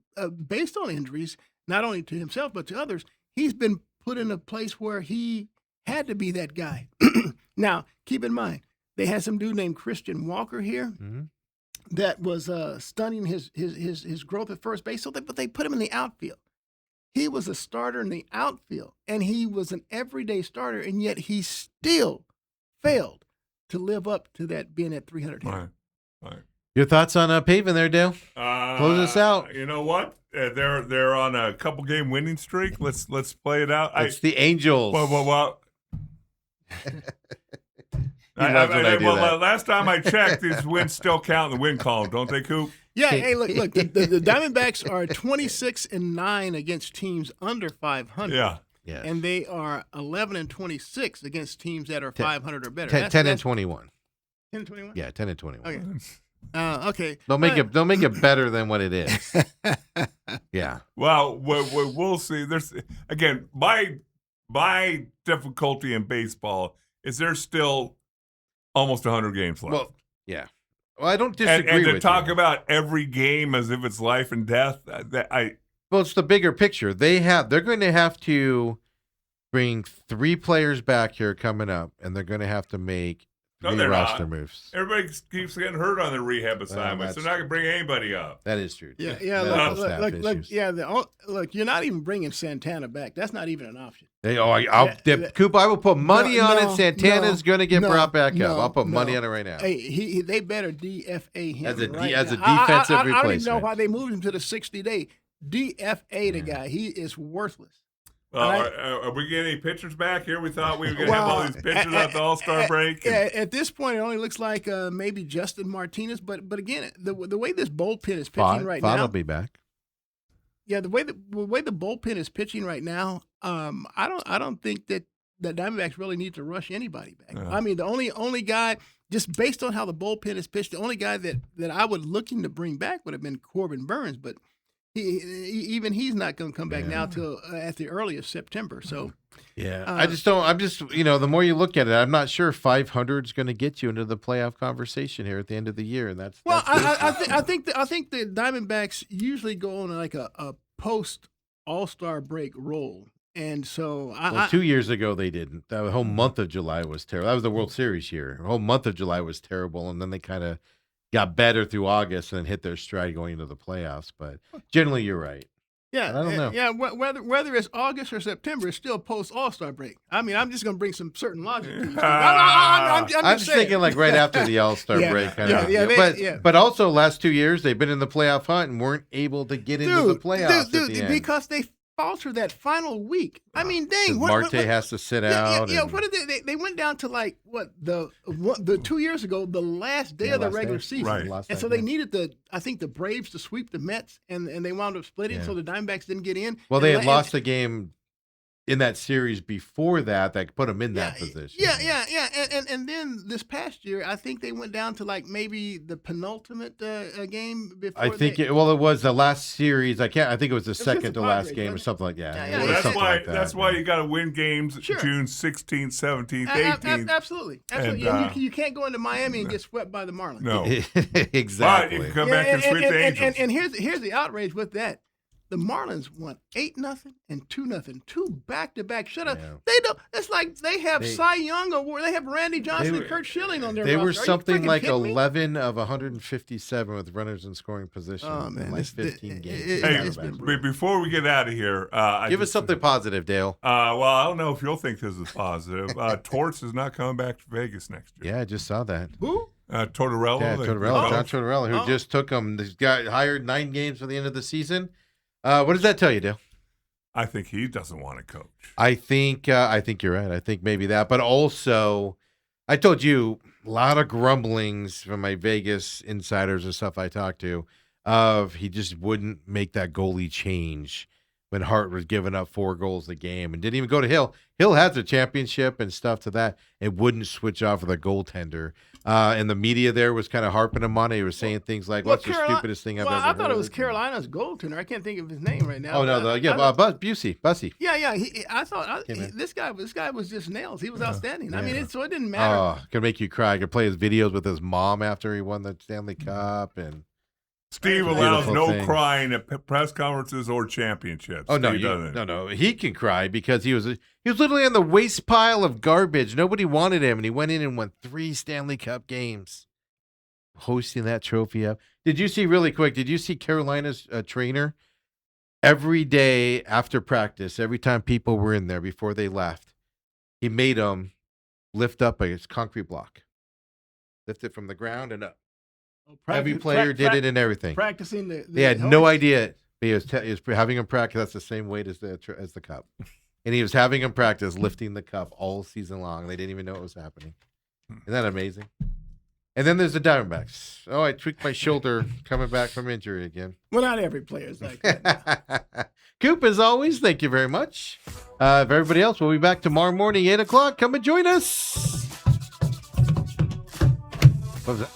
based on injuries, not only to himself but to others. He's been put in a place where he had to be that guy. Now, keep in mind, they had some dude named Christian Walker here that was stunning his growth at first base. But they put him in the outfield. He was a starter in the outfield, and he was an everyday starter, and yet he still failed to live up to that being at 300 hitter. Right. Your thoughts on Pavin there, Dale? Close us out. You know what? They're on a couple game winning streak. Let's play it out. It's the Angels. Well. Last time I checked, these wins still count in the win column, don't they, Coop? Yeah. Hey, look. The Diamondbacks are 26-9 against teams under 500. Yeah. Yeah. And they are 11-26 against teams that are 500 or better. 10-21. 10-21. Yeah, 10-21. Okay. Okay. Don't make it better than what it is. Yeah. Well, we'll see. There's again my difficulty in baseball is there's still almost 100 games left. Well, yeah. Well, I don't disagree and with to talk you. about every game as if it's life and death. Well, it's the bigger picture. They're going to have to bring 3 players back here coming up, and they're going to have to make 3 roster moves. Everybody keeps getting hurt on their rehab assignments. They're not going to bring anybody up. That is true. Yeah. Look, you're not even bringing Santana back. That's not even an option. Coop, I will put money on it. Santana's going to get brought back up. I'll put money on it right now. Hey, they better DFA him as a defensive replacement. I don't even know why they moved him to the 60-day. DFA the guy. He is worthless. Are we getting any pitchers back here? We thought we were going to have all these pitchers at the All-Star break. At this point, it only looks like maybe Justin Martinez. But again, the way this bullpen is pitching right now, will be back. Yeah, the way the bullpen is pitching right now, I don't think that the Diamondbacks really need to rush anybody back. I mean, the only guy, just based on how the bullpen is pitched, the only guy that I would looking to bring back would have been Corbin Burns, but even he's not going to come back now till at the earliest September. So. Yeah, I'm just, the more you look at it, I'm not sure 500 is going to get you into the playoff conversation here at the end of the year, and that's I think the Diamondbacks usually go on like a post All-Star break roll, and so 2 years ago they didn't. The whole month of July was terrible. That was the World Series year. The whole month of July was terrible, and then they kind of got better through August and then hit their stride going into the playoffs. But generally, you're right. Yeah, I don't know. Yeah, whether it's August or September, it's still post All-Star break. I mean, I'm just going to bring some certain logic to you. I'm just thinking like right after the All-Star break. But also last 2 years, they've been in the playoff hunt and weren't able to get into the playoffs at the end. Because they falter that final week. I mean, dang. Marte has to sit out. Yeah, what did they went down to like, the 2 years ago, the last day of the regular season. Right. And so they needed the Braves to sweep the Mets, and they wound up splitting, so the Diamondbacks didn't get in. Well, they had lost a game in that series before that put them in that position. Yeah. And then this past year, I think they went down to like maybe the penultimate game before. I think it was the last series. I think it was the second to last game or something like that. Well, that's why you got to win games June 16th, 17th, 18th. Absolutely. And you can't go into Miami and get swept by the Marlins. No, exactly. But you can come back and sweep the Angels. And here's the outrage with that. The Marlins won 8-0 and 2-0, 2 back-to-back shutouts. Yeah. They don't. It's like they have Cy Young Award. They have Randy Johnson and Kurt Schilling on their roster. They were something like 11 of 157 with runners in scoring position in like 15 games. Hey, before we get out of here, give us something positive, Dale. Well, I don't know if you'll think this is positive. Torts is not coming back to Vegas next year. Yeah, I just saw that. Who? Tortorella. Yeah, John Tortorella, who just took him. He's got hired 9 games for the end of the season. What does that tell you, Dale? I think he doesn't want to coach. I think you're right. I think maybe that, but also, I told you a lot of grumblings from my Vegas insiders and stuff I talked to of he just wouldn't make that goalie change when Hart was giving up 4 goals a game and didn't even go to Hill. Hill has a championship and stuff to that and wouldn't switch off with a goaltender. And the media there was kind of harping him on it. He was saying things like, what's the stupidest thing I've ever heard? I thought it was Carolina's goaltender. I can't think of his name right now. Oh, no. Bussy. Yeah. I thought this guy was just nails. He was outstanding. Yeah. I mean, so it didn't matter. Oh, could make you cry. Could play his videos with his mom after he won the Stanley Cup. And Steve allows no crying at press conferences or championships. Oh, no. He can cry because he was literally on the waste pile of garbage. Nobody wanted him, and he went in and won 3 Stanley Cup games, hosting that trophy up. Did you see Carolina's trainer? Every day after practice, every time people were in there before they left, he made them lift up a concrete block. Lift it from the ground and up. Every player did it and everything. Practicing they had no idea. He was having him practice. That's the same weight as the cup. And he was having him practice lifting the cup all season long. They didn't even know it was happening. Isn't that amazing? And then there's the Diamondbacks. Oh, I tweaked my shoulder coming back from injury again. Well, not every player's like that. Coop, as always, thank you very much. Everybody else, we'll be back tomorrow morning, 8 o'clock. Come and join us. What was that?